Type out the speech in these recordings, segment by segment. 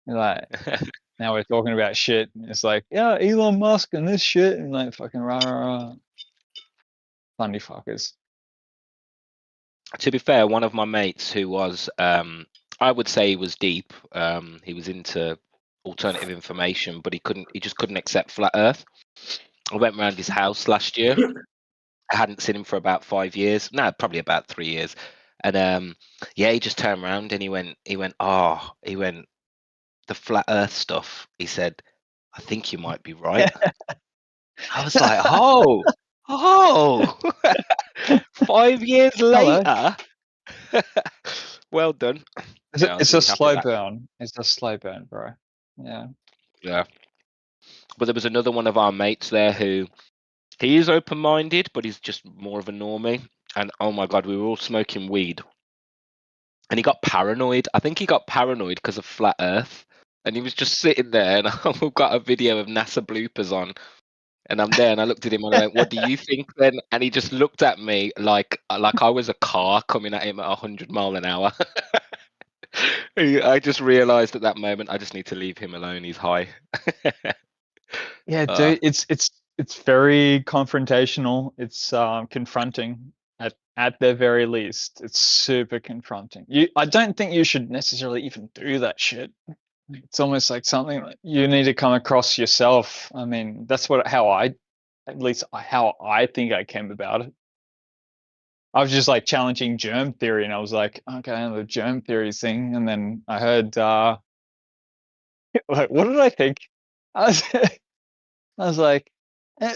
Like, now we're talking about shit. It's like, yeah, Elon Musk and this shit, and like fucking rah. Funny fuckers. To be fair, one of my mates who was, I would say he was deep. He was into alternative information, but he just couldn't accept flat Earth. I went around his house last year. I hadn't seen him for about 5 years. No, probably about 3 years. And yeah, he just turned around and he went, the flat Earth stuff. He said, I think you might be right. I was like, oh, 5 years Hello. later. Well done. It's a slow burn. It's a slow burn, bro. Yeah. Yeah. But there was another one of our mates there who he is open-minded, but he's just more of a normie. And oh my God, we were all smoking weed. And he got paranoid. I think he got paranoid because of flat Earth. And he was just sitting there, and we've got a video of NASA bloopers on. And I'm there, and I looked at him and I went, "What do you think then?" And he just looked at me like I was a car coming at him at 100 miles an hour. I just realised at that moment I just need to leave him alone. He's high. Yeah, dude, it's very confrontational. It's confronting at the very least. It's super confronting. I don't think you should necessarily even do that shit. It's almost like something that you need to come across yourself. I mean, that's how I think I came about it. I was just like challenging germ theory, and I was like, okay, the germ theory thing, and then I heard like, what did I think? I was like, what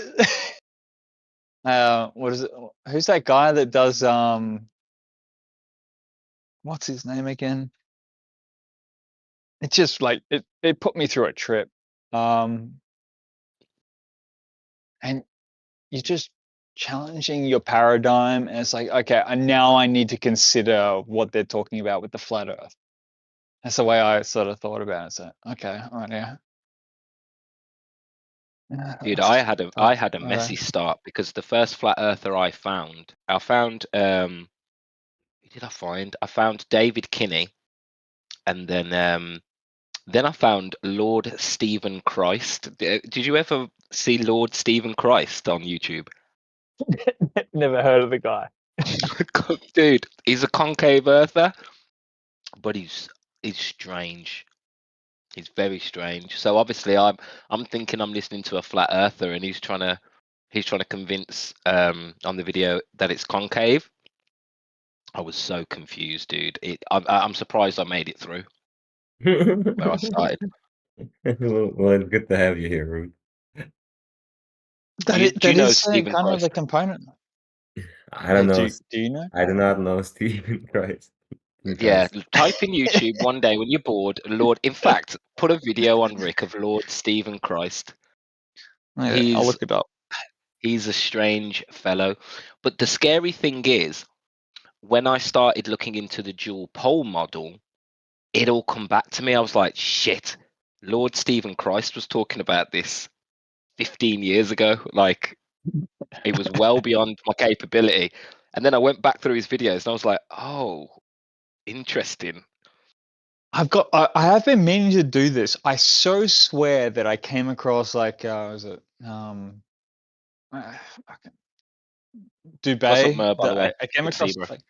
is it? Who's that guy that does what's his name again? It's just like it put me through a trip. And you're just challenging your paradigm, and it's like, okay, and now I need to consider what they're talking about with the flat Earth. That's the way I sort of thought about it. So, okay, all right, yeah. Dude, I had a messy start because the first flat earther I found who did I find? I found David Kinney, and then I found Lord Stephen Christ. Did you ever see Lord Stephen Christ on YouTube? Never heard of the guy. Dude, he's a concave earther, but he's strange. He's very strange. So obviously I'm thinking I'm listening to a flat earther, and he's trying to convince on the video that it's concave. I was so confused, dude. I'm surprised I made it through where I started. Well, it's good to have you here, Rude. Do you know Stephen kind Christ? of the component. I don't know. Do you know? I do not know Stephen Christ. Yeah, type in YouTube one day when you're bored, Lord. In fact, put a video on Rick of Lord Stephen Christ. Yeah, I'll look it up. He's a strange fellow. But the scary thing is, when I started looking into the dual pole model, it all come back to me. I was like, shit, Lord Stephen Christ was talking about this 15 years ago. Like, it was well beyond my capability. And then I went back through his videos and I was like, oh, interesting. I have been meaning to do this. I so swear that I came across like was it Dubai? What's up, Mer, by the way? I came across like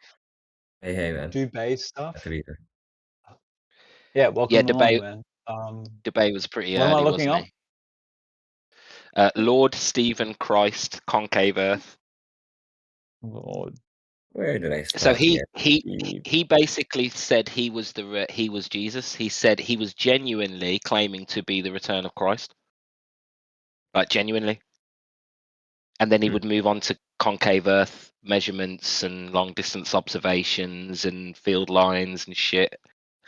hey man, Dubai stuff. Later. Yeah, welcome along, man. Dubai was pretty what am I early, looking wasn't up? he? Lord Stephen Christ, concave Earth. Lord. Where did I start? So he basically said he was Jesus. He said he was genuinely claiming to be the return of Christ, like genuinely. And then he would move on to concave Earth measurements and long distance observations and field lines and shit.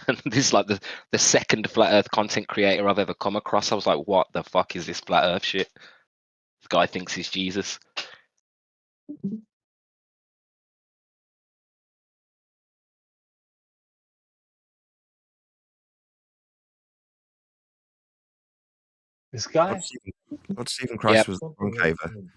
And this is like the second flat Earth content creator I've ever come across. I was like, what the fuck is this flat Earth shit? This guy thinks he's Jesus. This guy? Lord Stephen Christ was a concaver.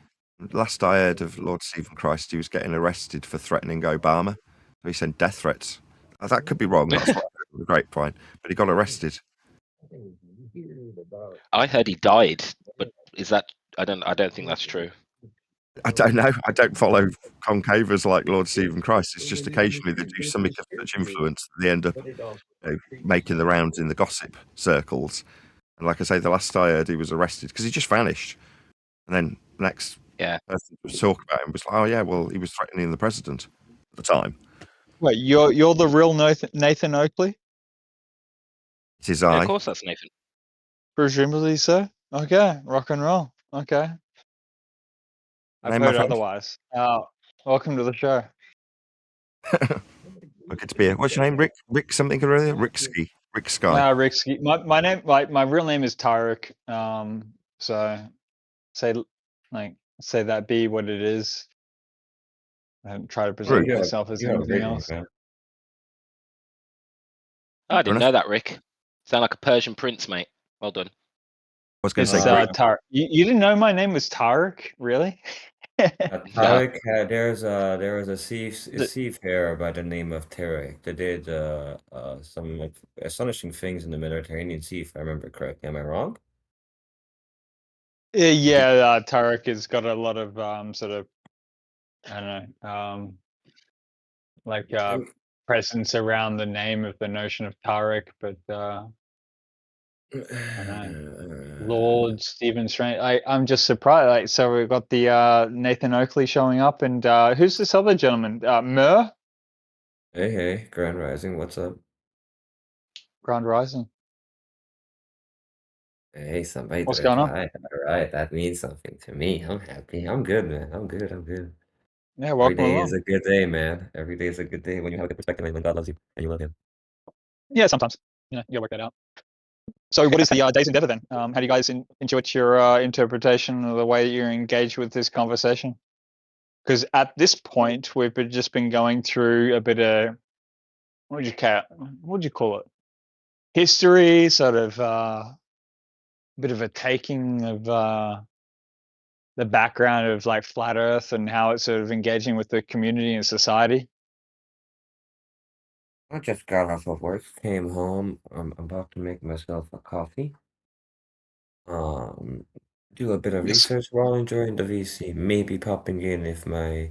Last I heard of Lord Stephen Christ, he was getting arrested for threatening Obama. So he sent death threats. That could be wrong. That's what I heard the grapevine, but he got arrested. I heard he died, but is that? I don't think that's true. I don't know. I don't follow concavers like Lord Stephen Christ. It's just occasionally they do something of such influence that they end up making the rounds in the gossip circles. And like I say, the last I heard, he was arrested because he just vanished. And then next person to talk about him was like, oh yeah, well, he was threatening the president at the time. Wait, you're the real Nathan Oakley? It is I. Of course, that's Nathan. Presumably so. Okay, rock and roll. Okay. I've heard otherwise. Welcome to the show. Good to be here. What's your name, Rick? Rick something earlier? Riksky. Riksky. No, Riksky. My name, my real name is Tarek. So say that be what it is. I don't try to present myself as anything else. I didn't know that, Rick. Sound like a Persian prince, mate. Well done. I was going to say Tarek. You didn't know my name was Tarek, really? Tarek, there was a seafarer by the name of Tarek that did some astonishing things in the Mediterranean Sea, if I remember correctly. Am I wrong? Yeah, Tarek has got a lot of sort of, I don't know, like presence around the name of the notion of Tarek, but I don't know. Lord Stephen Strange. I'm just surprised. Like, so we've got the Nathan Oakley showing up, and who's this other gentleman? Mur? Hey, Grand Rising, what's up? Grand Rising. Hey, somebody What's going on? All right, that means something to me. I'm happy. I'm good, man. I'm good. Yeah, welcome Every day along. is a good day, man. Every day is a good day when you have a good perspective and when God loves you and you love him. Yeah, sometimes. Yeah, you gotta work that out. So what is the day's endeavor then? How do you guys intuit your interpretation of the way that you're engaged with this conversation? Because at this point, we've just been going through a bit of, what would you call it? History, sort of a bit of a taking of the background of like flat Earth and how it's sort of engaging with the community and society. I just got off of work, came home. I'm about to make myself a coffee. Do a bit of research while enjoying the VC. Maybe popping in if my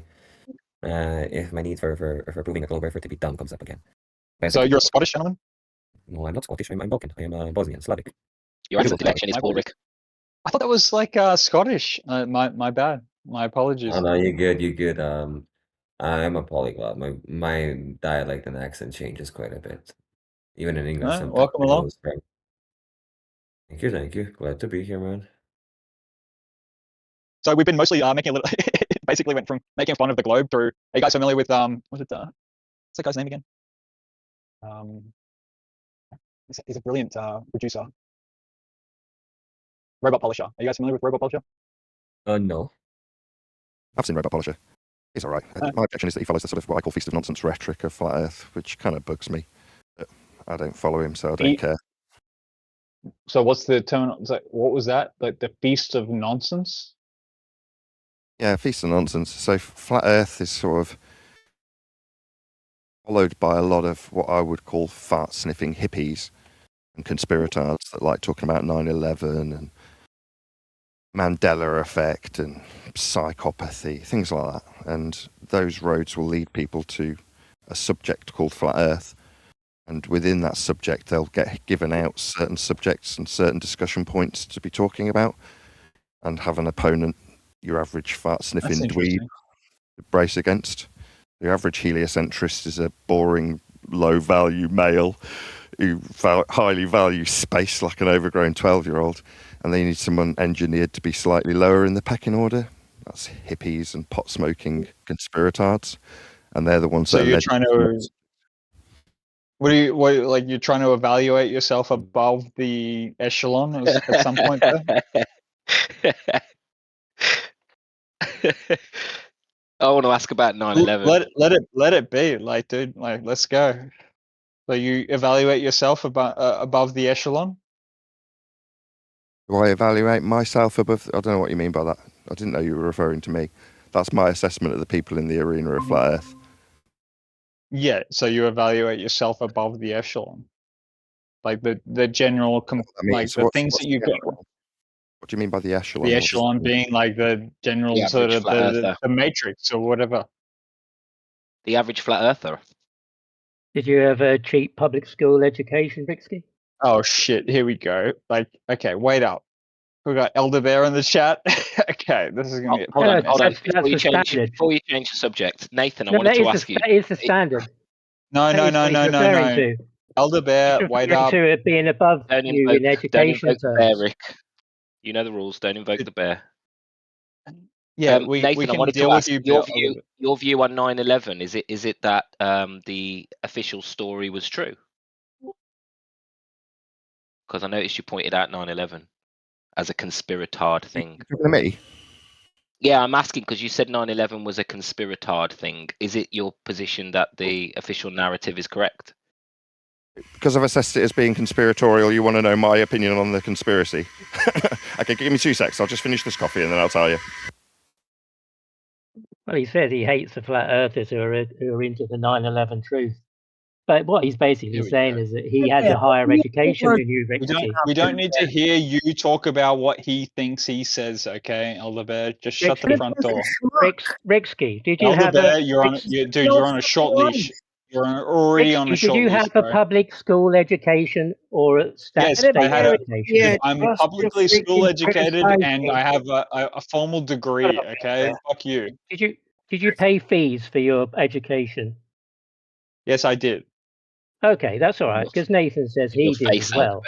need for proving a global effort to be dumb comes up again. So you're a Scottish gentleman? No, I'm not Scottish. I'm Balkan. I am Bosnian, Slavic. Your accent detection is poor, Rick. I thought that was like Scottish. My bad. My apologies. Oh no, you're good. You're good. I'm a polyglot. My dialect and accent changes quite a bit. Even in English, sometimes welcome along. Thank you. Glad to be here, man. So we've been mostly making a little. Basically, went from making fun of the globe through. Are you guys familiar with what's that guy's name again? He's a brilliant producer. Robot Polisher. Are you guys familiar with Robot Polisher? No. I've seen Robot Polisher. He's all right. My objection is that he follows the sort of what I call feast of nonsense rhetoric of flat Earth, which kind of bugs me. But I don't follow him, so I don't care. So what's the term? What was that? Like the feast of nonsense? Yeah, feast of nonsense. So flat Earth is sort of followed by a lot of what I would call fart-sniffing hippies and conspirators that like talking about 9/11 and Mandela effect and psychopathy, things like that. And those roads will lead people to a subject called flat Earth. And within that subject, they'll get given out certain subjects and certain discussion points to be talking about and have an opponent, your average fart-sniffing dweeb, to brace against. The average heliocentrist is a boring, low-value male who highly values space like an overgrown 12-year-old, and they need someone engineered to be slightly lower in the pecking order. That's hippies and pot-smoking conspiratards, and they're the ones that. So you're trying to. What you're trying to evaluate yourself above the echelon at some point there? I want to ask about 9/11. Let it be, like, dude, like, let's go. So you evaluate yourself above the echelon? Do I evaluate myself above? I don't know what you mean by that. I didn't know you were referring to me. That's my assessment of the people in the arena of flat Earth. Yeah, so you evaluate yourself above the echelon, like the general, like so the things what's that you the get. echelon? What do you mean by the echelon? The What does that echelon mean? being like the general The sort average of flat earther. the matrix or whatever. The average flat earther. Did you have a cheap public school education, Riksky? Oh shit! Here we go. Like, okay, wait up. We got Elder Bear in the chat. Okay, this is gonna get Hold on. That's Before you the change standard. the subject, Nathan, I No, wanted to ask you. that is the standard. No. That is what he's referring to. Elder Bear, He's wait referring up. to it being above you in Don't education invoke the bear, terms. Rick. You know the rules. Don't invoke the bear. Yeah, we Nathan, I can wanted deal to with ask you. your view on 9/11. Is it that the official story was true? Because I noticed you pointed out 9/11 as a conspiratard thing. You're talking to me? Yeah, I'm asking because you said 9/11 was a conspiratard thing. Is it your position that the official narrative is correct? Because I've assessed it as being conspiratorial, you want to know my opinion on the conspiracy? Okay, give me 2 secs. I'll just finish this coffee and then I'll tell you. Well, he says he hates the flat earthers who are into the 9/11 truth. But what he's basically saying is that he has a higher education than you, Riksky. We don't need to hear you talk about what he thinks he says, okay, Elder Bear? Just shut the front door. Riksky, did you Elder have Bear, a... you're on a short leash. You're already on a Riksky, short leash. did you have a public school education or a state education? I'm publicly school educated and I have a formal degree, okay? Fuck you. Did you pay fees for your education? Yes, I did. Okay, that's all right, because Nathan says he did as well.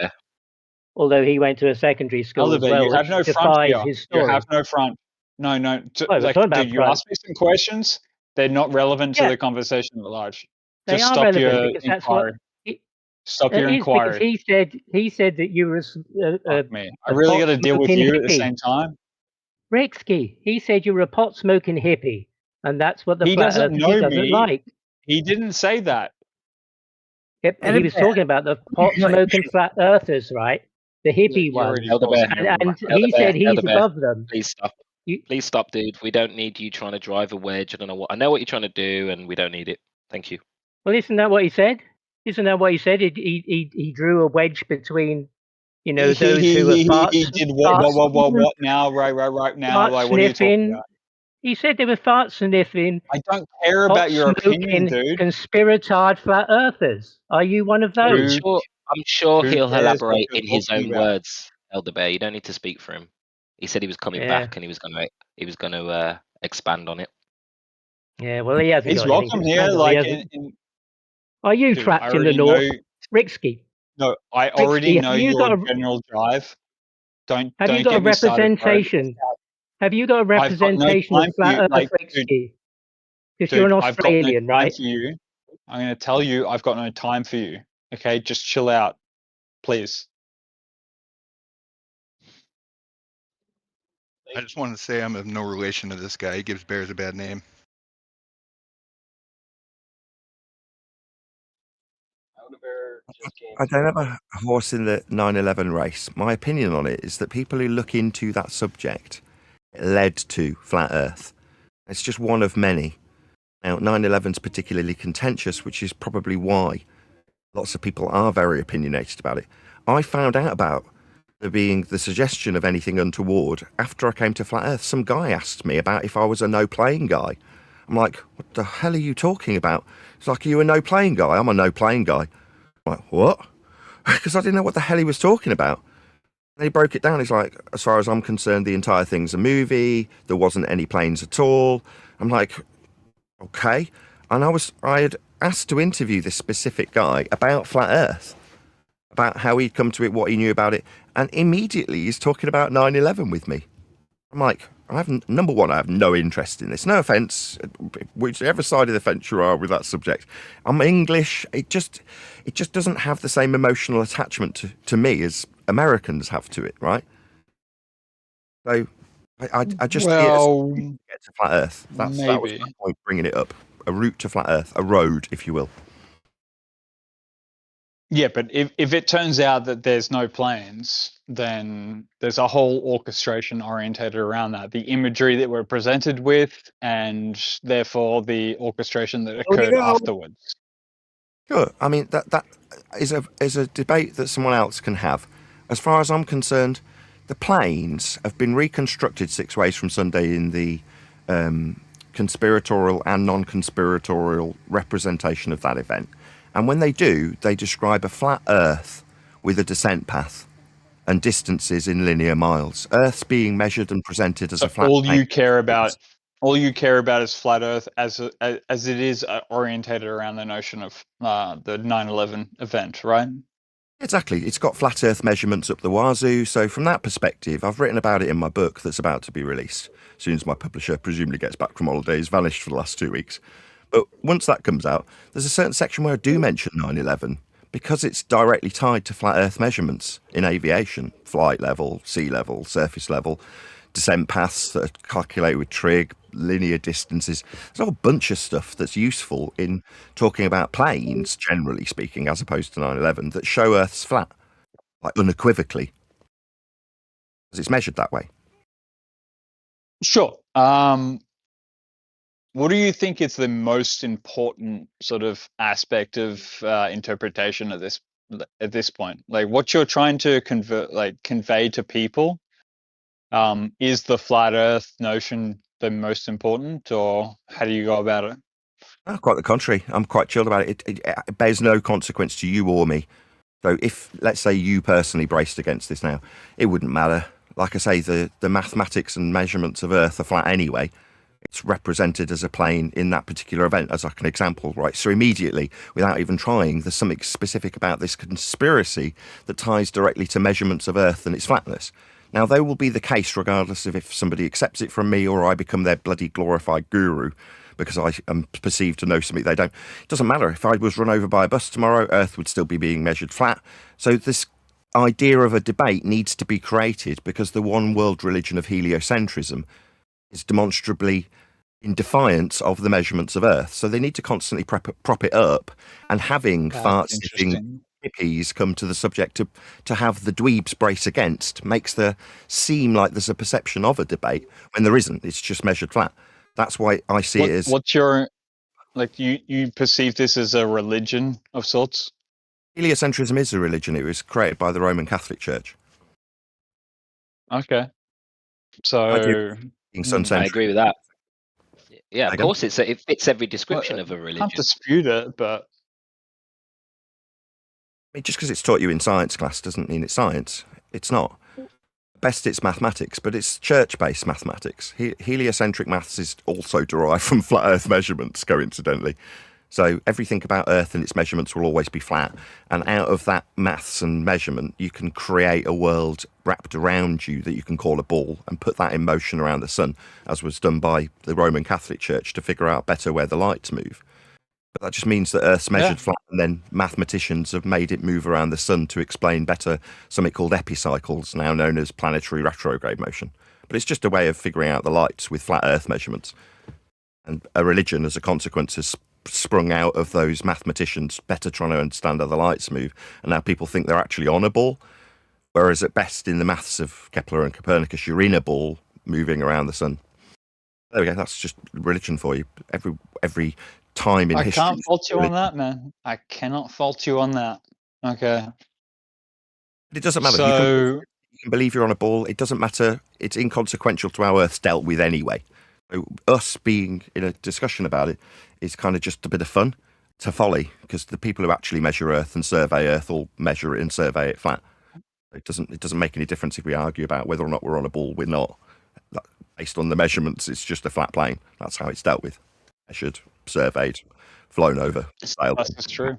Although he went to a secondary school as well, you have no which front defies here. his story. You have no front. No. Dude, you asked me some questions. They're not relevant to the conversation at large. They Just are stop your relevant because inquiry. Stop your inquiry. He said that you were me. I really got to deal with you at the same time. Riksky, he said you were a pot smoking hippie, and that's what the he flat doesn't earther know doesn't me. like. He didn't say that. Yep, he was talking about the pot smoking flat earthers, right? The hippie ones. And he said he's above them. Please stop. Please stop, dude. We don't need you trying to drive a wedge. I know what you're trying to do, and we don't need it. Thank you. Well, isn't that what he said? Isn't that what he said? He drew a wedge between, those who are farts. He did what now? Right now. Like, what are you talking about? He said they were fart sniffing. I don't care about your opinion, dude. Conspiratard flat earthers. Are you one of those? I'm sure he'll elaborate in his own words, Elder Bear. You don't need to speak for him. He said he was coming back and he was going to expand on it. Yeah, well, he hasn't. He's welcome here. Like, are you trapped in the north, Riksky? No, I already know your general drive. Have you got a representation? Have you got a representation of flat Earth, Riksky? Because you're an Australian, right? I'm going to tell you, I've got no time for you. Okay, just chill out, please. I just wanted to say I'm of no relation to this guy. He gives bears a bad name. I don't have a horse in the 9/11 race. My opinion on it is that people who look into that subject led to flat Earth. It's just one of many. Now, 9/11 is particularly contentious, which is probably why lots of people are very opinionated about it. I found out about there being the suggestion of anything untoward after I came to flat Earth. Some guy asked me about if I was a no-plane guy. I'm like, what the hell are you talking about? It's like, are you a no-plane guy? I'm a no-plane guy. I'm like, what? Because I didn't know what the hell he was talking about. And he broke it down. He's like, as far as I'm concerned, the entire thing's a movie. There wasn't any planes at all. I'm like, okay. And I had asked to interview this specific guy about flat Earth, about how he'd come to it, what he knew about it. And immediately he's talking about 9/11 with me. I'm like, number one, I have no interest in this. No offence, whichever side of the fence you are with that subject. I'm English. It just doesn't have the same emotional attachment to me as Americans have to it, right? So I just get to flat Earth. That was my point, bringing it up. A route to flat Earth, a road, if you will. Yeah, but if it turns out that there's no planes, then there's a whole orchestration orientated around that. The imagery that we're presented with, and therefore the orchestration that occurred afterwards. Sure. I mean, that is a debate that someone else can have. As far as I'm concerned, the planes have been reconstructed 6 ways from Sunday in the conspiratorial and non-conspiratorial representation of that event. And when they do, they describe a flat Earth with a descent path and distances in linear miles. Earth's being measured and presented as a flat. All you care about is flat Earth as it is orientated around the notion of the 9/11 event, right? Exactly. It's got flat Earth measurements up the wazoo. So from that perspective, I've written about it in my book that's about to be released as soon as my publisher presumably gets back from holidays, vanished for the last 2 weeks. But once that comes out, there's a certain section where I do mention 9/11 because it's directly tied to flat Earth measurements in aviation, flight level, sea level, surface level, descent paths that are calculated with trig, linear distances. There's a whole bunch of stuff that's useful in talking about planes, generally speaking, as opposed to 9/11, that show Earth's flat, like unequivocally, because it's measured that way. Sure. What do you think is the most important sort of aspect of interpretation at this point? Like, what you're trying to convey to people, is the flat Earth notion the most important, or how do you go about it? Oh, quite the contrary. I'm quite chilled about it. It bears no consequence to you or me. So if, let's say, you personally braced against this now, it wouldn't matter. Like I say, the mathematics and measurements of Earth are flat anyway. It's represented as a plane in that particular event as like an example, right? So immediately, without even trying, there's something specific about this conspiracy that ties directly to measurements of Earth and its flatness. Now, they will be the case regardless of if somebody accepts it from me or I become their bloody glorified guru because I am perceived to know something they don't. It doesn't matter. If I was run over by a bus tomorrow, Earth would still be being measured flat. So this idea of a debate needs to be created because the one world religion of heliocentrism is demonstrably in defiance of the measurements of Earth. So they need to constantly prop it up, and having fart-sniffing hippies come to the subject to have the dweebs brace against makes there seem like there's a perception of a debate when there isn't. It's just measured flat. That's why I see it as... What's your... Like, you perceive this as a religion of sorts? Heliocentrism is a religion. It was created by the Roman Catholic Church. Okay. So... I agree with that. Yeah, of course, it fits every description of a religion. Can't dispute it, but... I mean, just because it's taught you in science class doesn't mean it's science. It's not. Best it's mathematics, but it's church-based mathematics. Heliocentric maths is also derived from flat Earth measurements, coincidentally. So everything about Earth and its measurements will always be flat. And out of that maths and measurement, you can create a world wrapped around you that you can call a ball and put that in motion around the sun, as was done by the Roman Catholic Church to figure out better where the lights move. But that just means that Earth's measured flat, and then mathematicians have made it move around the sun to explain better something called epicycles, now known as planetary retrograde motion. But it's just a way of figuring out the lights with flat Earth measurements. And a religion, as a consequence, has sprung out of those mathematicians better trying to understand how the lights move. And now people think they're actually on a ball. Whereas at best, in the maths of Kepler and Copernicus, you're in a ball moving around the sun. There we go. That's just religion for you. Every time in history. I can't fault you on that, man. I cannot fault you on that. Okay. It doesn't matter. So... You can believe you're on a ball. It doesn't matter. It's inconsequential to how Earth's dealt with anyway. So us being in a discussion about it is kind of just a bit of fun to folly, because the people who actually measure Earth and survey Earth all measure it and survey it flat. It doesn't make any difference if we argue about whether or not we're on a ball. We're not. Based on the measurements, it's just a flat plane. That's how it's dealt with. Measured, surveyed, flown over, sailed. That's true.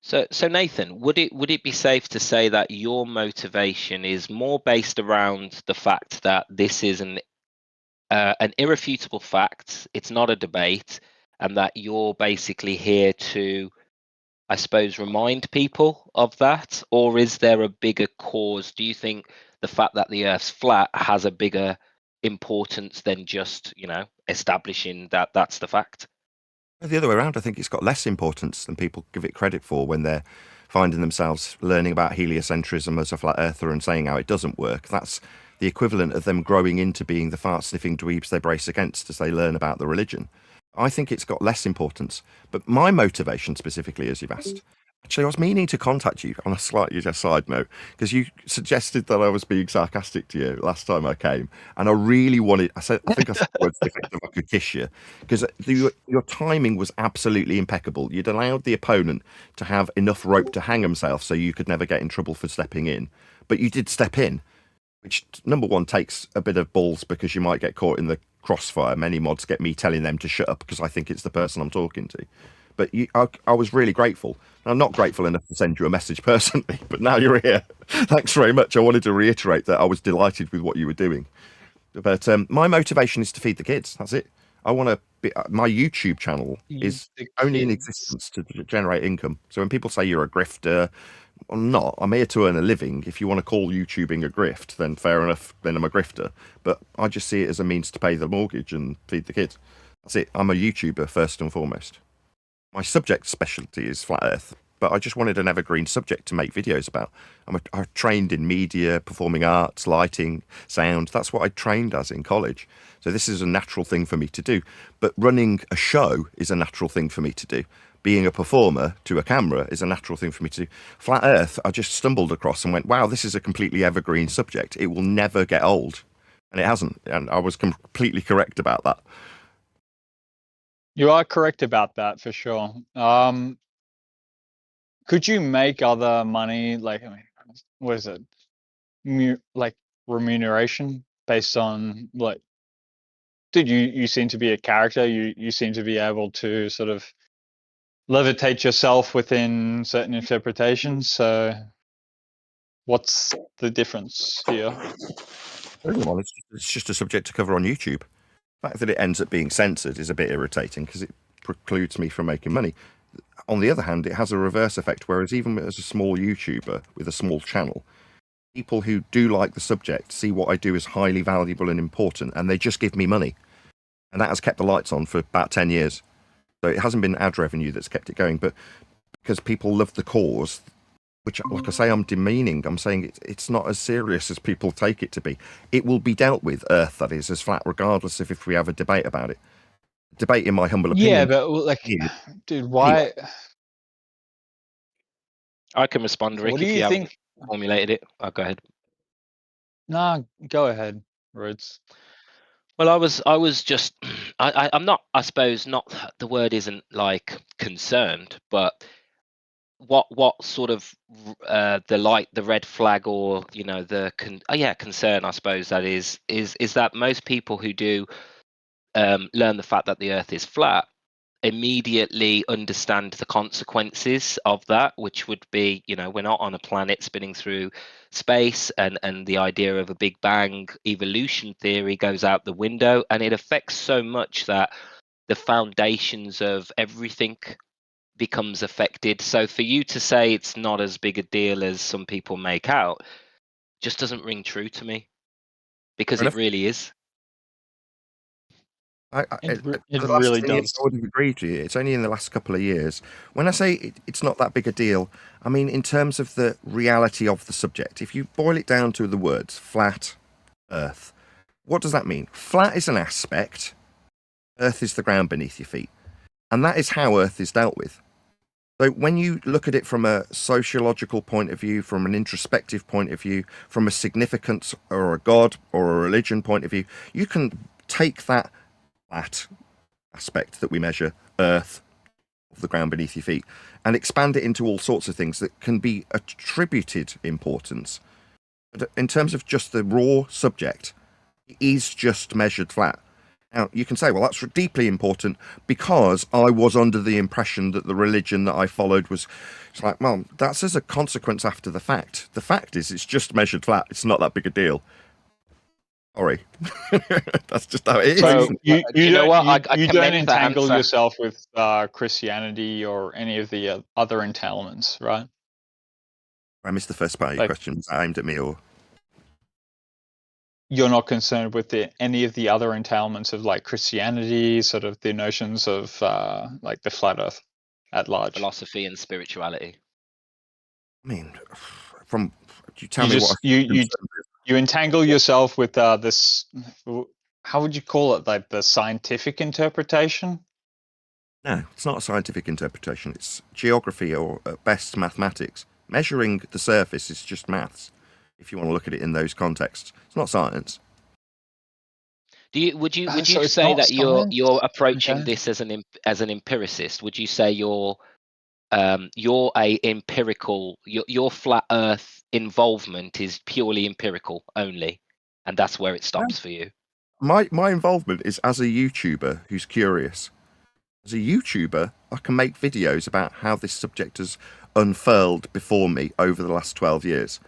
So Nathan, would it be safe to say that your motivation is more based around the fact that this is an irrefutable fact, it's not a debate, and that you're basically here to, I suppose, remind people of that? Or is there a bigger cause? Do you think the fact that the Earth's flat has a bigger importance than just, establishing that that's the fact? The other way around, I think it's got less importance than people give it credit for when they're finding themselves learning about heliocentrism as a flat earther and saying how it doesn't work. That's the equivalent of them growing into being the fart-sniffing dweebs they brace against as they learn about the religion. I think it's got less importance. But my motivation specifically, as you've asked, actually, I was meaning to contact you on a slightly side note, because you suggested that I was being sarcastic to you last time I came, and I really wanted, I think I said the words if I could kiss you, because your timing was absolutely impeccable. You'd allowed the opponent to have enough rope to hang himself so you could never get in trouble for stepping in, but you did step in, which, number one, takes a bit of balls because you might get caught in the crossfire. Many mods get me telling them to shut up because I think it's the person I'm talking to. But I was really grateful. I'm not grateful enough to send you a message personally, but now you're here. Thanks very much. I wanted to reiterate that I was delighted with what you were doing. But my motivation is to feed the kids. That's it. I want to be, my YouTube channel is only in existence to generate income. So when people say you're a grifter, I'm not. I'm here to earn a living. If you want to call YouTubing a grift, then fair enough. Then I'm a grifter. But I just see it as a means to pay the mortgage and feed the kids. That's it. I'm a YouTuber first and foremost. My subject specialty is flat earth, but I just wanted an evergreen subject to make videos about. I trained in media, performing arts, lighting, sound. That's what I trained as in college. So this is a natural thing for me to do. But running a show is a natural thing for me to do. Being a performer to a camera is a natural thing for me to do. Flat earth, I just stumbled across and went, wow, this is a completely evergreen subject. It will never get old. And it hasn't. And I was completely correct about that. You are correct about that for sure. Could you make other money, like, I mean, what is it? Like remuneration based on, like, dude, you seem to be a character. You seem to be able to sort of levitate yourself within certain interpretations. So what's the difference here? Well, it's just a subject to cover on YouTube. The fact that it ends up being censored is a bit irritating because it precludes me from making money. On the other hand, it has a reverse effect, whereas even as a small YouTuber with a small channel, people who do like the subject see what I do as highly valuable and important, and they just give me money. And that has kept the lights on for about 10 years. So it hasn't been ad revenue that's kept it going, but because people love the cause, which, like I say, I'm demeaning. I'm saying it's not as serious as people take it to be. It will be dealt with, Earth, that is, as flat, regardless of if we have a debate about it. Debate, in my humble opinion. Yeah, but like, dude, why? I can respond, Rick, What do if you you haven't think? formulated it. I'll go ahead. Nah, go ahead, Rhodes. Well, I was just, I'm not, I suppose, not, the word isn't like concerned, but what sort of the red flag, or the concern, I suppose, that is that most people who do learn the fact that the Earth is flat immediately understand the consequences of that, which would be, we're not on a planet spinning through space, and the idea of a Big Bang evolution theory goes out the window, and it affects so much that the foundations of everything becomes affected. So for you to say it's not as big a deal as some people make out just doesn't ring true to me, because it really is. It the last really 10 years, does. I would have agreed with you. It's only in the last couple of years. When I say it's not that big a deal, I mean in terms of the reality of the subject. If you boil it down to the words flat, Earth, what does that mean? Flat is an aspect, Earth is the ground beneath your feet. And that is how Earth is dealt with. So when you look at it from a sociological point of view, from an introspective point of view, from a significance or a God or a religion point of view, you can take that aspect that we measure, Earth, of the ground beneath your feet, and expand it into all sorts of things that can be attributed importance. But in terms of just the raw subject, it is just measured flat. Now, you can say, well, that's deeply important because I was under the impression that the religion that I followed was... It's like, well, that's as a consequence after the fact. The fact is, it's just measured flat. It's not that big a deal. Sorry. That's just how it is. So you know what? you don't entangle yourself with Christianity or any of the other entailments, right? I missed the first part of your question. Was that aimed at me, or...? You're not concerned with any of the other entailments of like Christianity, sort of the notions of like the flat Earth at large, philosophy and spirituality. I mean, from you tell me what you entangle yourself with this. How would you call it? Like the scientific interpretation? No, it's not a scientific interpretation. It's geography or at best mathematics. Measuring the surface is just maths. If you want to look at it in those contexts, it's not science. Would you say that you're approaching this as an empiricist? Would you say you're a empirical, your flat Earth involvement is purely empirical only, and that's where it stops for you? My involvement is as a YouTuber who's curious. As a YouTuber, I can make videos about how this subject has unfurled before me over the last 12 years.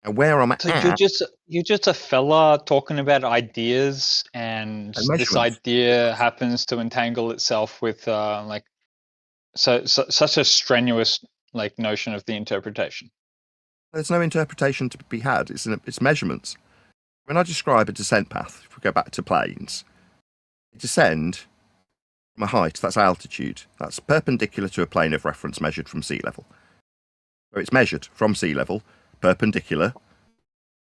And where I'm so at... You're just a fella talking about ideas, and this idea happens to entangle itself with such a strenuous notion of the interpretation. There's no interpretation to be had. It's measurements. When I describe a descent path, if we go back to planes, you descend from a height, that's altitude. That's perpendicular to a plane of reference measured from sea level. So it's measured from sea level, perpendicular,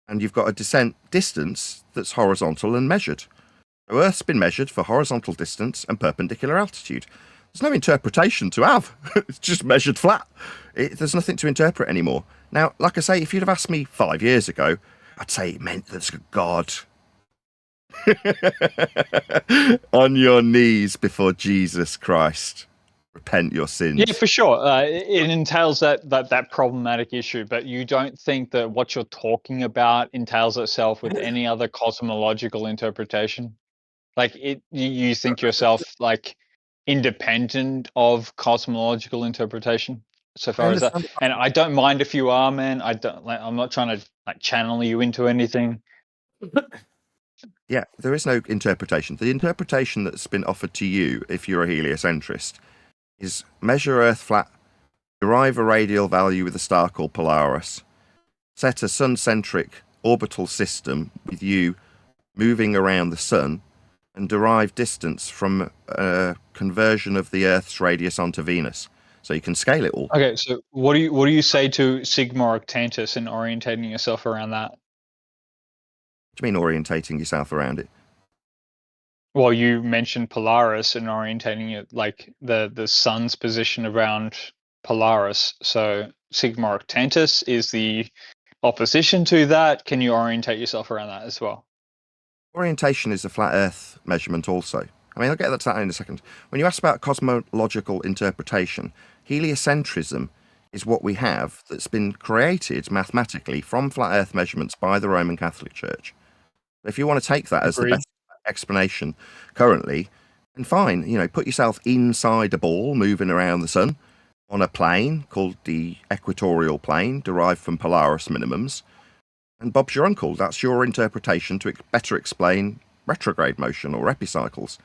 and you've got a descent distance that's horizontal and measured. So Earth's been measured for horizontal distance and perpendicular altitude. There's no interpretation to have. It's just measured flat. There's nothing to interpret anymore. Now, like I say, if you'd have asked me 5 years ago, I'd say it meant there's a God. On your knees before Jesus Christ. Repent your sins. Yeah, for sure. It entails that problematic issue, but you don't think that what you're talking about entails itself with any other cosmological interpretation? You think yourself independent of cosmological interpretation so far as that? And I don't mind if you are, man. I'm not trying to channel you into anything. Yeah, there is no interpretation. The interpretation that's been offered to you, if you're a heliocentrist, is measure Earth flat, derive a radial value with a star called Polaris, set a sun-centric orbital system with you moving around the sun, and derive distance from a conversion of the Earth's radius onto Venus. So you can scale it all. Okay, so what do you say to Sigma Octantis and orientating yourself around that? What do you mean orientating yourself around it? Well, you mentioned Polaris and orientating it the sun's position around Polaris. So Sigma Octantis is the opposition to that. Can you orientate yourself around that as well? Orientation is a flat Earth measurement also. I mean, I'll get to that in a second. When you ask about cosmological interpretation, heliocentrism is what we have that's been created mathematically from flat Earth measurements by the Roman Catholic Church. If you want to take that as the best explanation currently, then fine, put yourself inside a ball moving around the sun on a plane called the equatorial plane, derived from Polaris minimums, and Bob's your uncle. That's your interpretation to better explain retrograde motion or epicycles.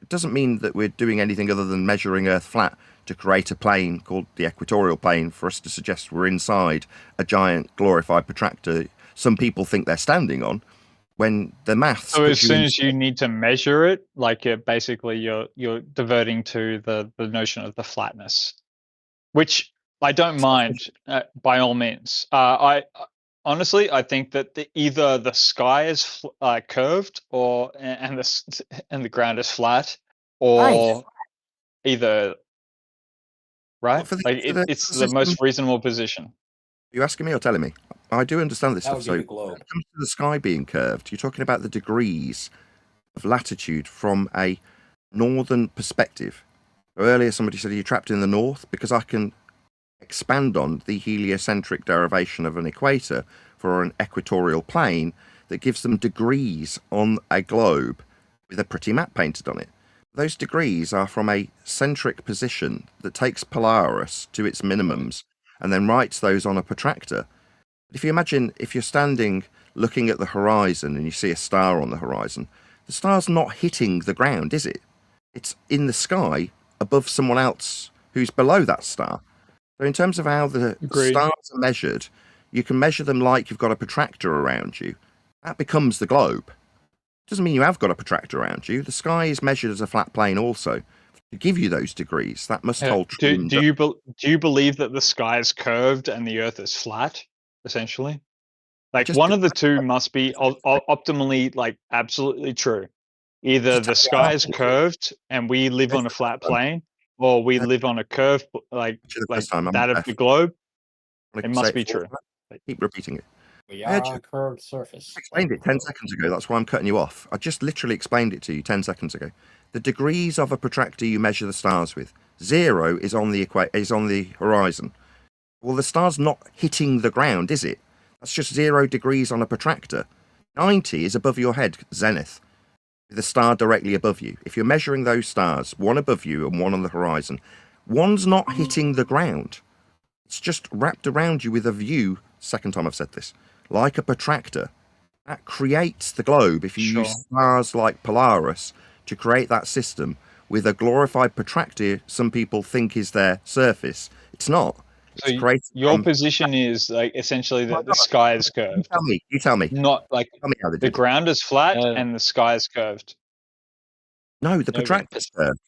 It doesn't mean that we're doing anything other than measuring Earth flat to create a plane called the equatorial plane for us to suggest we're inside a giant glorified protractor some people think they're standing on, when the maths... So as soon as you need to measure it, you're diverting to the notion of the flatness, which I don't mind by all means. Honestly, I think that either the sky is curved and the ground is flat, or either right. It's the most reasonable position. Are you asking me or telling me? I do understand this stuff. So when it comes to the sky being curved, you're talking about the degrees of latitude from a northern perspective. Earlier, somebody said you're trapped in the north, because I can expand on the heliocentric derivation of an equator for an equatorial plane that gives them degrees on a globe with a pretty map painted on it. Those degrees are from a centric position that takes Polaris to its minimums and then writes those on a protractor. If you imagine, if you're standing looking at the horizon and you see a star on the horizon, the star's not hitting the ground, is it? It's in the sky above someone else who's below that star. So in terms of how the stars are measured, you can measure them like you've got a protractor around you. That becomes the globe. Doesn't mean you have got a protractor around you. The sky is measured as a flat plane also. to give you those degrees. That must hold true. Do you believe that the sky is curved and the Earth is flat, essentially? Like one of the two must be optimally, like absolutely true. Either the sky is curved and we live on a flat plane, or we live on a curve like that of the globe. It must be true. Keep repeating it. We are on a curved surface. I explained it 10 seconds ago. That's why I'm cutting you off. I just literally explained it to you 10 seconds ago. The degrees of a protractor you measure the stars with. 0 is on the horizon. Well, the star's not hitting the ground, is it? That's just 0 degrees on a protractor. 90 is above your head, zenith, with the star directly above you. If you're measuring those stars, one above you and one on the horizon, one's not hitting the ground. It's just wrapped around you with a view, second time I've said this, like a protractor. That creates the globe. If you use stars like Polaris to create that system with a glorified protractor some people think is their surface, it's not. So your position is like essentially that the sky is curved. You tell me. Not like the ground is flat and the sky is curved. No, the protractor's curved.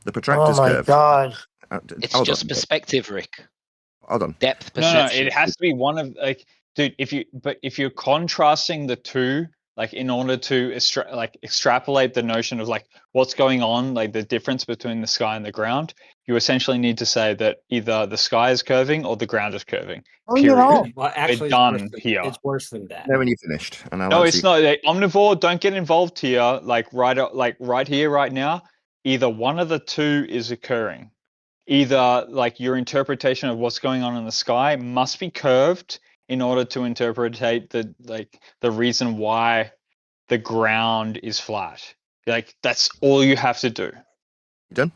The protractor's curved. Oh my god. It's just perspective, Rick. Hold on. Depth perception. No, it has to be one of like, dude. If you're contrasting the two, like in order to extrapolate the notion of like what's going on, like the difference between the sky and the ground, you essentially need to say that either the sky is curving or the ground is curving. Period. Well, actually, it's worse than that. No, when you finished. And no, it's not. Omnivore, don't get involved here. Like right here, right now. Either one of the two is occurring. Either like your interpretation of what's going on in the sky must be curved in order to interpret the reason why the ground is flat. Like that's all you have to do. You done?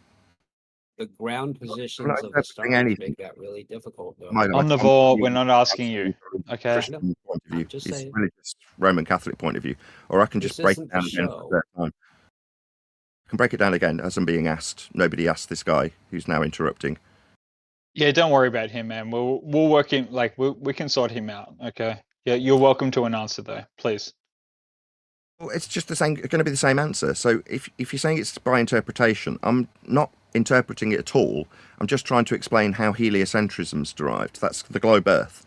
The ground positions of the stars make that really difficult, though. Omnivore, we're not asking you. Okay. Christian point of view. It's religious Roman Catholic point of view. Or I can just break it down again. I can break it down again as I'm being asked. Nobody asked this guy who's now interrupting. Yeah, don't worry about him, man. We'll work in, like we can sort him out. Okay. Yeah, you're welcome to an answer though, please. Well, it's just going to be the same answer. So if you're saying it's by interpretation, I'm not interpreting it at all. I'm just trying to explain how heliocentrism's derived. That's the globe Earth.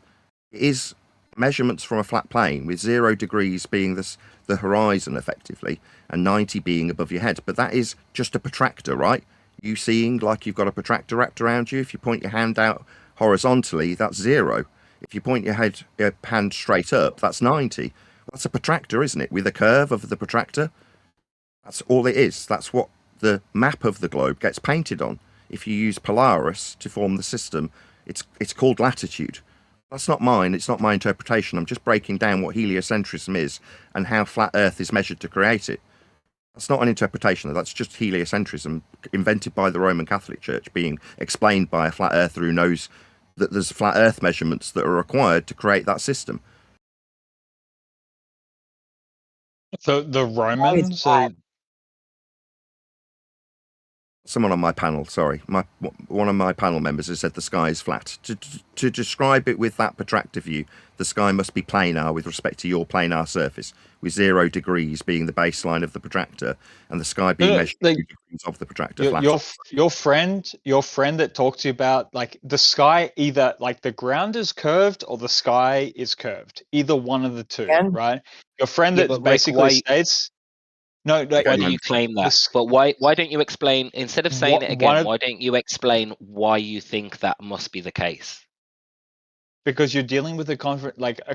It is measurements from a flat plane with 0 degrees being the horizon effectively and 90 being above your head. But that is just a protractor, right? You seeing like you've got a protractor wrapped around you. If you point your hand out horizontally, that's 0. If you point your hand straight up, that's 90. That's a protractor, isn't it? With a curve of the protractor. That's all it is. That's what the map of the globe gets painted on. If you use Polaris to form the system, it's called latitude. That's not mine. It's not my interpretation. I'm just breaking down what heliocentrism is and how flat Earth is measured to create it. That's not an interpretation. That's just heliocentrism invented by the Roman Catholic Church being explained by a flat earther who knows that there's flat Earth measurements that are required to create that system. So the Romans... Someone on my panel, sorry, one of my panel members has said the sky is flat. To describe it with that protractor view, the sky must be planar with respect to your planar surface, with 0 degrees being the baseline of the protractor, and the sky being measured 2 degrees of the protractor. Your friend that talks to you about like the sky, either like the ground is curved or the sky is curved. Either one of the two, right? Your friend that basically states. No, why do you claim that? But why don't you explain, instead of saying it again, why don't you explain why you think that must be the case? Because you're dealing with a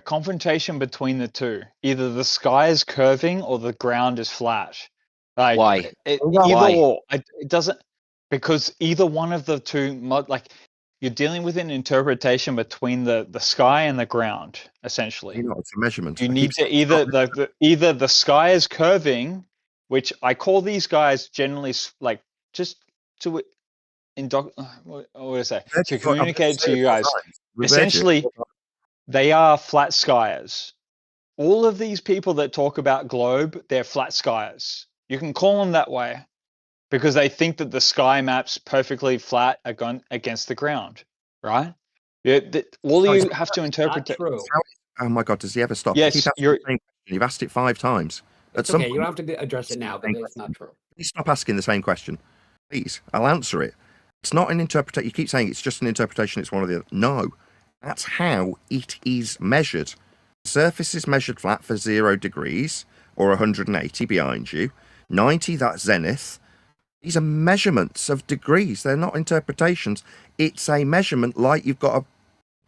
confrontation between the two. Either the sky is curving or the ground is flat. Like, why? Either or. It doesn't, because either one of the two, like you're dealing with an interpretation between the sky and the ground, essentially. It's a measurement. You need to either the sky is curving, which I call these guys generally like just to to communicate to you guys. Essentially, they are flat skiers. All of these people that talk about globe, they're flat skiers. You can call them that way because they think that the sky maps perfectly flat against the ground, right? All you have to interpret. Oh my God, does he ever stop? Yes, you've asked it 5 times. It's okay, you don't have to address it now, but it's not true. Please stop asking the same question. Please, I'll answer it. It's not an interpretation. You keep saying it's just an interpretation, it's one or the other. No, that's how it is measured. The surface is measured flat for 0 degrees, or 180 behind you. 90, that's zenith. These are measurements of degrees. They're not interpretations. It's a measurement like you've got a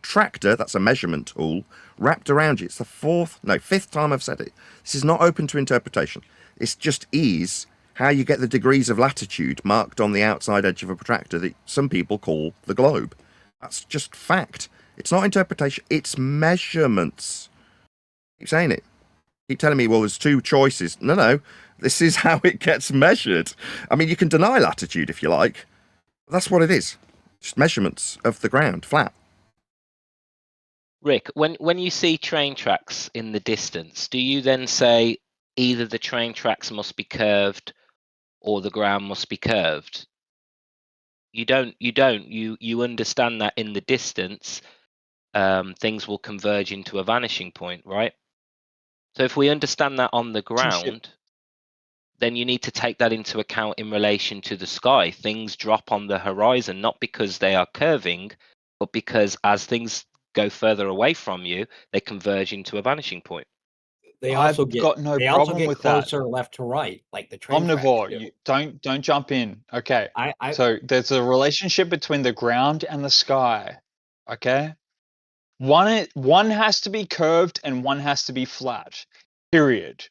tractor, that's a measurement tool, wrapped around you. It's the fifth time I've said it. This is not open to interpretation. This just is how you get the degrees of latitude marked on the outside edge of a protractor that some people call the globe. That's just fact. It's not interpretation, it's measurements. Keep saying it. Keep telling me, well, there's two choices. No, this is how it gets measured. I mean, you can deny latitude if you like. But that's what it is. Just measurements of the ground, flat. Rick, when you see train tracks in the distance, do you then say either the train tracks must be curved or the ground must be curved? You don't. You understand that in the distance, things will converge into a vanishing point, right? So if we understand that on the ground, then you need to take that into account in relation to the sky. Things drop on the horizon, not because they are curving, but because as things go further away from you, they converge into a vanishing point. I've got no problem with closer that. left to right, like the train Omnivore, tracks do. you don't jump in. Okay. So there's a relationship between the ground and the sky. Okay. One has to be curved and one has to be flat. Period.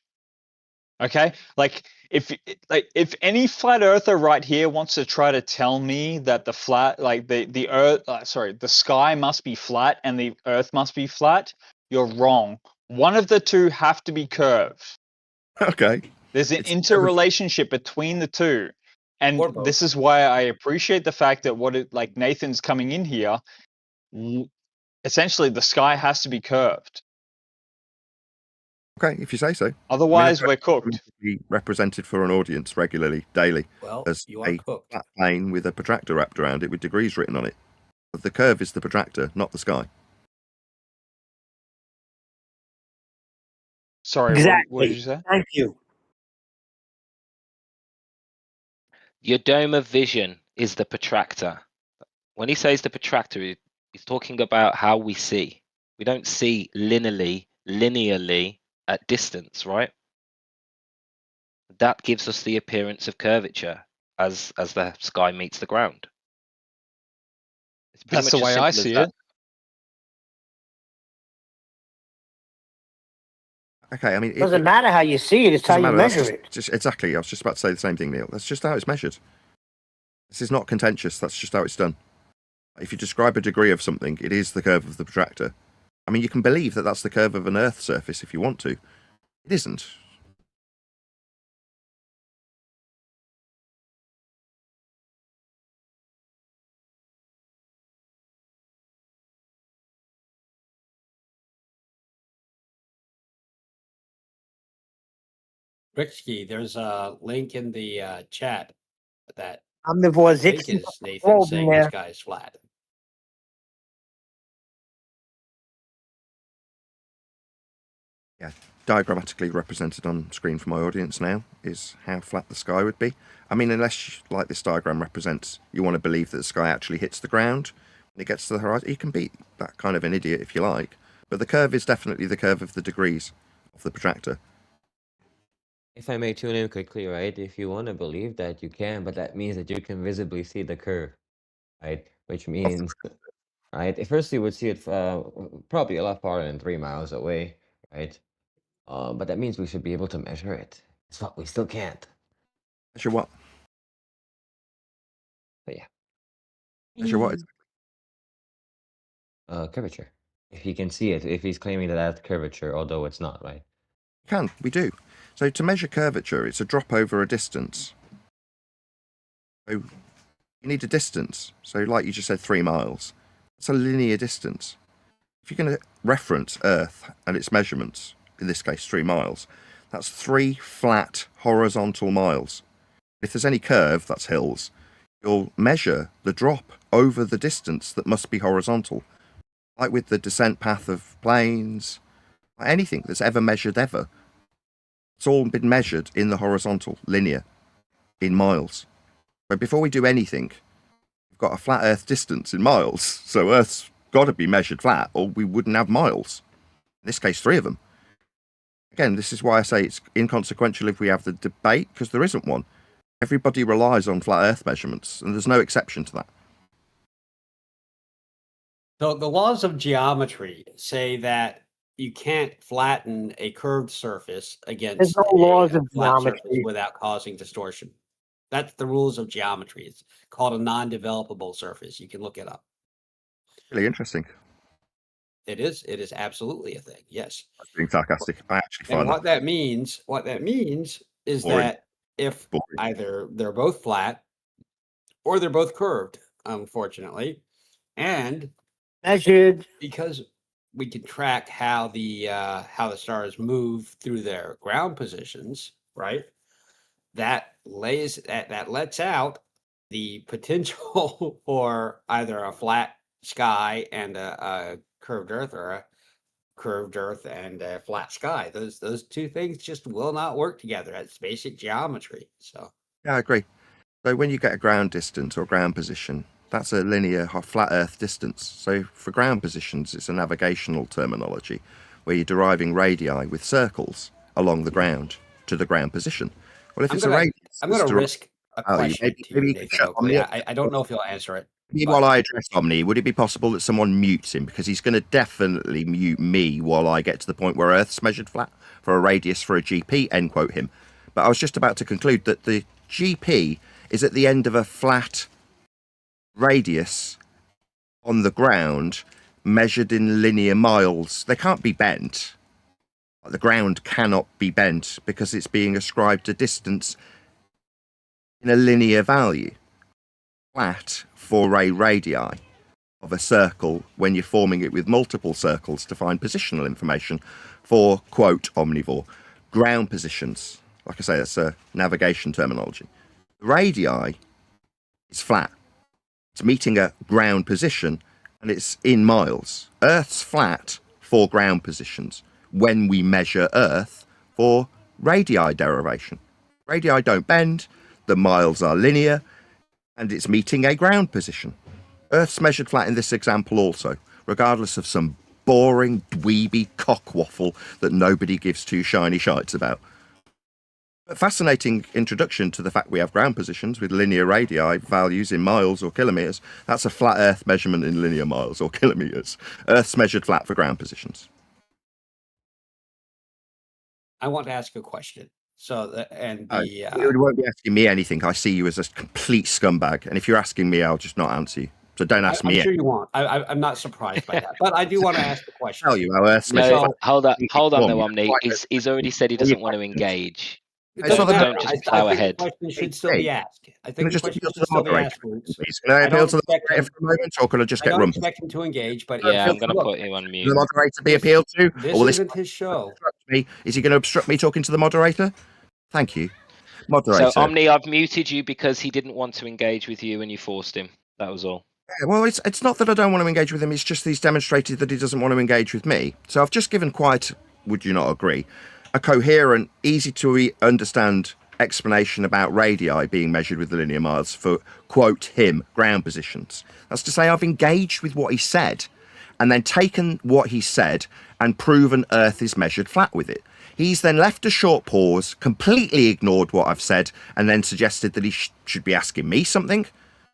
Okay? Like if any flat earther right here wants to try to tell me that the sky must be flat and the earth must be flat, you're wrong. One of the two have to be curved. Okay. There's an interrelationship between the two. And this is why I appreciate the fact that Nathan's coming in here. Essentially, the sky has to be curved. Okay, if you say so. Otherwise, we're cooked. Be represented for an audience regularly, daily, as you are a cooked. flat plane with a protractor wrapped around it with degrees written on it. But the curve is the protractor, not the sky. Sorry, exactly. what did you say? Thank you. Your dome of vision is the protractor. When he says the protractor, he's talking about how we see. We don't see linearly at distance, right? That gives us the appearance of curvature as the sky meets the ground. It's That's the way I see it. Okay, I mean, it doesn't matter how you see it; it's how you measure it. Exactly. I was just about to say the same thing, Neil. That's just how it's measured. This is not contentious. That's just how it's done. If you describe a degree of something, it is the curve of the protractor. I mean, you can believe that that's the curve of an Earth surface if you want to. It isn't. Riksky, there's a link in the chat that Omnivore I think is Nathan saying there. the sky is flat. Yeah, diagrammatically represented on screen for my audience now is how flat the sky would be. I mean, unless, like this diagram represents, you want to believe that the sky actually hits the ground when it gets to the horizon, you can be that kind of an idiot if you like. But the curve is definitely the curve of the degrees of the protractor. If I may tune in quickly, right? If you want to believe that, you can, but that means that you can visibly see the curve, right? Which means, right? First, you would see it probably a lot farther than 3 miles away, right? But that means we should be able to measure it. It's what we still can't. Measure what? But yeah. Measure what? Curvature. If he can see it, if he's claiming that that's curvature, although it's not, right? We do. So to measure curvature, it's a drop over a distance. So you need a distance. So like you just said, 3 miles. It's a linear distance. If you're going to reference Earth and its measurements, in this case 3 miles, that's 3 flat horizontal miles. If there's any curve, that's hills, you'll measure the drop over the distance that must be horizontal. Like with the descent path of planes, anything that's ever measured ever. It's all been measured in the horizontal, linear, in miles. But before we do anything, we've got a flat Earth distance in miles. So Earth's got to be measured flat, or we wouldn't have miles. In this case, 3 of them. Again, this is why I say it's inconsequential if we have the debate, because there isn't one. Everybody relies on flat Earth measurements, and there's no exception to that. So the laws of geometry say that you can't flatten a curved surface against no laws a of flat geometry. surface without causing distortion. That's the rules of geometry. It's called a non-developable surface. You can look it up. Really interesting. It is absolutely a thing. Yes. That's being sarcastic. I actually find And what that means is Boring. that if either they're both flat or they're both curved, unfortunately, and measured because we can track how the stars move through their ground positions, right? That lets out the potential for either a flat sky and a curved Earth, or a curved Earth and a flat sky. Those two things just will not work together. That's basic geometry. So yeah, I agree. So when you get a ground distance or ground position, that's a linear flat Earth distance. So for ground positions, it's a navigational terminology where you're deriving radii with circles along the ground to the ground position. Well, if it's a radius, I'm going to risk a question to you, maybe Nathan Oakley. I don't know if you'll answer it. While I address Omni, would it be possible that someone mutes him? Because he's going to definitely mute me while I get to the point where Earth's measured flat for a radius for a GP, end quote him. But I was just about to conclude that the GP is at the end of a flat radius on the ground measured in linear miles. They can't be bent. The ground cannot be bent because it's being ascribed a distance in a linear value. Flat for a radii of a circle when you're forming it with multiple circles to find positional information for, quote, omnivore, ground positions. Like I say, that's a navigation terminology. The radii is flat. It's meeting a ground position and it's in miles. Earth's flat for ground positions when we measure Earth for radii derivation. Radii don't bend, the miles are linear, and it's meeting a ground position. Earth's measured flat in this example also, regardless of some boring, dweeby cockwaffle that nobody gives two shiny shites about. A fascinating introduction to the fact we have ground positions with linear radii values in miles or kilometres. That's a flat Earth measurement in linear miles or kilometres. Earth's measured flat for ground positions. I want to ask a question. So, you won't be asking me anything. I see you as a complete scumbag, and if you're asking me, I'll just not answer you. So don't ask me. I'm sure you won't. I'm not surprised by that, but I do want to ask the question. Tell you how Earth's no, hold on, though, Omni. He's already said he doesn't want to engage. Don't just plow ahead. The question should still be asked. I think the question should still be asked. Can I appeal to the moderator for a moment, or could I just get rumbled? I don't expect him to engage, but yeah, I'm going to put him on mute. The moderator be appealed to? This isn't his show. Is he going to obstruct me talking to the moderator? Thank you. Moderator. So, Omni, I've muted you because he didn't want to engage with you and you forced him. That was all. Yeah, well, it's not that I don't want to engage with him. It's just he's demonstrated that he doesn't want to engage with me. So I've just given quite, would you not agree, a coherent, easy to understand explanation about radii being measured with the linear miles for, quote, him, ground positions. That's to say I've engaged with what he said and then taken what he said and proven Earth is measured flat with it. He's then left a short pause, completely ignored what I've said, and then suggested that he should be asking me something.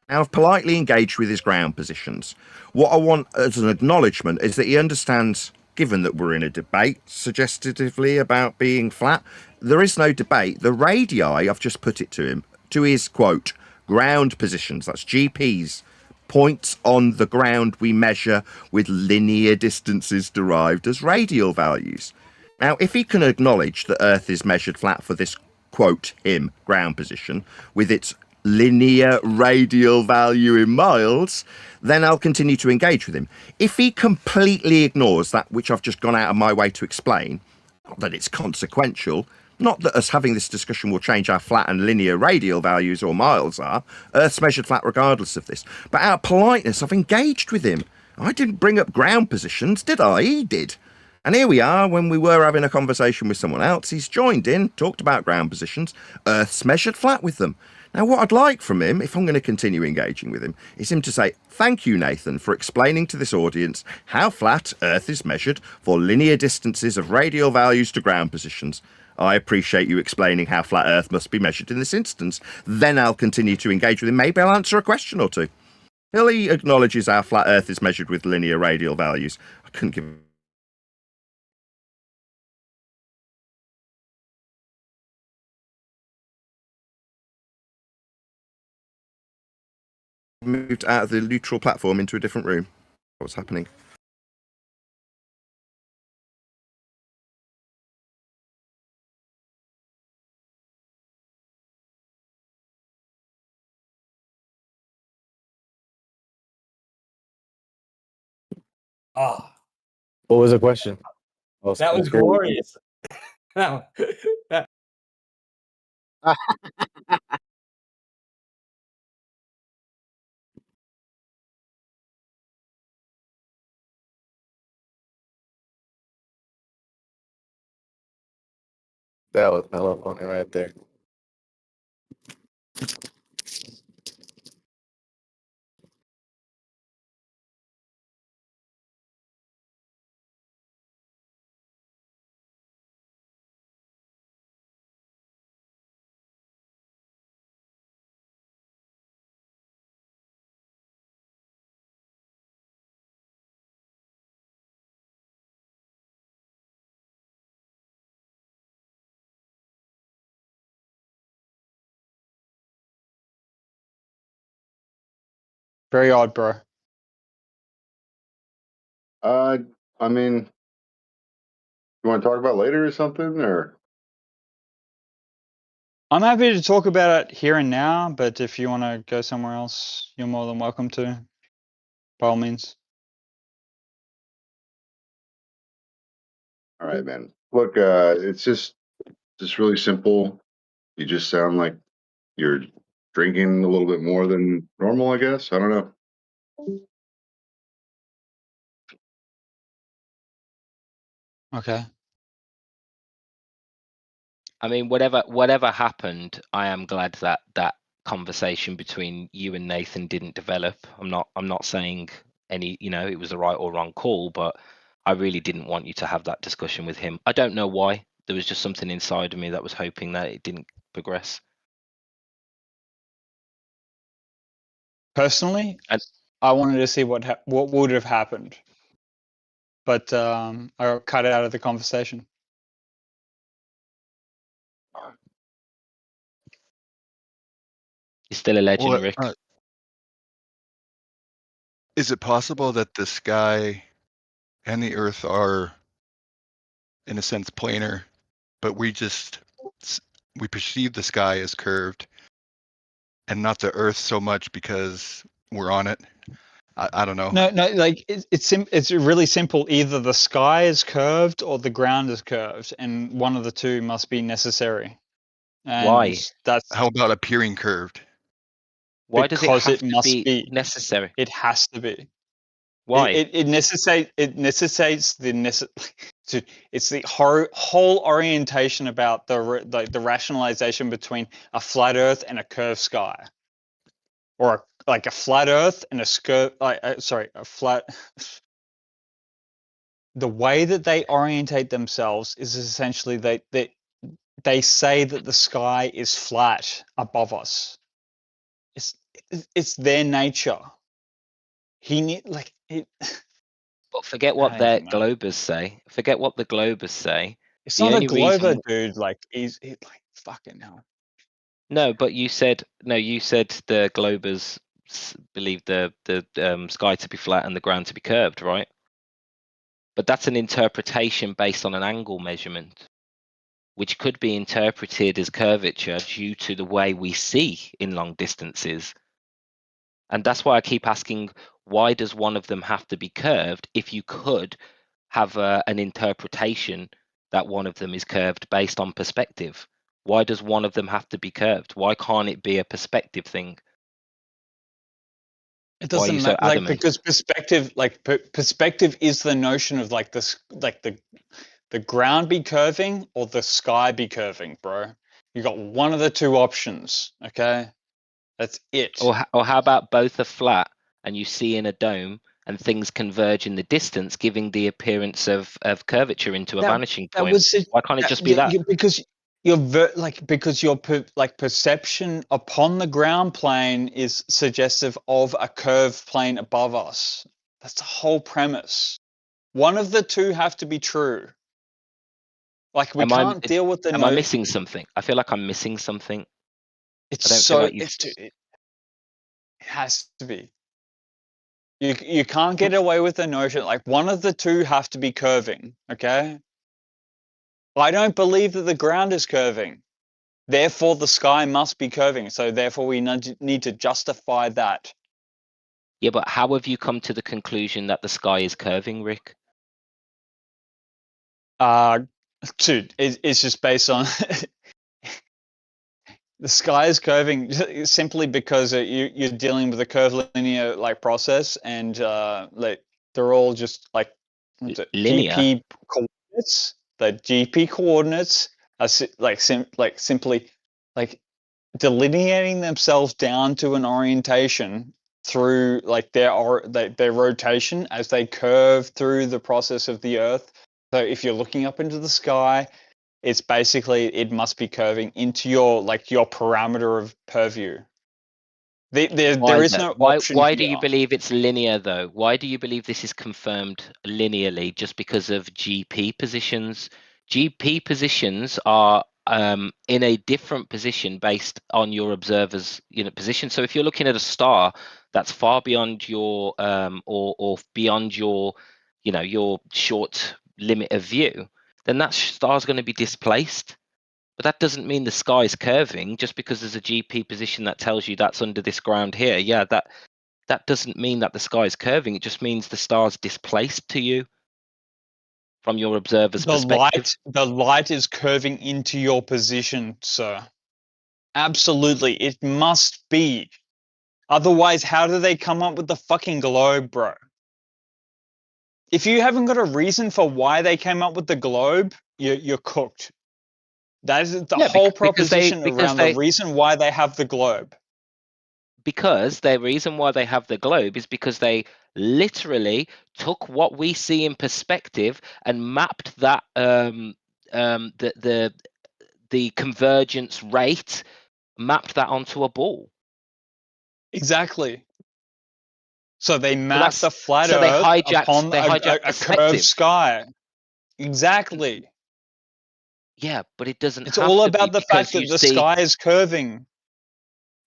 Now, I've politely engaged with his ground positions. What I want as an acknowledgement is that he understands, given that we're in a debate, suggestively about being flat, there is no debate. The radii, I've just put it to him, to his, quote, ground positions, that's GPs, points on the ground we measure with linear distances derived as radial values. Now, if he can acknowledge that Earth is measured flat for this, quote, him, ground position, with its linear radial value in miles, then I'll continue to engage with him. If he completely ignores that which I've just gone out of my way to explain, not that it's consequential, not that us having this discussion will change our flat and linear radial values or miles are, Earth's measured flat regardless of this, but out of politeness I've engaged with him. I didn't bring up ground positions, did I? He did. And here we are, when we were having a conversation with someone else, he's joined in, talked about ground positions, Earth's measured flat with them. Now, what I'd like from him, if I'm going to continue engaging with him, is him to say, thank you, Nathan, for explaining to this audience how flat Earth is measured for linear distances of radial values to ground positions. I appreciate you explaining how flat Earth must be measured in this instance. Then I'll continue to engage with him. Maybe I'll answer a question or two. He acknowledges how flat Earth is measured with linear radial values. I couldn't give moved out of the neutral platform into a different room. What's happening? Oh, What was the question? that was glorious. that was hella funny right there. Very odd, bro. I mean, you want to talk about it later or something, or? I'm happy to talk about it here and now, but if you want to go somewhere else, you're more than welcome to, by all means. All right, man. Look, it's just really simple. You just sound like you're drinking a little bit more than normal, I guess. I don't know. Okay. I mean, whatever happened, I am glad that that conversation between you and Nathan didn't develop. I'm not saying any, it was the right or wrong call, but I really didn't want you to have that discussion with him. I don't know why. There was just something inside of me that was hoping that it didn't progress. Personally, And I wanted to see what would have happened, but I got cut out of the conversation. you're still a legend, Well, Rick. is it possible that the sky and the Earth are, in a sense, planar, but we perceive the sky as curved and not the Earth so much because we're on it? I don't know. No, like it's really simple. Either the sky is curved or the ground is curved, and one of the two must be necessary. And Why? that's How about appearing curved? Why does it because have it to must be necessary? It has to be. Why? It necessitates it's the whole orientation about the rationalization between a flat Earth and a curved sky, or like a flat Earth and a flat. The way that they orientate themselves is essentially they say that the sky is flat above us. It's their nature. But forget I what don't their even know. globers say. Forget what the globers say. It's The not a only glober, reason... dude. Like he's like fucking hell. No, but you said the globers believe the sky to be flat and the ground to be curved, right? But that's an interpretation based on an angle measurement, which could be interpreted as curvature due to the way we see in long distances. And that's why I keep asking, why does one of them have to be curved if you could have an interpretation that one of them is curved based on perspective? Why does one of them have to be curved? Why can't it be a perspective thing? It Why are you doesn't so matter, like, adamant? because perspective, like perspective, is the notion of like this, like the ground be curving or the sky be curving, bro. You got one of the two options, okay? That's it. Or how about both are flat and you see in a dome and things converge in the distance, giving the appearance of curvature into a vanishing point? Why can't it just be that? Because because your perception upon the ground plane is suggestive of a curved plane above us. That's the whole premise. One of the two have to be true. Like we can't deal with the. Am I missing something? I feel like I'm missing something. It has to be. You can't get away with the notion like one of the two have to be curving. Okay. I don't believe that the ground is curving. Therefore, the sky must be curving. So therefore, we need to justify that. Yeah, but how have you come to the conclusion that the sky is curving, Rick? Dude, it's just based on the sky is curving simply because you're dealing with a curvilinear process, and they're all just linear GP coordinates. The GP coordinates are simply delineating themselves down to an orientation through their rotation as they curve through the process of the Earth. So if you're looking up into the sky, it's basically it must be curving into your parameter of purview. There is no option. Why do you believe it's linear though? Why do you believe this is confirmed linearly? Just because of GP positions? GP positions are in a different position based on your observer's position. So if you're looking at a star that's far beyond your or beyond your your short limit of view, then that star's going to be displaced. But that doesn't mean the sky is curving just because there's a GP position that tells you that's under this ground here. Yeah, that doesn't mean that the sky is curving. It just means the star's displaced to you from your observer's perspective. The light is curving into your position, sir. Absolutely, it must be. Otherwise, how do they come up with the fucking globe, bro? If you haven't got a reason for why they came up with the globe, you're cooked. That is the whole proposition around the reason why they have the globe. Because the reason why they have the globe is because they literally took what we see in perspective and mapped that the convergence rate, mapped that onto a ball. Exactly. So they mapped the flat Earth upon a curved sky. Exactly. Yeah, but it doesn't. It's all about the fact that the sky is curving.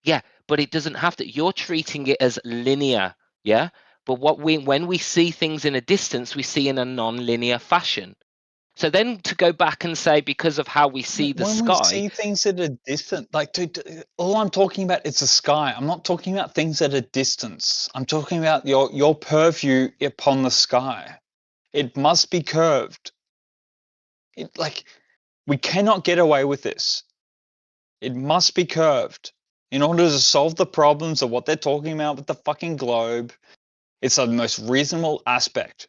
Yeah, but it doesn't have to. You're treating it as linear, yeah. But when we see things in a distance, we see in a non-linear fashion. So then to go back and say because of how we see the sky, when we see things at a distance, all I'm talking about is the sky. I'm not talking about things at a distance. I'm talking about your purview upon the sky. It must be curved. We cannot get away with this. It must be curved. In order to solve the problems of what they're talking about with the fucking globe, it's the most reasonable aspect.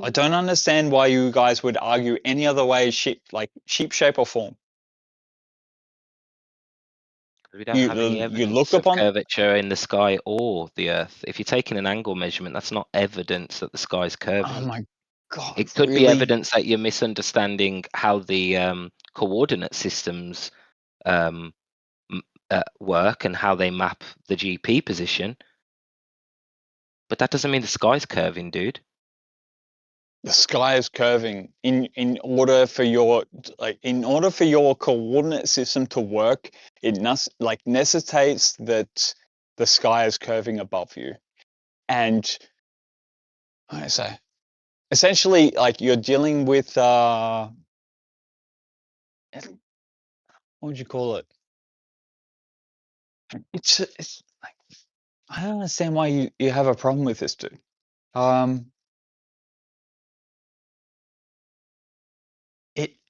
I don't understand why you guys would argue any other way, shape, shape or form. We don't have any evidence of curvature in the sky or the Earth. If you're taking an angle measurement, that's not evidence that the sky is curving. Oh my God! It could be evidence that you're misunderstanding how the coordinate systems work and how they map the GP position. But that doesn't mean the sky's curving, dude. The sky is curving in order for your coordinate system to work. It necessitates that the sky is curving above you, and I say essentially you're dealing with what would you call it? It's I don't understand why you have a problem with this, dude.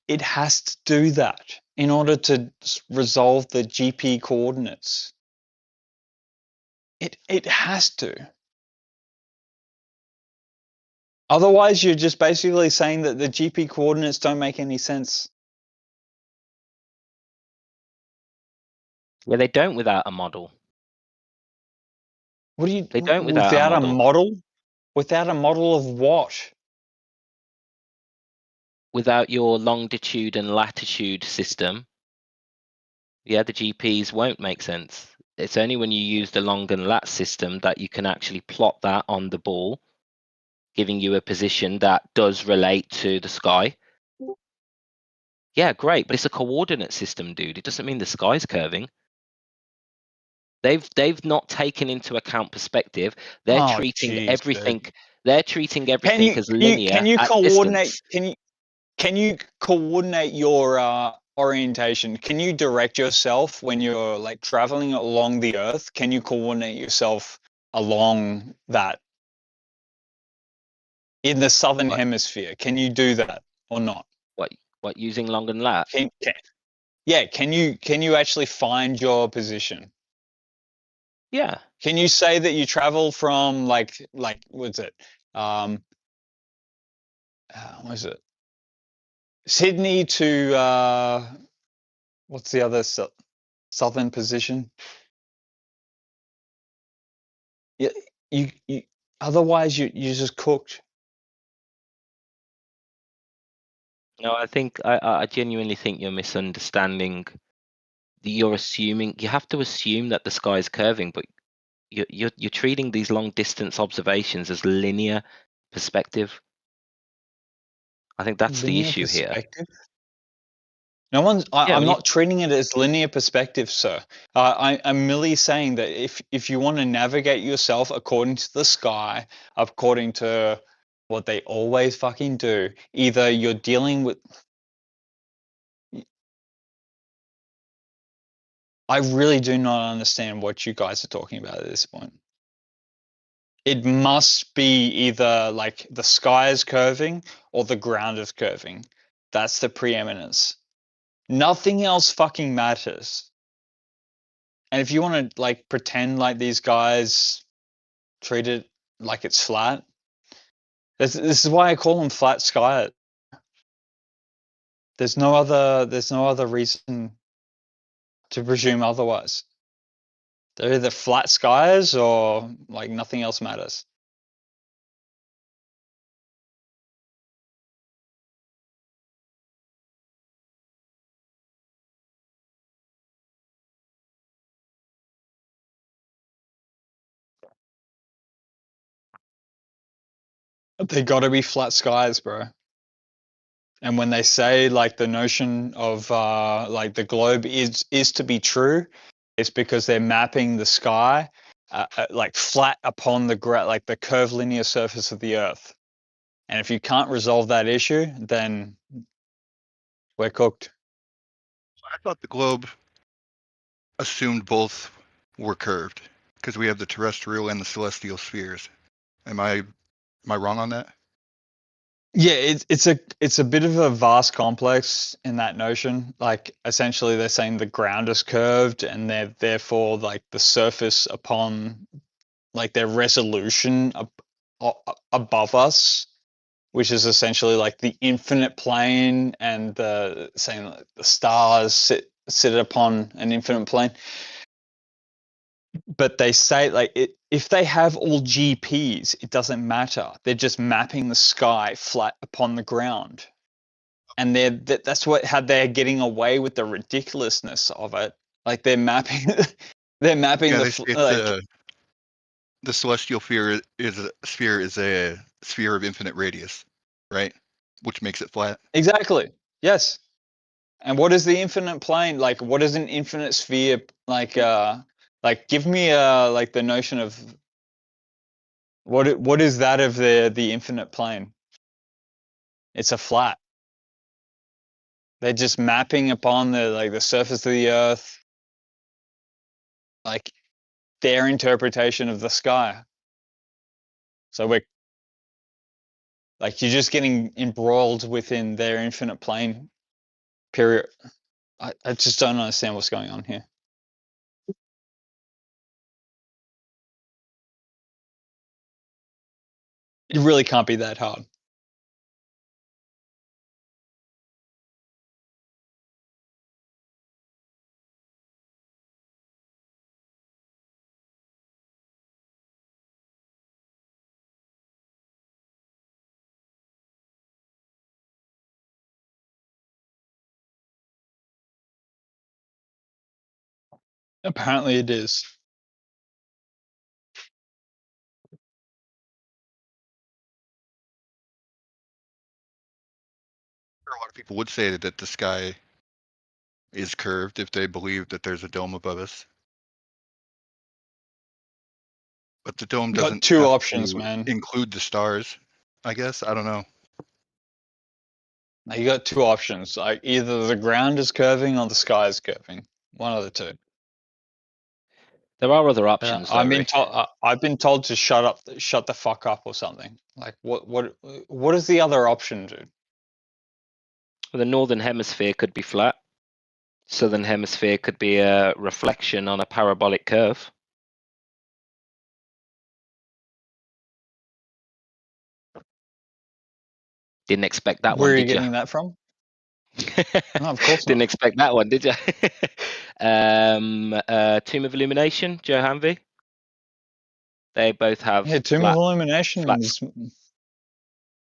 It has to do that in order to resolve the GP coordinates. It has to. Otherwise, you're just basically saying that the GP coordinates don't make any sense. Yeah, they don't without a model. What do you? They don't without Without a a model. model? Without a model of what? Without your longitude and latitude system, yeah, the GPS won't make sense. It's only when you use the long and lat system that you can actually plot that on the ball, giving you a position that does relate to the sky. Yeah, great, but it's a coordinate system, dude. It doesn't mean the sky's curving. They've not taken into account perspective. They're Oh, treating jeez, everything. dude. They're treating everything as linear Can you at coordinate? distance. Can you coordinate your orientation? Can you direct yourself when you're like traveling along the Earth? Can you coordinate yourself along that in the southern What? hemisphere? Can you do that or not? What using long and lat? Yeah, can you actually find your position? Yeah. Can you say that you travel from like what's it? What is it? Sydney to what's the other southern position? Yeah, you otherwise you're just cooked. No, I think I genuinely think you're misunderstanding. You're assuming you have to assume that the sky is curving, but you're treating these long distance observations as linear perspective. I think that's the Linear issue here. perspective? No one's. Yeah, I'm not treating it as linear perspective, sir. I'm merely saying that if you want to navigate yourself according to the sky, according to what they always fucking do, either you're dealing with. I really do not understand what you guys are talking about at this point. It must be either like the sky is curving or the ground is curving. That's the preeminence. Nothing else fucking matters. And if you want to like pretend like these guys treat it like it's flat, this is why I call them flat sky. There's no other reason to presume otherwise. They're either flat skies or like nothing else matters. They got to be flat skies, bro. And when they say like the notion of like the globe is to be true, it's because they're mapping the sky like flat upon the like the curvilinear surface of the Earth. And if you can't resolve that issue, then we're cooked. I thought the globe assumed both were curved because we have the terrestrial and the celestial spheres. Am I wrong on that? Yeah, it's a bit of a vast complex in that notion. Like essentially they're saying the ground is curved and they're therefore like the surface upon like their resolution above us, which is essentially like the infinite plane and the saying like the stars sit upon an infinite plane. But they say like if they have all GPs, it doesn't matter. They're just mapping the sky flat upon the ground, and that's how they're getting away with the ridiculousness of it. Like they're mapping, they're mapping the celestial sphere is a sphere of infinite radius, right? Which makes it flat. Exactly. Yes. And what is the infinite plane? Like, what is an infinite sphere? Like give me like the notion of what is that of the infinite plane? It's a flat. They're just mapping upon the surface of the Earth, like their interpretation of the sky. So we're like you're just getting embroiled within their infinite plane period. I just don't understand what's going on here. It really can't be that hard. Apparently it is. A lot of people would say that the sky is curved if they believe that there's a dome above us. But the dome You got doesn't two have options, to man. include the stars, I guess. I don't know. Now you got two options. Like either the ground is curving or the sky is curving. One of the two. There are other options, though, I've been Rick. told. I've been told to shut the fuck up, or something. Like what is the other option, dude? The northern hemisphere could be flat. Southern hemisphere could be a reflection on a parabolic curve. Didn't expect that Where one, are you did you? getting that from? No, of course Didn't not. expect that one, did you? Tomb of Illumination, Joe Hanvey. They both have Tomb of Illumination flat. is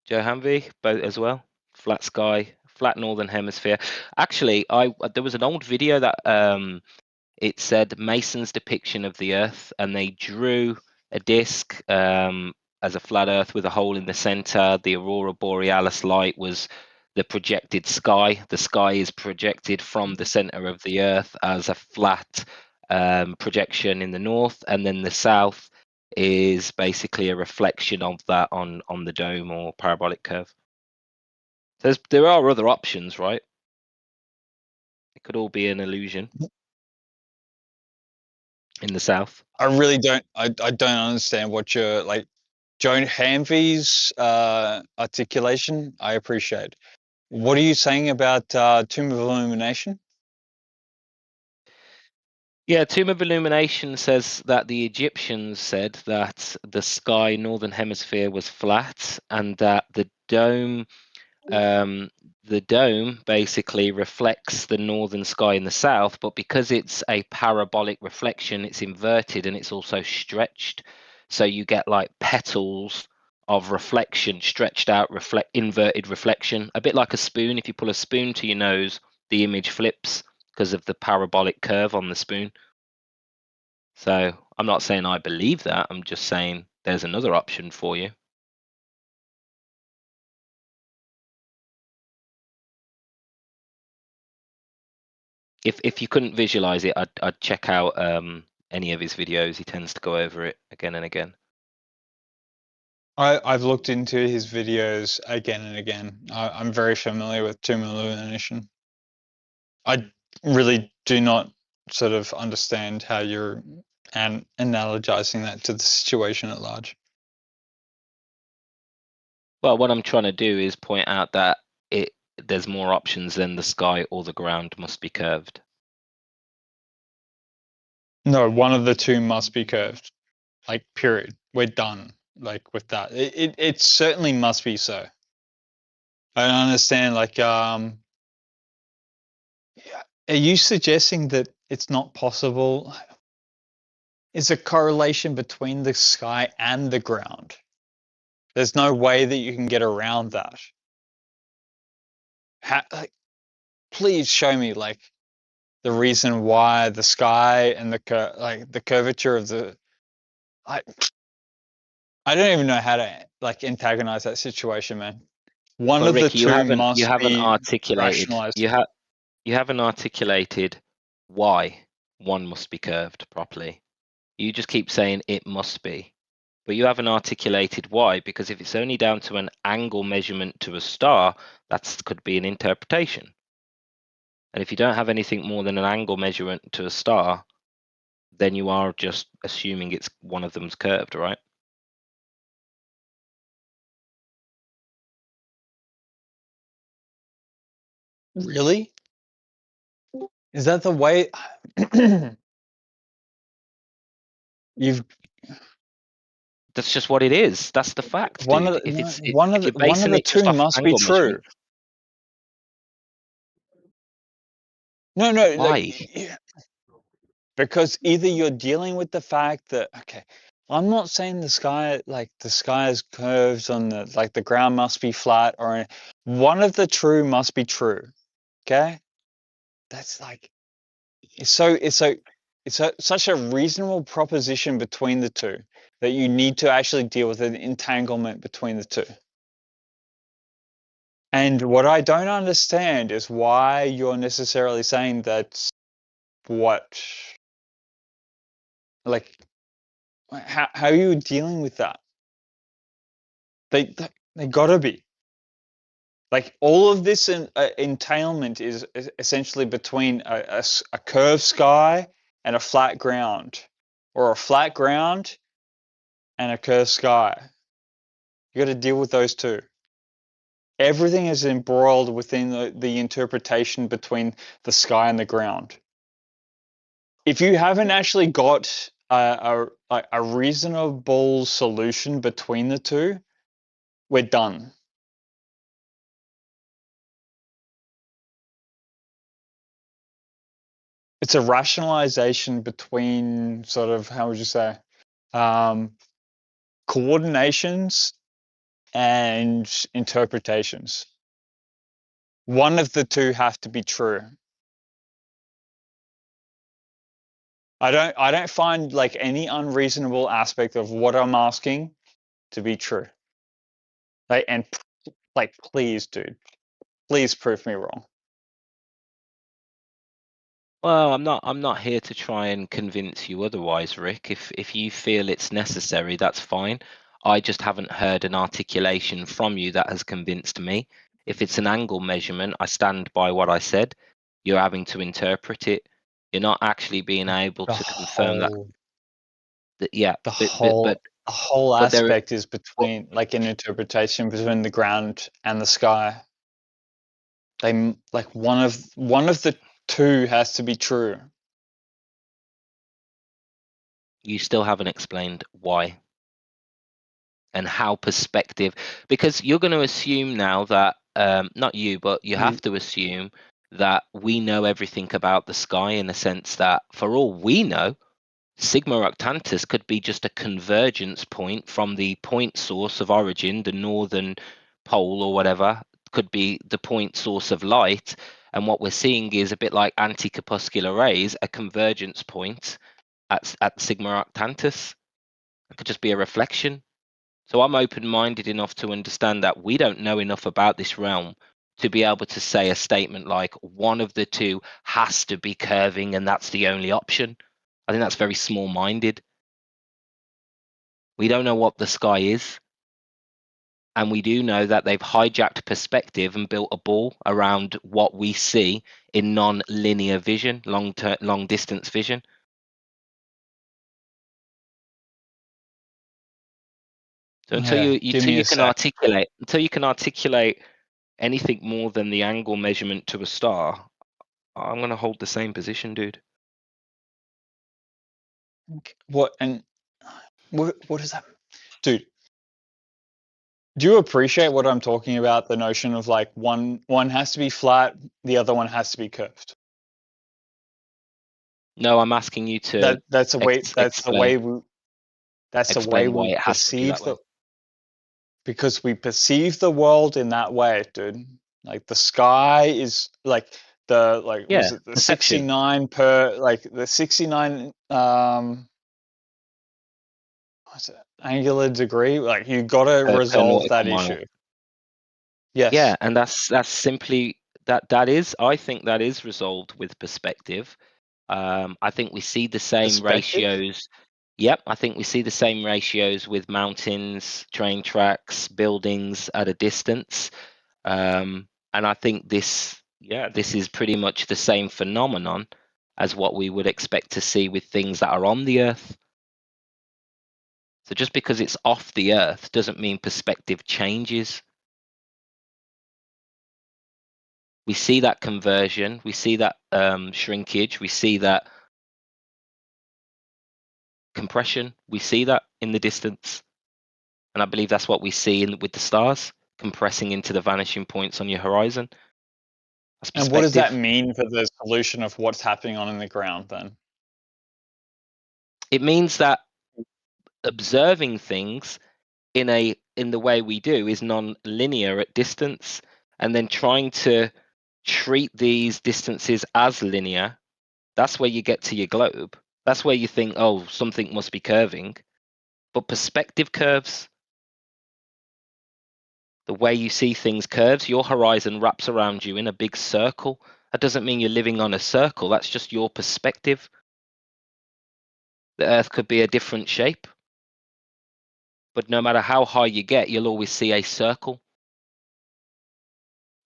Joe Hanvey, both as well. Flat sky, flat northern hemisphere. Actually, there was an old video that it said Mason's depiction of the Earth, and they drew a disc as a flat Earth with a hole in the center. The aurora borealis light was the projected sky. The sky is projected from the center of the Earth as a flat projection in the north, and then the south is basically a reflection of that on the dome or parabolic curve. There are other options, right? It could all be an illusion in the south. I really don't. I don't understand what you're like. Joan Hanvey's articulation, I appreciate. What are you saying about Tomb of Illumination? Yeah, Tomb of Illumination says that the Egyptians said that the sky, northern hemisphere, was flat, and that the dome basically reflects the northern sky in the south, but because it's a parabolic reflection, it's inverted and it's also stretched. So you get like petals of reflection stretched out, inverted reflection, a bit like a spoon. If you pull a spoon to your nose, the image flips because of the parabolic curve on the spoon. So I'm not saying I believe that. I'm just saying there's another option for you. If you couldn't visualize it, I'd check out any of his videos. He tends to go over it again and again. I've looked into his videos again and again. I'm very familiar with Tomb of Illumination. I really do not sort of understand how you're analogizing that to the situation at large. Well, what I'm trying to do is point out that there's more options than the sky or the ground must be curved. No, one of the two must be curved. Like, period. We're done. Like with that, it certainly must be so. I don't understand. Like, are you suggesting that it's not possible? Is a correlation between the sky and the ground? There's no way that you can get around that. Like, please show me like the reason why the sky and the curvature of the. I don't even know how to like antagonize that situation, man. One But of the Ricky, you two haven't must be articulated. rationalized. You haven't articulated why one must be curved properly. You just keep saying it must be, but you haven't articulated why. Because if it's only down to an angle measurement to a star, that could be an interpretation. And if you don't have anything more than an angle measurement to a star, then you are just assuming it's one of them's curved, right? Really? Is that the way? You've That's just what it is. That's the fact, one dude. of If the, it's one of if the, you're one of basing the it just two off must be angle true. measurement, No, why? like, because either you're dealing with the fact that I'm not saying the sky is curved on the ground must be flat, or one of the two must be true. Okay, that's like it's so such a reasonable proposition between the two that you need to actually deal with an entanglement between the two. And what I don't understand is why you're necessarily saying that how are you dealing with that? They gotta be. Like, all of this entailment is essentially between a curved sky and a flat ground, or a flat ground and a curved sky. You got to deal with those two. Everything is embroiled within the interpretation between the sky and the ground. If you haven't actually got a reasonable solution between the two, we're done. It's a rationalization between sort of, how would you say, coordinations and interpretations. One of the two have to be true. I don't find like any unreasonable aspect of what I'm asking to be true. Please, dude, please prove me wrong. Well, I'm not here to try and convince you otherwise, Rick. If you feel it's necessary, that's fine. I just haven't heard an articulation from you that has convinced me. If it's an angle measurement, I stand by what I said. You're having to interpret it. You're not actually being able to confirm that. Yeah, the whole but there, aspect is between, like, an interpretation between the ground and the sky. They like one of the two has to be true. you still haven't explained why and how perspective, because you're going to assume now that not you, but you have to assume that we know everything about the sky, in the sense that for all we know, Sigma Octantis could be just a convergence point from the point source of origin, the northern pole or whatever, could be the point source of light. And what we're seeing is a bit like anti-corpuscular rays, a convergence point at Sigma Octantis. It could just be a reflection. So I'm open-minded enough to understand that we don't know enough about this realm to be able to say a statement like one of the two has to be curving and that's the only option. I think that's very small-minded. We don't know what the sky is. And we do know that they've hijacked perspective and built a ball around what we see in non-linear vision, long-distance vision. So until you can articulate anything more than the angle measurement to a star, I'm going to hold the same position, dude. What is that, dude? Do you appreciate what I'm talking about? The notion of like one has to be flat, the other one has to be curved. No, I'm asking you to. That's the way we perceive the. Because we perceive the world in that way, dude. Like, the sky is like was it the 69 per, like the 69 what's it, angular degree? Like, you got to resolve that issue. Yes. Yeah, and that's simply that is, I think that is resolved with perspective. I think we see the same ratios. Yep, I think we see the same ratios with mountains, train tracks, buildings at a distance. And I think this is pretty much the same phenomenon as what we would expect to see with things that are on the Earth. So just because it's off the Earth doesn't mean perspective changes. We see that conversion, we see that shrinkage, we see that compression, we see that in the distance. And I believe that's what we see with the stars, compressing into the vanishing points on your horizon. And what does that mean for the solution of what's happening on in the ground then? It means that observing things in the way we do is non-linear at distance, and then trying to treat these distances as linear, that's where you get to your globe. That's where you think, oh, something must be curving. But perspective curves. The way you see things curves. Your horizon wraps around you in a big circle. That doesn't mean you're living on a circle. That's just your perspective. The Earth could be a different shape. But no matter how high you get, you'll always see a circle.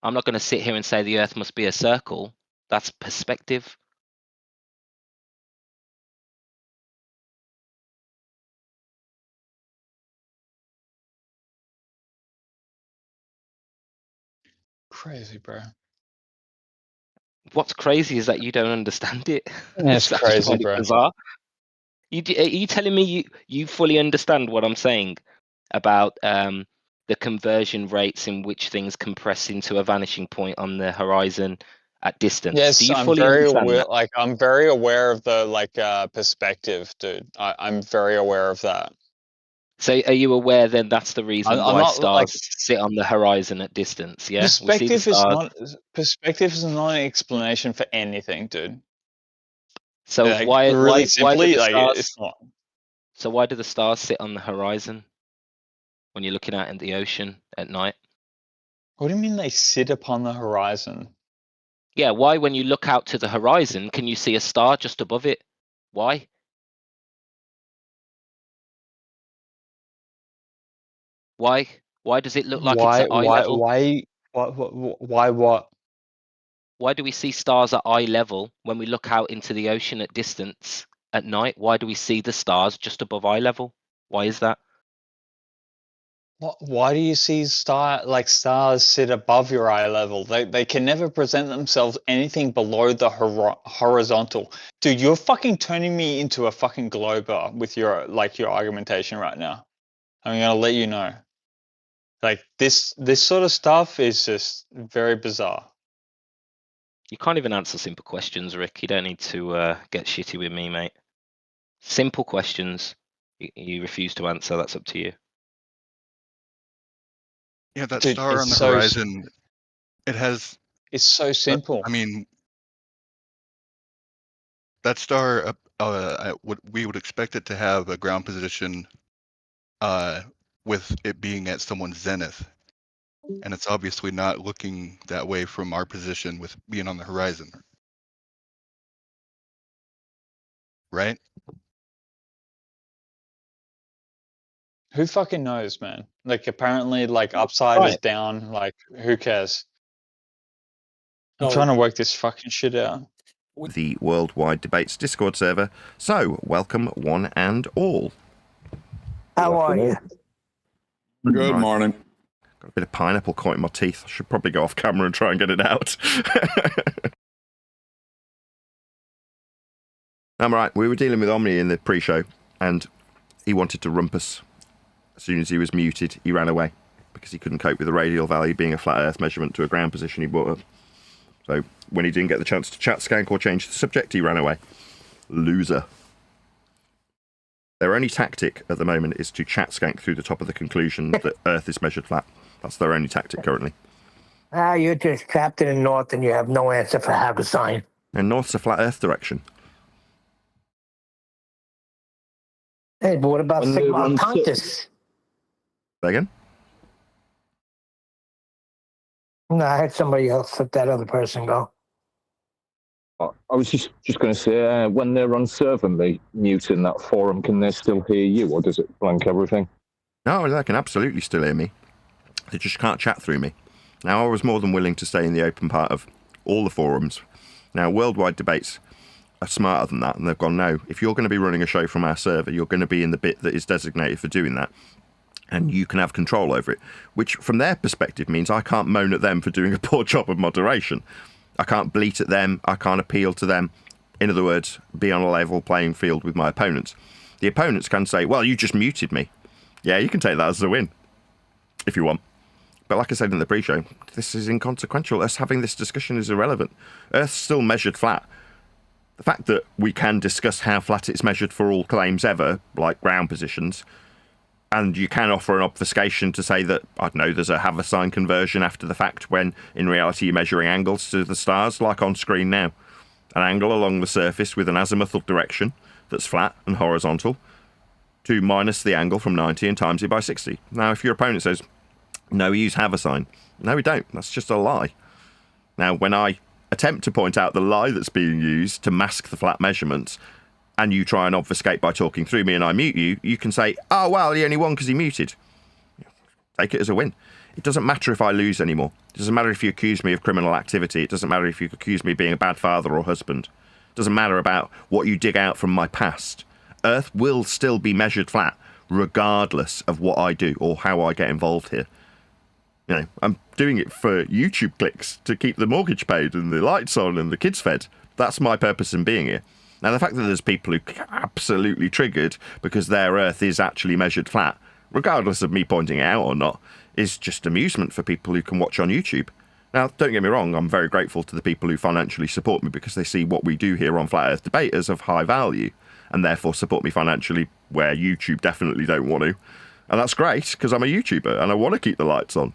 I'm not going to sit here and say the Earth must be a circle. That's perspective. Crazy, bro. What's crazy is that you don't understand it. It's That's crazy, quite bro. bizarre. Are you telling me you fully understand what I'm saying about the conversion rates in which things compress into a vanishing point on the horizon at distance? Yes, Do you I'm fully very understand aware. that? Like, I'm very aware of the perspective, dude. I'm very aware of that. So are you aware then that's the reason I'm why not like stars sit on the horizon at distance? Yeah, we see the stars. Perspective is not an explanation for anything, dude. So Like, why really do simply, the like, stars? it's not. So why do the stars sit on the horizon when you're looking out in the ocean at night? What do you mean they sit upon the horizon? Yeah, why when you look out to the horizon can you see a star just above it? Why? Why? Why does it look like it's at eye level? What? Why do we see stars at eye level when we look out into the ocean at distance at night? Why do we see the stars just above eye level? Why is that? Why do you see stars sit above your eye level? They can never present themselves anything below the horizontal. Dude, you're fucking turning me into a fucking glober with your argumentation right now. I'm gonna let you know. Like, this sort of stuff is just very bizarre. You can't even answer simple questions, Rick. You don't need to get shitty with me, mate. Simple questions. You refuse to answer. That's up to you. Yeah, that Dude, star on the horizon, it has. It's so simple. I mean, that star, we would expect it to have a ground position with it being at someone's zenith. And it's obviously not looking that way from our position with being on the horizon. Right? Who fucking knows, man? Like, apparently, like, upside is down. Like, who cares? I'm trying to work this fucking shit out. The Worldwide Debates Discord server. So, welcome one and all. How are you? Good morning. Got a bit of pineapple caught in my teeth. I should probably go off camera and try and get it out. I'm right. We were dealing with Omni in the pre-show, and he wanted to rump us. As soon as he was muted, he ran away because he couldn't cope with the radial value being a flat Earth measurement to a ground position he brought up. So when he didn't get the chance to chat skank or change the subject, he ran away. Loser. Their only tactic at the moment is to chat skank through the top of the conclusion that Earth is measured flat. That's their only tactic currently. You're just trapped in the north and you have no answer for how to sign. And north's a flat Earth direction. Hey, but what about Sigma Pontus? Say again? No, I had somebody else let that other person go. I was just going to say, when they're unservingly muting that forum, can they still hear you, or does it blank everything? No, they can absolutely still hear me. They just can't chat through me. Now, I was more than willing to stay in the open part of all the forums. Now, Worldwide Debates are smarter than that, and they've gone, no, if you're going to be running a show from our server, you're going to be in the bit that is designated for doing that, and you can have control over it, which from their perspective means I can't moan at them for doing a poor job of moderation. I can't bleat at them, I can't appeal to them. In other words, be on a level playing field with my opponents. The opponents can say, well, you just muted me. Yeah, you can take that as a win, if you want. But like I said in the pre-show, this is inconsequential. Us having this discussion is irrelevant. Earth's still measured flat. The fact that we can discuss how flat it's measured for all claims ever, like ground positions, and you can offer an obfuscation to say that, I don't know, there's a Haversine conversion after the fact when in reality you're measuring angles to the stars, like on screen now. An angle along the surface with an azimuthal direction that's flat and horizontal to minus the angle from 90 and times it by 60. Now, if your opponent says, no, we use Haversine. No, we don't. That's just a lie. Now, when I attempt to point out the lie that's being used to mask the flat measurements, and you try and obfuscate by talking through me and I mute you, you can say, oh, well, he only won because he muted. Take it as a win. It doesn't matter if I lose anymore. It doesn't matter if you accuse me of criminal activity. It doesn't matter if you accuse me of being a bad father or husband. It doesn't matter about what you dig out from my past. Earth will still be measured flat, regardless of what I do or how I get involved here. You know, I'm doing it for YouTube clicks to keep the mortgage paid and the lights on and the kids fed. That's my purpose in being here. Now, the fact that there's people who are absolutely triggered because their Earth is actually measured flat, regardless of me pointing it out or not, is just amusement for people who can watch on YouTube. Now, don't get me wrong, I'm very grateful to the people who financially support me because they see what we do here on Flat Earth Debate as of high value and therefore support me financially where YouTube definitely don't want to. And that's great because I'm a YouTuber and I want to keep the lights on,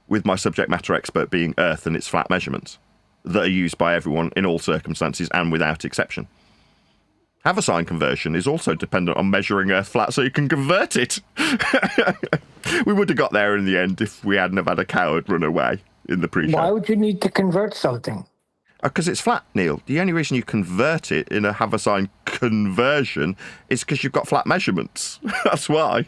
with my subject matter expert being Earth and its flat measurements that are used by everyone in all circumstances and without exception. Haversine conversion is also dependent on measuring Earth flat so you can convert it. We would have got there in the end if we hadn't have had a coward run away in the pre-show. Why would you need to convert something? Because it's flat, Neil. The only reason you convert it in a Haversine conversion is because you've got flat measurements. That's why.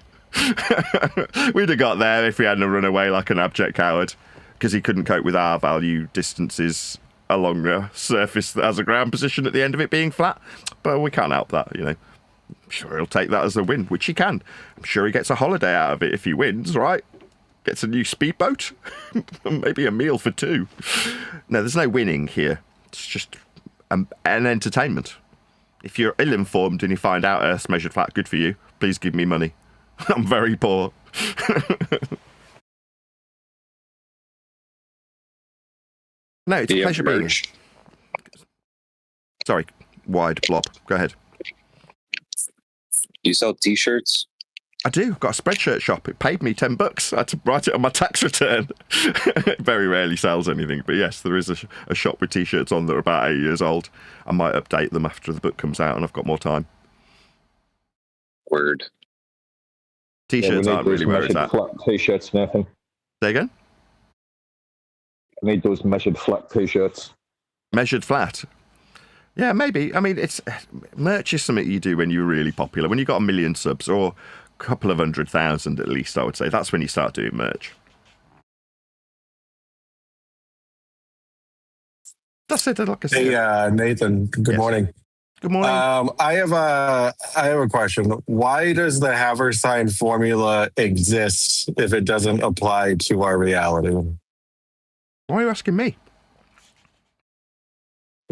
We'd have got there if we hadn't run away like an abject coward because he couldn't cope with our value distances along a surface that has a ground position at the end of it being flat. But we can't help that, you know. I'm sure he'll take that as a win, which he can. I'm sure he gets a holiday out of it if he wins, right? Gets a new speedboat, maybe a meal for two. No, there's no winning here. It's just an entertainment. If you're ill-informed and you find out Earth's measured flat, good for you. Please give me money. I'm very poor. No, it's a pleasure being here. Sorry, wide blob. Go ahead. You sell t-shirts? I do. I've got a Spreadshirt shop. It paid me $10. I had to write it on my tax return. It very rarely sells anything, but yes, there is a shop with t-shirts on that are about 8 years old. I might update them after the book comes out and I've got more time. Word. T-shirts aren't really where it's at. Flat t-shirts, Nathan. Say again? I need those measured flat t-shirts. Measured flat? Yeah, maybe. I mean, merch is something you do when you're really popular. When you've got 1 million subs or a couple of 100,000 at least, I would say. That's when you start doing merch. That's it. Like I said. Hey, Nathan. Good morning. Good morning. I have a question. Why does the Haversine formula exist if it doesn't apply to our reality? Why are you asking me?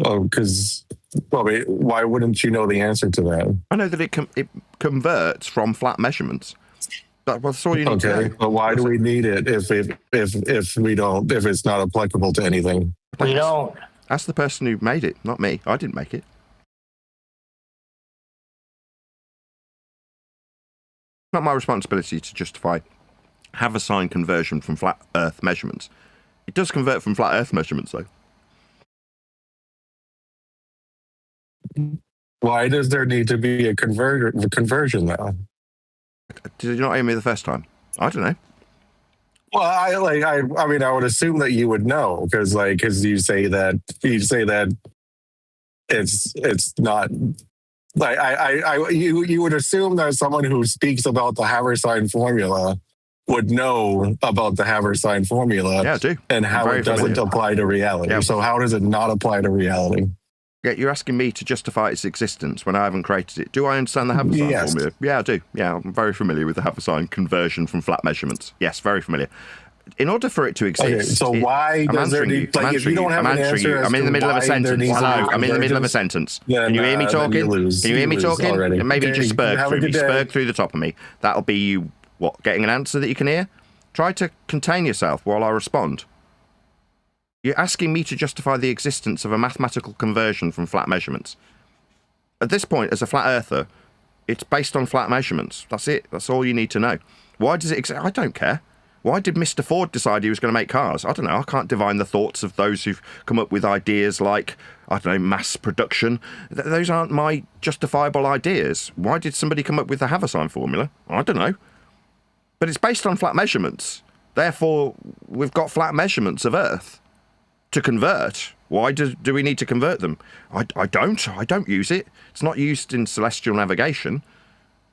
Oh, because why wouldn't you know the answer to that? I know that it converts from flat measurements. That's all you need to know. But why do we need it if it's not applicable to anything? We don't. That's the person who made it, not me. I didn't make it. It's not my responsibility to justify Haversine conversion from flat Earth measurements. It does convert from flat Earth measurements, though. Why does there need to be a conversion now? Did you not hear me the first time? I don't know. Well, I mean, I would assume that you would know because you say that it's not like you would assume that someone who speaks about the Haversine formula would know about the Haversine formula. Yeah, I do. And how it doesn't apply to reality. Yeah. So how does it not apply to reality? Yeah, you're asking me to justify its existence when I haven't created it. Do I understand the Haversine formula? Yeah, I do. Yeah, I'm very familiar with the Haversine conversion from flat measurements. Yes, very familiar. In order for it to exist... Okay, so why does there need... Like, if you don't have an answer I'm in the middle of a sentence. Hello, I'm in the middle of a sentence. Can you hear me talking? Can you hear me talking? And maybe just spurg through me. Spurg through the top of me. That'll be you, getting an answer that you can hear? Try to contain yourself while I respond. You're asking me to justify the existence of a mathematical conversion from flat measurements. At this point, as a flat earther, it's based on flat measurements. That's it. That's all you need to know. Why does it exist? I don't care. Why did Mr. Ford decide he was going to make cars? I don't know. I can't divine the thoughts of those who've come up with ideas like, I don't know, mass production. Those aren't my justifiable ideas. Why did somebody come up with the Haversine formula? I don't know. But it's based on flat measurements. Therefore, we've got flat measurements of Earth to convert. Why do we need to convert them? I don't use it. It's not used in celestial navigation.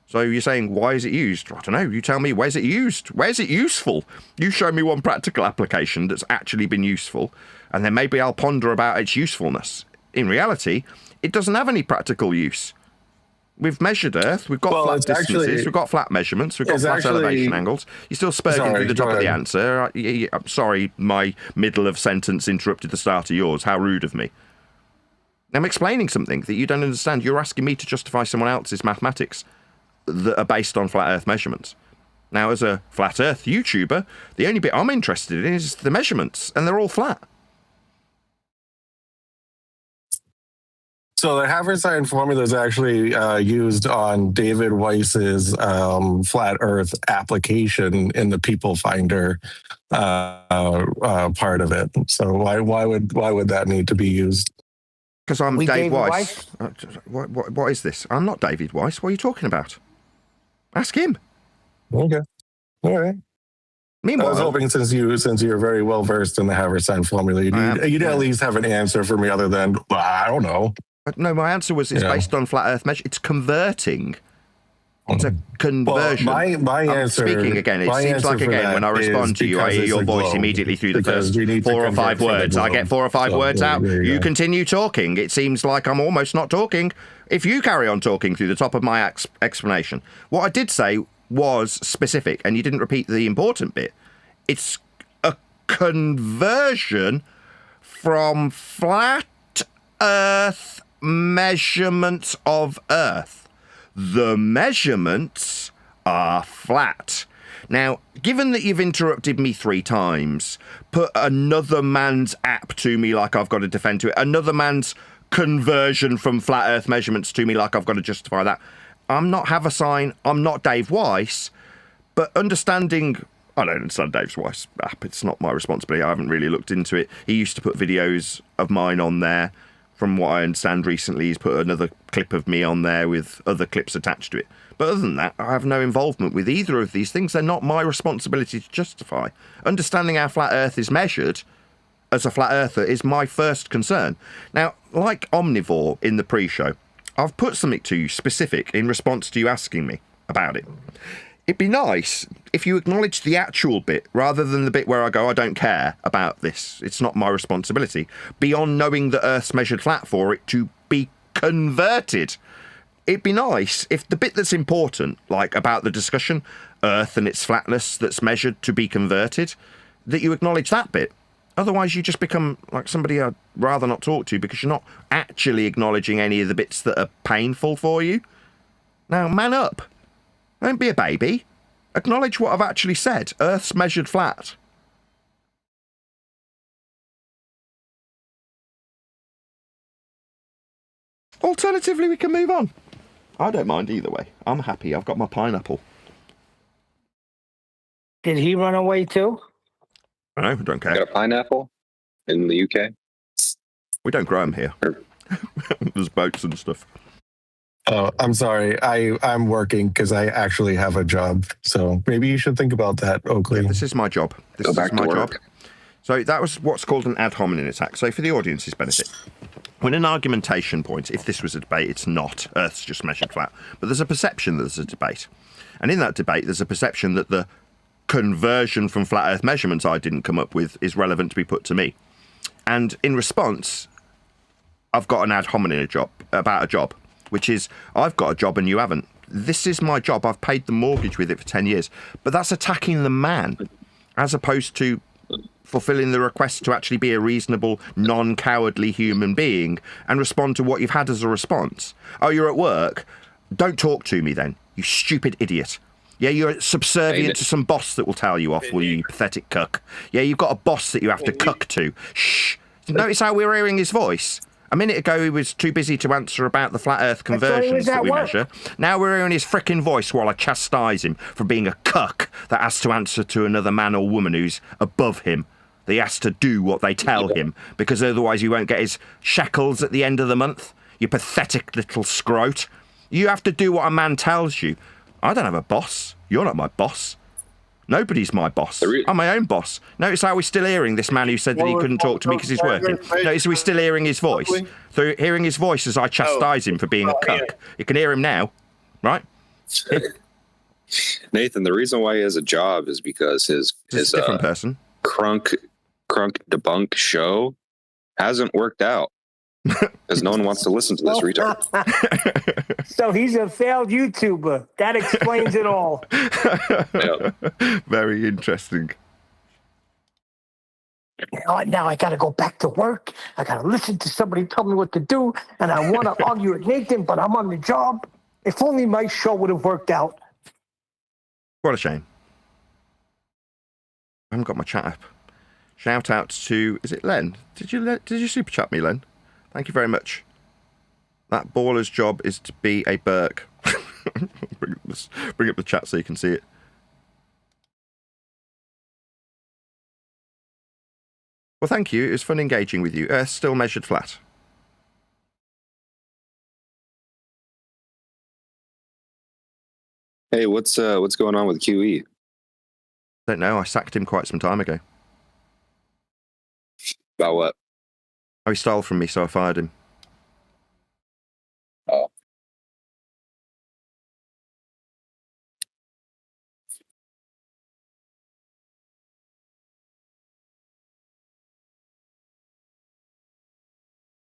So you're saying, why is it used? I don't know. You tell me, where's it used? Where's it useful? You show me one practical application that's actually been useful, and then maybe I'll ponder about its usefulness. In reality, it doesn't have any practical use. We've measured Earth, we've got flat distances, we've got flat measurements, we've got flat elevation angles. You're still spurting through the top of the answer. I'm sorry, my middle of sentence interrupted the start of yours. How rude of me. I'm explaining something that you don't understand. You're asking me to justify someone else's mathematics that are based on flat Earth measurements. Now, as a flat Earth YouTuber, the only bit I'm interested in is the measurements, and they're all flat. So the Haversine formula is actually used on David Weiss's flat Earth application in the People Finder part of it. So why would that need to be used? Because I'm Dave Weiss. What is this? I'm not David Weiss. What are you talking about? Ask him. Okay. All right. Meanwhile, I was hoping since you're very well versed in the Haversine formula, you'd at least have an answer for me other than I don't know. No, my answer was it's based on flat Earth measure. It's converting. It's a conversion. Well, my answer. Speaking again, it seems like again when I respond to you, I hear your voice immediately through the first 4 or 5 words. I get 4 or 5 words out. You continue talking. It seems like I'm almost not talking. If you carry on talking through the top of my explanation, what I did say was specific, and you didn't repeat the important bit. It's a conversion from flat Earth measurements of Earth. The measurements are flat. Now, given that you've interrupted me 3 times, put another man's app to me like I've got to defend to it, another man's conversion from flat Earth measurements to me like I've got to justify that. I'm not Haversine, I'm not Dave Weiss, but I don't understand Dave Weiss' app. It's not my responsibility. I haven't really looked into it. He used to put videos of mine on there. From what I understand recently, he's put another clip of me on there with other clips attached to it. But other than that, I have no involvement with either of these things. They're not my responsibility to justify. Understanding how flat Earth is measured as a flat earther is my first concern. Now, like Omnivore in the pre-show, I've put something to you specific in response to you asking me about it. It'd be nice if you acknowledge the actual bit rather than the bit where I go, I don't care about this. It's not my responsibility. Beyond knowing that Earth's measured flat for it to be converted. It'd be nice if the bit that's important, like about the discussion, Earth and its flatness that's measured to be converted, that you acknowledge that bit. Otherwise, you just become like somebody I'd rather not talk to because you're not actually acknowledging any of the bits that are painful for you. Now, man up. Don't be a baby. Acknowledge what I've actually said. Earth's measured flat. Alternatively, we can move on. I don't mind either way. I'm happy. I've got my pineapple. Did he run away too? No, I don't care. Got a pineapple in the UK? We don't grow them here. There's boats and stuff. Oh, I'm sorry. I'm working because I actually have a job. So maybe you should think about that, Oakley. Yeah, this is my job. This is my job. So that was what's called an ad hominem attack. So for the audience's benefit, when an argumentation point, if this was a debate, it's not. Earth's just measured flat. But there's a perception that there's a debate. And in that debate, there's a perception that the conversion from flat Earth measurements I didn't come up with is relevant to be put to me. And in response, I've got an ad hominem about a job, which is I've got a job and you haven't. This is my job. I've paid the mortgage with it for 10 years. But that's attacking the man as opposed to fulfilling the request to actually be a reasonable, non-cowardly human being and respond to what you've had as a response. Oh, you're at work? Don't talk to me then, you stupid idiot. Yeah, you're subservient to some boss that will tell you off, will you pathetic cuck? Yeah, you've got a boss that you have to cuck to. Shh. Notice how we're hearing his voice? A minute ago, he was too busy to answer about the flat Earth conversions that we measure. Now we're hearing his frickin' voice while I chastise him for being a cuck that has to answer to another man or woman who's above him. He has to do what they tell him, because otherwise he won't get his shekels at the end of the month. You pathetic little scrote. You have to do what a man tells you. I don't have a boss. You're not my boss. Nobody's my boss. I'm my own boss. Notice how we're still hearing this man who said that he couldn't talk to me because he's working. Notice we're still hearing his voice. Through hearing his voice as I chastise him for being a cuck. You can hear him now, right? Nathan, the reason why he has a job is because his different person. Crunk debunk show hasn't worked out because no one wants to listen to this retard. So he's a failed YouTuber. That explains it all. Very interesting. Now I got to go back to work. I got to listen to somebody tell me what to do, and I want to argue with Nathan, but I'm on the job. If only my show would have worked out. What a shame. I haven't got my chat up. Shout out to, is it Len? Did you super chat me, Len? Thank you very much. That baller's job is to be a Burke. bring up the chat so you can see it. Well, thank you. It was fun engaging with you. Still measured flat. Hey, what's going on with QE? Don't know. I sacked him quite some time ago. About what? Oh, he stole from me, so I fired him. Oh.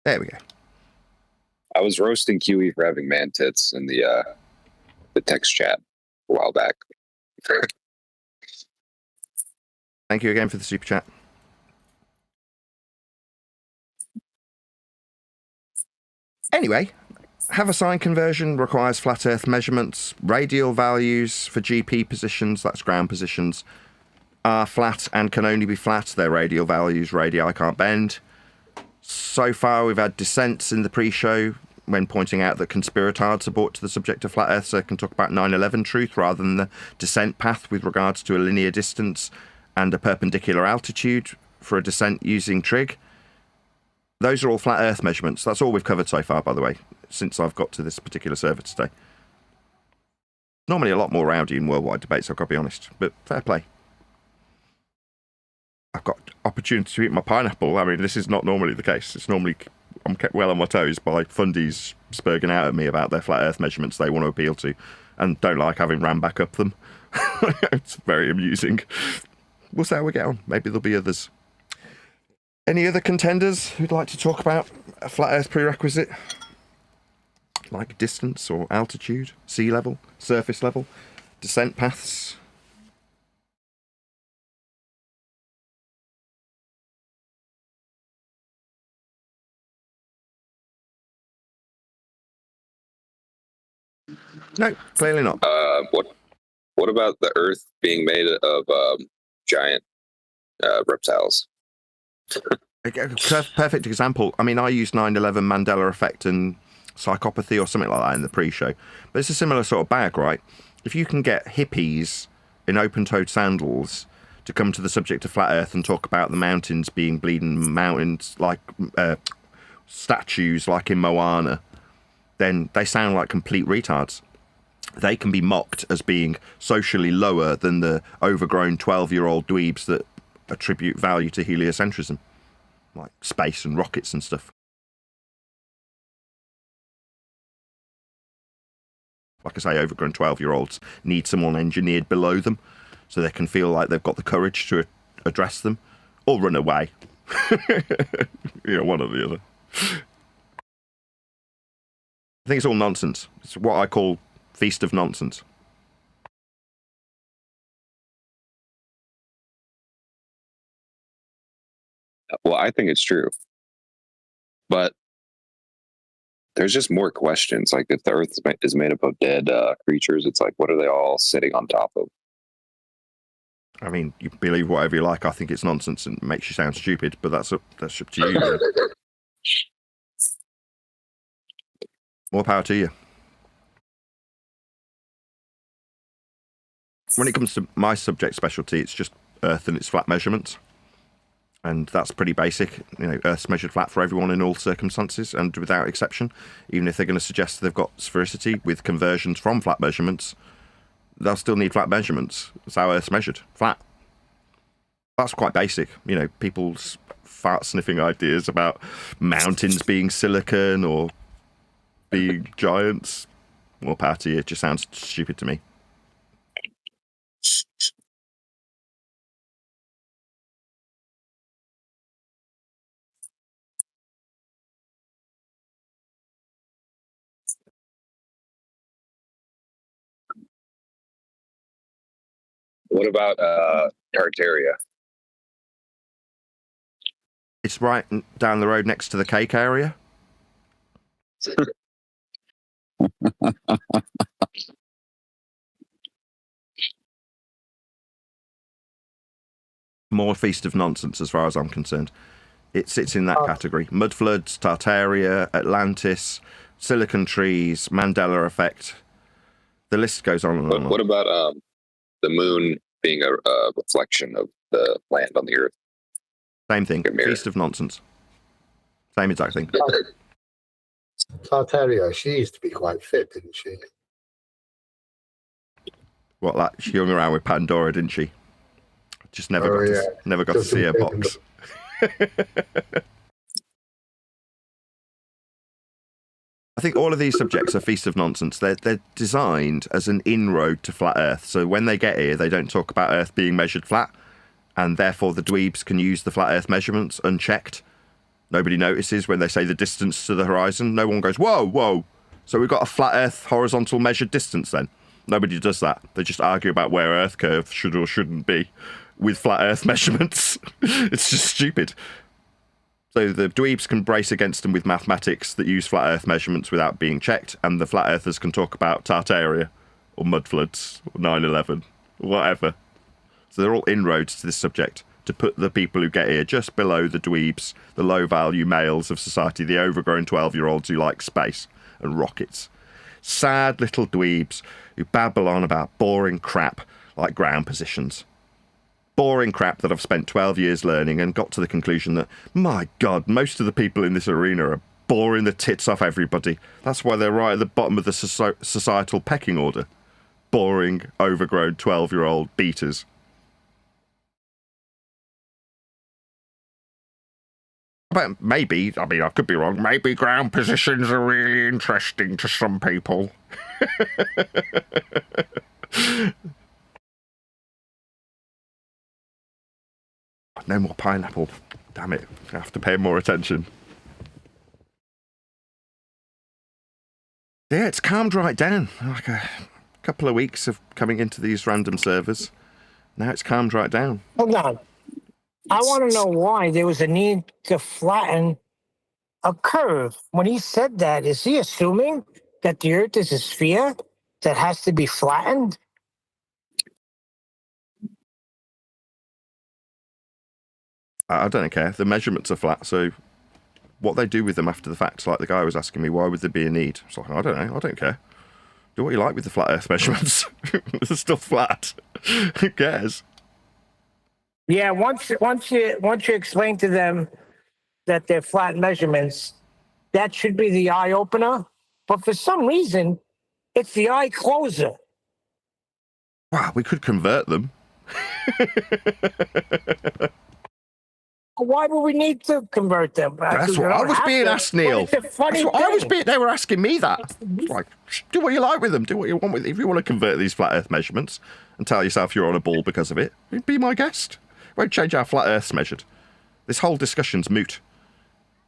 There we go. I was roasting QE for having man tits in the text chat a while back. Thank you again for the super chat. Anyway, Haversine conversion requires flat Earth measurements. Radial values for GP positions, that's ground positions, are flat and can only be flat. They're radial values, radii can't bend. So far, we've had dissents in the pre-show when pointing out that conspiratards are brought to the subject of flat Earth so they can talk about 9/11 truth rather than the descent path with regards to a linear distance and a perpendicular altitude for a descent using trig. Those are all flat Earth measurements. That's all we've covered so far, by the way, since I've got to this particular server today. Normally a lot more rowdy in worldwide debates, I've got to be honest, but fair play. I've got opportunity to eat my pineapple. I mean, this is not normally the case. It's normally, I'm kept well on my toes by fundies spurging out at me about their flat Earth measurements they want to appeal to and don't like having ran back up them. It's very amusing. We'll see how we get on. Maybe there'll be others. Any other contenders who'd like to talk about a flat Earth prerequisite? Like distance or altitude, sea level, surface level, descent paths? No, clearly not. What about the Earth being made of giant reptiles? Perfect example. I mean, I used 9/11 Mandela effect and psychopathy or something like that in the pre-show, but it's a similar sort of bag, right? If you can get hippies in open-toed sandals to come to the subject of flat Earth and talk about the mountains being bleeding mountains like statues like in Moana, then they sound like complete retards. They can be mocked as being socially lower than the overgrown 12-year-old dweebs that attribute value to heliocentrism, like space and rockets and stuff. Like I say, overgrown 12-year-olds need someone engineered below them so they can feel like they've got the courage to address them or run away. One or the other. I think it's all nonsense. It's what I call feast of nonsense. Well, I think it's true. But there's just more questions. Like, if the Earth is made up of dead creatures, it's like, what are they all sitting on top of? I mean, you believe whatever you like. I think it's nonsense and makes you sound stupid, but that's up to you. More power to you. When it comes to my subject specialty, it's just Earth and its flat measurements. And that's pretty basic. You know, Earth's measured flat for everyone in all circumstances and without exception. Even if they're going to suggest they've got sphericity with conversions from flat measurements, they'll still need flat measurements. That's how Earth's measured. Flat. That's quite basic. You know, people's fart-sniffing ideas about mountains being silicon or being giants. More power to you. It just sounds stupid to me. What about Tartaria? It's right down the road next to the cake area. More feast of nonsense as far as I'm concerned. It sits in that category. Mud floods, Tartaria, Atlantis, silicon trees, Mandela effect. The list goes on and on. What about the moon being a reflection of the land on the Earth? Same thing. Feast of nonsense. Same exact thing. Tartaria, she used to be quite fit, didn't she? What, that she hung around with Pandora, didn't she? Just never got to see her box. I think all of these subjects are feast of nonsense. They're designed as an inroad to flat Earth. So when they get here, they don't talk about Earth being measured flat, and therefore the dweebs can use the flat Earth measurements unchecked. Nobody notices when they say the distance to the horizon. No one goes, whoa, whoa. So we've got a flat Earth horizontal measured distance then. Nobody does that. They just argue about where Earth curve should or shouldn't be with flat Earth measurements. It's just stupid. So the dweebs can brace against them with mathematics that use flat Earth measurements without being checked, and the flat Earthers can talk about Tartaria or mud floods or 9/11 or whatever. So they're all inroads to this subject to put the people who get here just below the dweebs, the low-value males of society, the overgrown 12-year-olds who like space and rockets. Sad little dweebs who babble on about boring crap like ground positions. Boring crap that I've spent 12 years learning and got to the conclusion that, my God, most of the people in this arena are boring the tits off everybody. That's why they're right at the bottom of the societal pecking order. Boring, overgrown 12-year-old beaters. But maybe, I mean, I could be wrong, maybe ground positions are really interesting to some people. No more pineapple. Damn it. I have to pay more attention. Yeah, it's calmed right down. Like a couple of weeks of coming into these random servers. Now it's calmed right down. Hold on. I want to know why there was a need to flatten a curve. When he said that, is he assuming that the Earth is a sphere that has to be flattened? I don't care. The measurements are flat, so what they do with them after the fact, like the guy was asking me, why would there be a need? It's like, I don't know. I don't care. Do what you like with the flat Earth measurements. They're still flat. Who cares? Yeah, once you explain to them that they're flat measurements, that should be the eye opener. But for some reason, it's the eye closer. Wow, we could convert them. Why would we need to convert them? That's what I was being asked, Neil. That's what I was being. They were asking me that. Like, do what you like with them. Do what you want with it. If you want to convert these flat Earth measurements and tell yourself you're on a ball because of it, be my guest. Won't change how flat Earth's measured. This whole discussion's moot.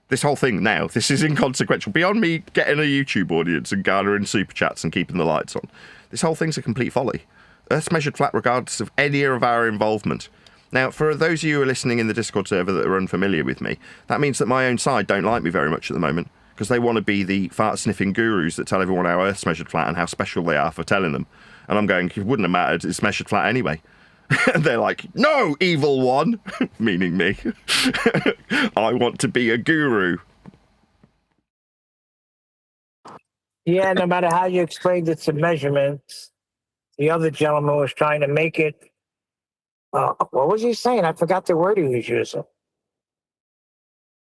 This whole thing now, this is inconsequential. Beyond me getting a YouTube audience and garnering super chats and keeping the lights on, this whole thing's a complete folly. Earth's measured flat regardless of any of our involvement. Now, for those of you who are listening in the Discord server that are unfamiliar with me, that means that my own side don't like me very much at the moment, because they want to be the fart-sniffing gurus that tell everyone how Earth's measured flat and how special they are for telling them. And I'm going, it wouldn't have mattered, it's measured flat anyway. And they're like, no, evil one, meaning me. I want to be a guru. Yeah, no matter how you explained it to measurements, the other gentleman was trying to make it. What was he saying? I forgot the word he was using.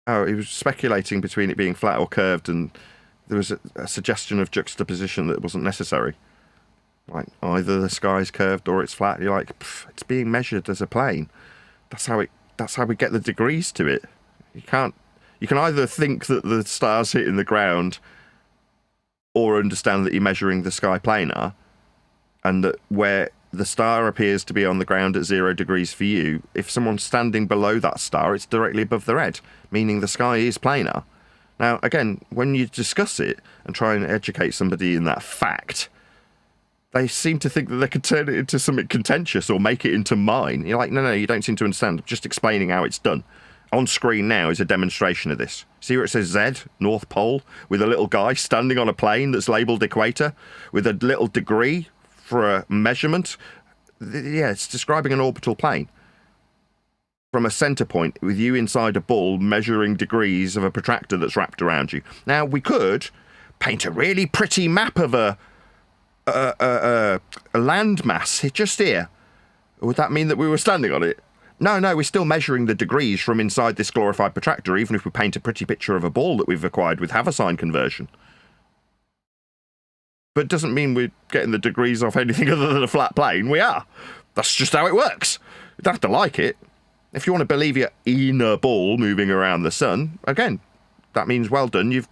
Oh, he was speculating between it being flat or curved, and there was a suggestion of juxtaposition that wasn't necessary. Like, either the sky's curved or it's flat. You're like, it's being measured as a plane. That's how we get the degrees to it. You can either think that the star's hitting the ground or understand that you're measuring the sky planar, and that where the star appears to be on the ground at 0 degrees for you, if someone's standing below that star, it's directly above their head, meaning the sky is planar. Now, again, when you discuss it and try and educate somebody in that fact, they seem to think that they could turn it into something contentious or make it into mine. You're like, no, you don't seem to understand. I'm just explaining how it's done. On screen now is a demonstration of this. See where it says Z, North Pole, with a little guy standing on a plane that's labelled equator, with a little degree for a measurement. Yeah, it's describing an orbital plane. From a centre point, with you inside a ball measuring degrees of a protractor that's wrapped around you. Now, we could paint a really pretty map of a landmass just here. Would that mean that we were standing on it? No, we're still measuring the degrees from inside this glorified protractor, even if we paint a pretty picture of a ball that we've acquired with Haversine conversion. But it doesn't mean we're getting the degrees off anything other than a flat plane. We are. That's just how it works. You don't have to like it. If you want to believe you're in a ball moving around the sun, again, that means well done. You've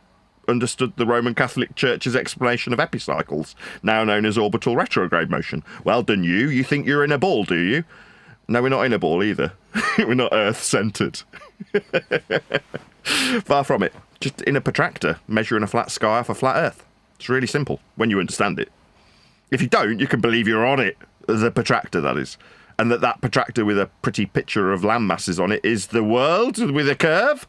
understood the Roman Catholic Church's explanation of epicycles, now known as orbital retrograde motion. Well done, you. You think you're in a ball, do you? No, we're not in a ball either. We're not Earth-centred. Far from it. Just in a protractor, measuring a flat sky off a flat Earth. It's really simple, when you understand it. If you don't, you can believe you're on it, the protractor, that is. And that protractor with a pretty picture of land masses on it is the world with a curve.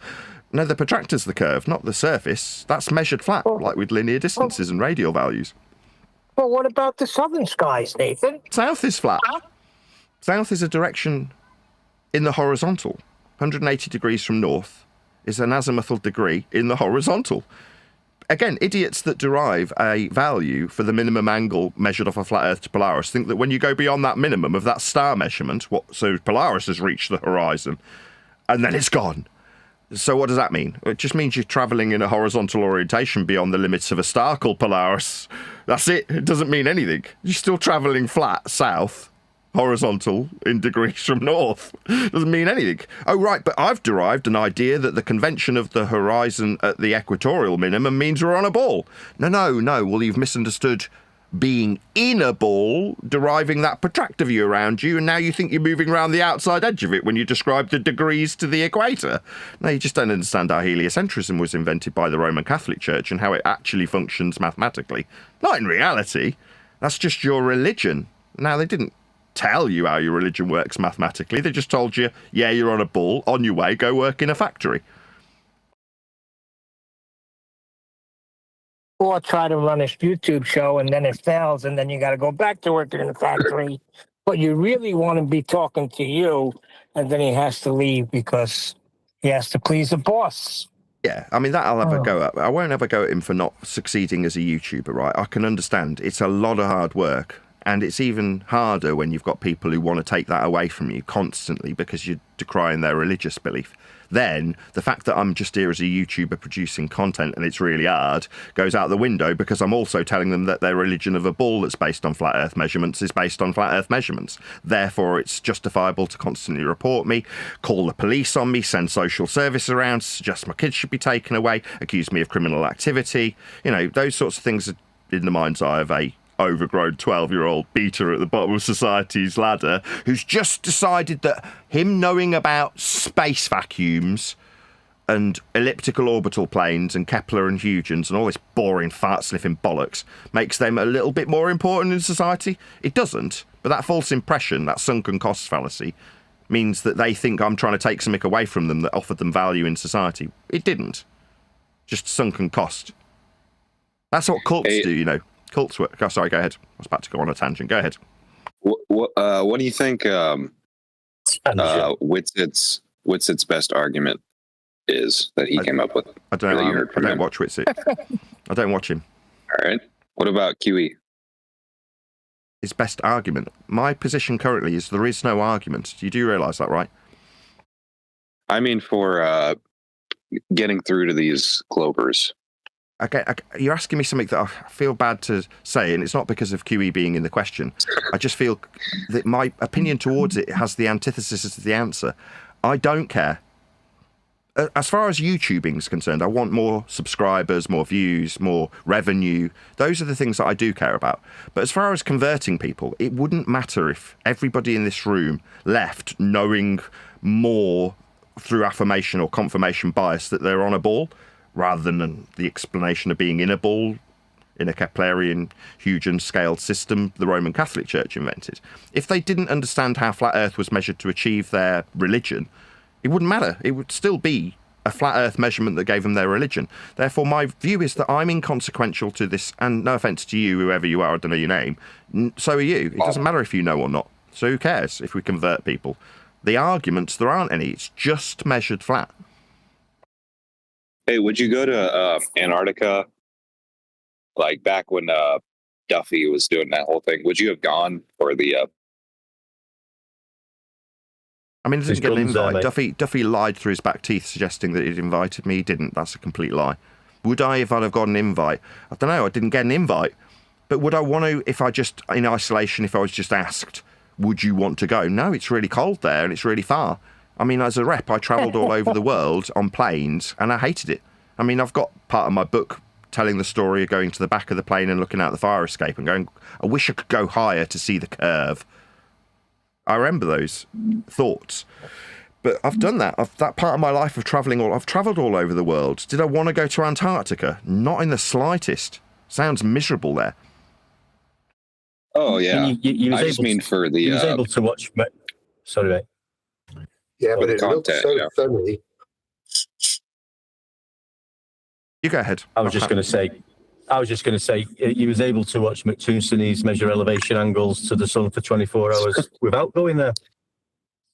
No, the protractor's the curve, not the surface. That's measured flat, like with linear distances and radial values. Well, what about the southern skies, Nathan? South is flat. South is a direction in the horizontal. 180 degrees from north is an azimuthal degree in the horizontal. Again, idiots that derive a value for the minimum angle measured off a flat Earth to Polaris think that when you go beyond that minimum of that star measurement, so Polaris has reached the horizon, and then it's gone. So what does that mean? It just means you're travelling in a horizontal orientation beyond the limits of a star called Polaris. That's it. It doesn't mean anything. You're still travelling flat south, horizontal in degrees from north. Doesn't mean anything. Oh, right, but I've derived an idea that the convention of the horizon at the equatorial minimum means we're on a ball. No. Well, you've misunderstood being in a ball, deriving that protractor view around you, and now you think you're moving around the outside edge of it when you describe the degrees to the equator. No, you just don't understand how heliocentrism was invented by the Roman Catholic Church and how it actually functions mathematically. Not in reality. That's just your religion. Now, they didn't tell you how your religion works mathematically. They just told you, yeah, you're on a ball, on your way, go work in a factory. Or try to run a YouTube show and then it fails and then you got to go back to working in the factory. But you really want to be talking to you and then he has to leave because he has to please the boss. Yeah, I mean, that I'll have a go at. I won't have a go at him for not succeeding as a YouTuber, right? I can understand. It's a lot of hard work. And it's even harder when you've got people who want to take that away from you constantly because you're decrying their religious belief. Then the fact that I'm just here as a YouTuber producing content and it's really hard goes out the window because I'm also telling them that their religion of a ball that's based on flat Earth measurements is based on flat Earth measurements. Therefore, it's justifiable to constantly report me, call the police on me, send social service around, suggest my kids should be taken away, accuse me of criminal activity. You know, those sorts of things are in the mind's eye of a overgrown 12-year-old beta at the bottom of society's ladder who's just decided that him knowing about space vacuums and elliptical orbital planes and Kepler and Huygens and all this boring fart-sniffing bollocks makes them a little bit more important in society. It doesn't, but that false impression, that sunken cost fallacy, means that they think I'm trying to take something away from them that offered them value in society. It didn't. Just sunken cost. That's what cults do, you know. Cults work. Oh, sorry, go ahead. I was about to go on a tangent. Go ahead. What do you think Whitsett's best argument is that he came up with? I don't watch Whitsett. I don't watch him. All right. What about QE? His best argument. My position currently is there is no argument. You do realise that, right? I mean, for getting through to these clovers. Okay, you're asking me something that I feel bad to say, and it's not because of QE being in the question. I just feel that my opinion towards it has the antithesis as the answer. I don't care. As far as YouTubing is concerned, I want more subscribers, more views, more revenue. Those are the things that I do care about. But as far as converting people, it wouldn't matter if everybody in this room left knowing more through affirmation or confirmation bias that they're on a ball, rather than the explanation of being in a ball in a Keplerian, Huygens scaled system the Roman Catholic Church invented. If they didn't understand how flat Earth was measured to achieve their religion, it wouldn't matter. It would still be a flat Earth measurement that gave them their religion. Therefore, my view is that I'm inconsequential to this, and no offence to you, whoever you are, I don't know your name, so are you. It doesn't matter if you know or not. So who cares if we convert people? The arguments, there aren't any. It's just measured flat. Hey, would you go to Antarctica, like back when Duffy was doing that whole thing? Would you have gone for the... I mean, he didn't get an invite. Duffy lied through his back teeth, suggesting that he'd invited me. He didn't. That's a complete lie. Would I if I'd have got an invite? I don't know. I didn't get an invite. But would I want to if I just, in isolation, if I was just asked, would you want to go? No, it's really cold there and it's really far. I mean, as a rep, I travelled all over the world on planes and I hated it. I mean, I've got part of my book telling the story of going to the back of the plane and looking out the fire escape and going, I wish I could go higher to see the curve. I remember those thoughts. But I've done that. That part of my life of travelling, I've travelled all over the world. Did I want to go to Antarctica? Not in the slightest. Sounds miserable there. Oh, yeah. I just mean for the... He was able to watch... Sorry, mate. Yeah, but it looks so funny. You go ahead. I was just going to say, he was able to watch McToonstonies measure elevation angles to the sun for 24 hours without going there.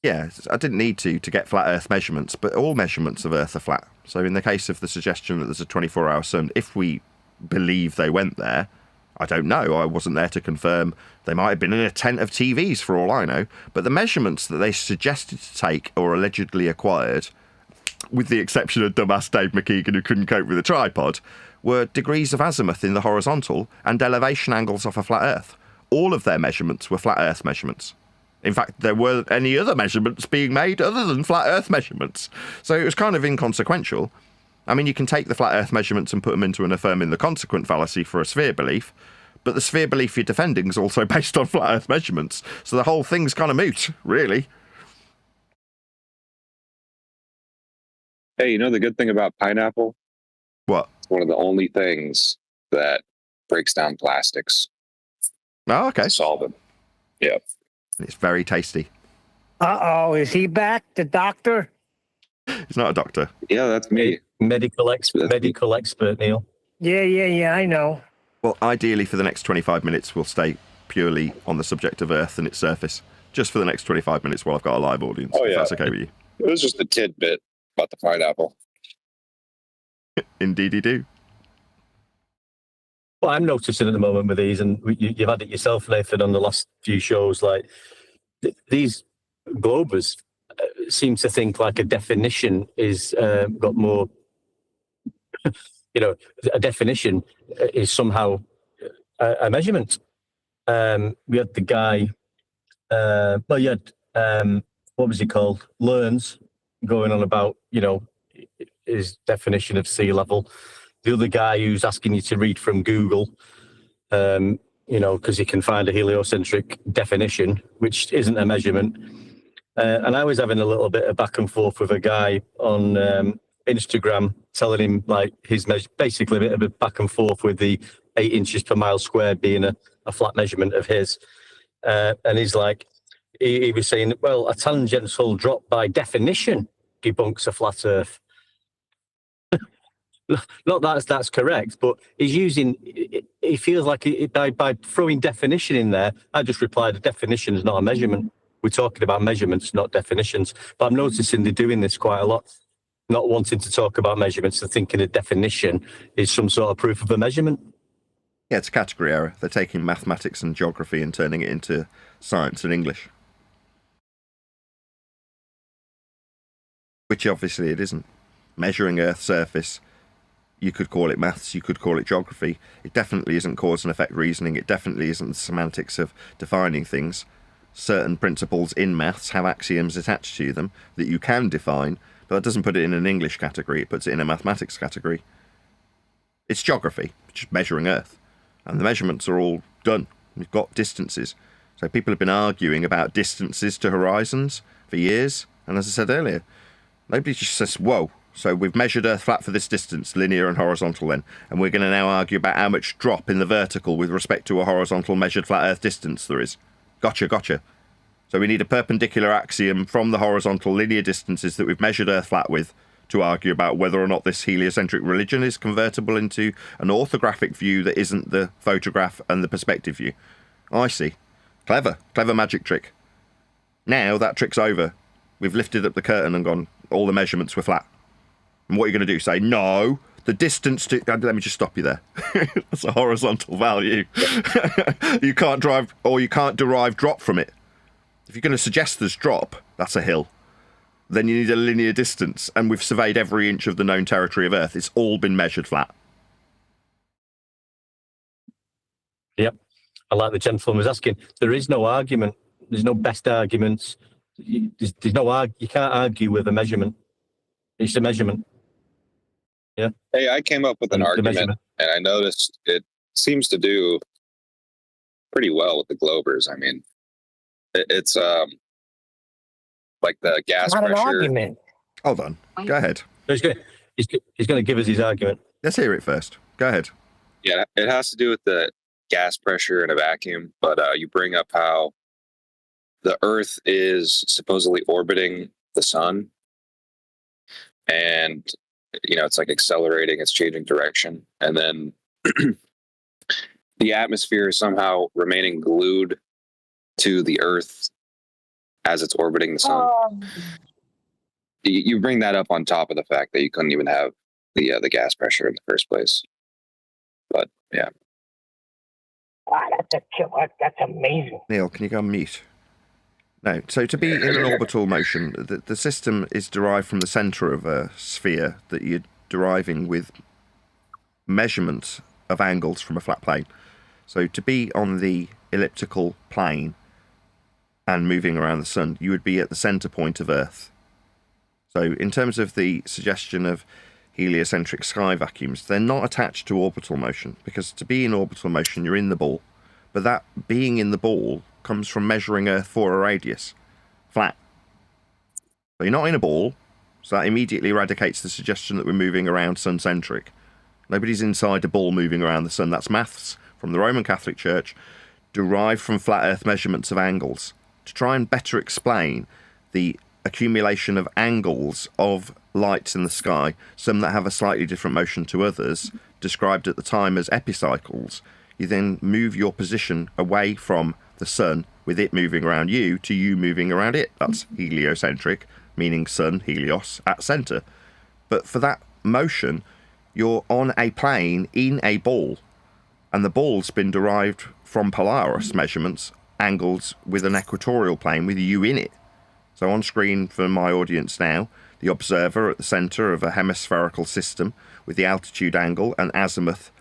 Yeah, I didn't need to get flat Earth measurements, but all measurements of Earth are flat. So in the case of the suggestion that there's a 24-hour sun, if we believe they went there, I don't know. I wasn't there to confirm. They might have been in a tent of TVs for all I know. But the measurements that they suggested to take or allegedly acquired, with the exception of dumbass Dave McKeegan who couldn't cope with a tripod, were degrees of azimuth in the horizontal and elevation angles off a flat Earth. All of their measurements were flat Earth measurements. In fact, there weren't any other measurements being made other than flat Earth measurements. So it was kind of inconsequential. I mean, you can take the flat Earth measurements and put them into an affirming the consequent fallacy for a sphere belief, but the sphere belief you're defending is also based on flat Earth measurements. So the whole thing's kind of moot, really. Hey, you know the good thing about pineapple? What? It's one of the only things that breaks down plastics. Oh, okay. Solvent. Yeah. It's very tasty. Uh-oh, is he back, the doctor? He's not a doctor. Yeah, that's me. Medical expert, Neil. Yeah, I know. Well, ideally for the next 25 minutes, we'll stay purely on the subject of Earth and its surface. Just for the next 25 minutes while I've got a live audience, if that's okay with you. It was just a tidbit about the pineapple. Indeed, you do. Well, I'm noticing at the moment with these, and you've had it yourself, Nathan, on the last few shows, like these globers seem to think like a definition is got more, a definition is somehow a measurement. We had the guy, you had, what was he called? Learns, going on about, his definition of sea level. The other guy who's asking you to read from Google, because he can find a heliocentric definition, which isn't a measurement. And I was having a little bit of back and forth with a guy on Instagram, telling him like his basically a bit of a back and forth with the 8 inches per mile squared being a flat measurement of his. And he's like, he was saying, well, a tangential drop by definition debunks a flat Earth. Not that that's correct, but he's using. He feels like by throwing definition in there. I just replied, a definition is not a measurement. We're talking about measurements, not definitions. But I'm noticing they're doing this quite a lot, not wanting to talk about measurements and thinking a definition is some sort of proof of a measurement. Yeah, it's a category error. They're taking mathematics and geography and turning it into science and English. Which obviously it isn't. Measuring Earth's surface, you could call it maths, you could call it geography. It definitely isn't cause and effect reasoning. It definitely isn't the semantics of defining things. Certain principles in maths have axioms attached to them that you can define, but that doesn't put it in an English category, it puts it in a mathematics category. It's geography, just measuring Earth. And the measurements are all done. We've got distances. So people have been arguing about distances to horizons for years. And as I said earlier, nobody just says, whoa, so we've measured Earth flat for this distance, linear and horizontal then, and we're going to now argue about how much drop in the vertical with respect to a horizontal measured flat Earth distance there is. Gotcha. So we need a perpendicular axiom from the horizontal linear distances that we've measured Earth flat with to argue about whether or not this heliocentric religion is convertible into an orthographic view that isn't the photograph and the perspective view. I see. Clever magic trick. Now that trick's over. We've lifted up the curtain and gone, all the measurements were flat. And what are you going to do? Say, no, the distance to... Let me just stop you there. That's a horizontal value. You can't derive drop from it. If you're going to suggest there's drop, that's a hill. Then you need a linear distance, and we've surveyed every inch of the known territory of Earth. It's all been measured flat. Yep. I like the gentleman was asking. There is no argument. There's no best arguments. There's no you can't argue with a measurement. It's a measurement. Yeah. Hey, I came up with an argument, and I noticed it seems to do pretty well with the Globers. I mean, it's like the gas Not pressure. an argument. Hold on. Go ahead. He's going to give us his argument. Let's hear it first. Go ahead. Yeah, it has to do with the gas pressure in a vacuum, but you bring up how the Earth is supposedly orbiting the sun, and it's like accelerating, it's changing direction, and then the atmosphere is somehow remaining glued to the Earth as it's orbiting the sun. You bring that up on top of the fact that you couldn't even have the gas pressure in the first place. But yeah. Wow, that's a killer. That's amazing. Neil, can you go on mute? No. So to be in an orbital motion, the system is derived from the centre of a sphere that you're deriving with measurements of angles from a flat plane. So to be on the elliptical plane and moving around the sun, you would be at the centre point of Earth. So in terms of the suggestion of heliocentric sky vacuums, they're not attached to orbital motion, because to be in orbital motion, you're in the ball. But that being in the ball comes from measuring Earth for a radius, flat. So you're not in a ball, so that immediately eradicates the suggestion that we're moving around sun-centric. Nobody's inside a ball moving around the sun. That's maths from the Roman Catholic Church, derived from flat Earth measurements of angles, to try and better explain the accumulation of angles of lights in the sky, some that have a slightly different motion to others, described at the time as epicycles. You then move your position away from the sun, with it moving around you, to you moving around it. That's heliocentric, meaning sun, helios, at centre. But for that motion, you're on a plane in a ball, and the ball's been derived from Polaris measurements, angles with an equatorial plane with you in it. So on screen for my audience now, the observer at the centre of a hemispherical system with the altitude angle and azimuth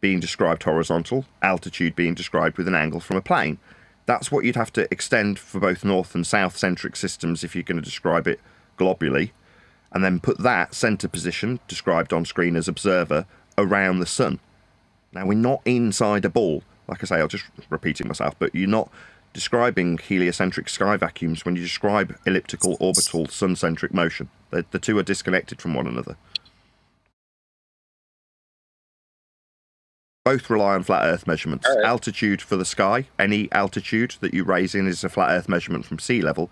being described horizontal, altitude being described with an angle from a plane. That's what you'd have to extend for both north and south centric systems if you're going to describe it globally, and then put that centre position, described on screen as observer, around the sun. Now, we're not inside a ball. Like I say, I'll just repeating myself, but you're not describing heliocentric sky vacuums when you describe elliptical, orbital, sun-centric motion. The two are disconnected from one another. Both rely on flat Earth measurements. Right. Altitude for the sky, any altitude that you raise in is a flat Earth measurement from sea level.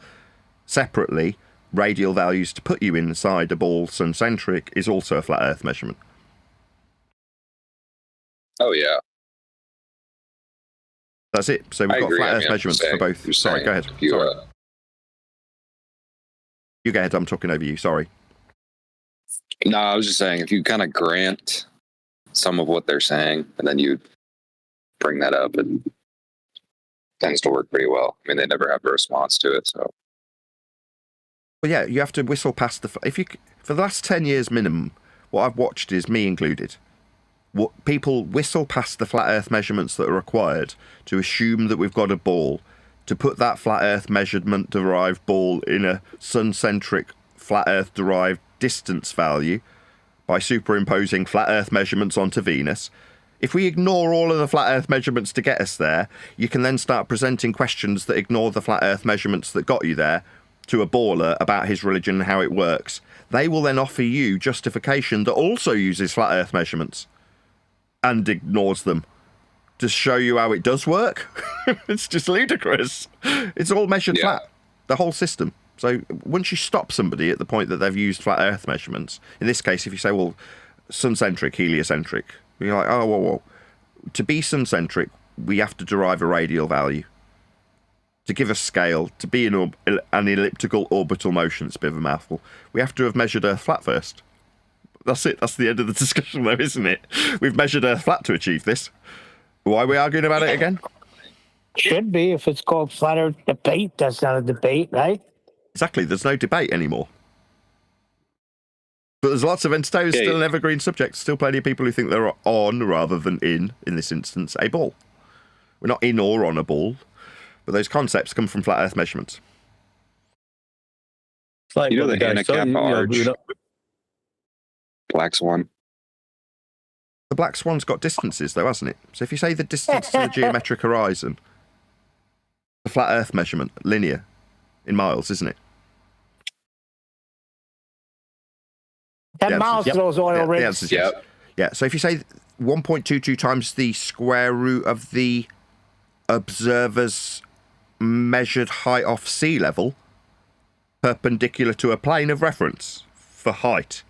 Separately, radial values to put you inside a ball sun-centric is also a flat Earth measurement. Oh, yeah. That's it. So we've got flat Earth measurements for both. Sorry, go ahead. Sorry. You go ahead. I'm talking over you. Sorry. No, I was just saying, if you kind of grant some of what they're saying, and then you bring that up, and tends to work pretty well. I mean, they never have a response to it, so. Well, yeah, you have to whistle past for the last 10 years minimum, what I've watched is, me included, what people whistle past the flat Earth measurements that are required to assume that we've got a ball, to put that flat Earth measurement-derived ball in a sun-centric flat Earth-derived distance value by superimposing flat Earth measurements onto Venus. If we ignore all of the flat Earth measurements to get us there, you can then start presenting questions that ignore the flat Earth measurements that got you there to a baller about his religion and how it works. They will then offer you justification that also uses flat Earth measurements and ignores them to show you how it does work. It's just ludicrous. It's all measured flat, the whole system. So once you stop somebody at the point that they've used flat Earth measurements, in this case, if you say, well, sun-centric, heliocentric, you're like, oh, whoa. To be sun-centric, we have to derive a radial value. To give a scale, to be in an elliptical orbital motion, it's a bit of a mouthful, we have to have measured Earth flat first. That's it. That's the end of the discussion, though, isn't it? We've measured Earth flat to achieve this. Why are we arguing about it again? Should be. If it's called flat Earth debate, that's not a debate, right? Exactly. There's no debate anymore. But there's lots of entertainers, still an evergreen subject. Still plenty of people who think they're on, rather than in this instance, a ball. We're not in or on a ball, but those concepts come from flat Earth measurements. It's like, the Anacapa Arch. Black Swan. The Black Swan's got distances, though, hasn't it? So if you say the distance to the geometric horizon, the flat Earth measurement, linear, in miles, isn't it? 10 miles to those oil rigs. The answer is yes. Yeah, so if you say 1.22 times the square root of the observer's measured height off sea level, perpendicular to a plane of reference for height.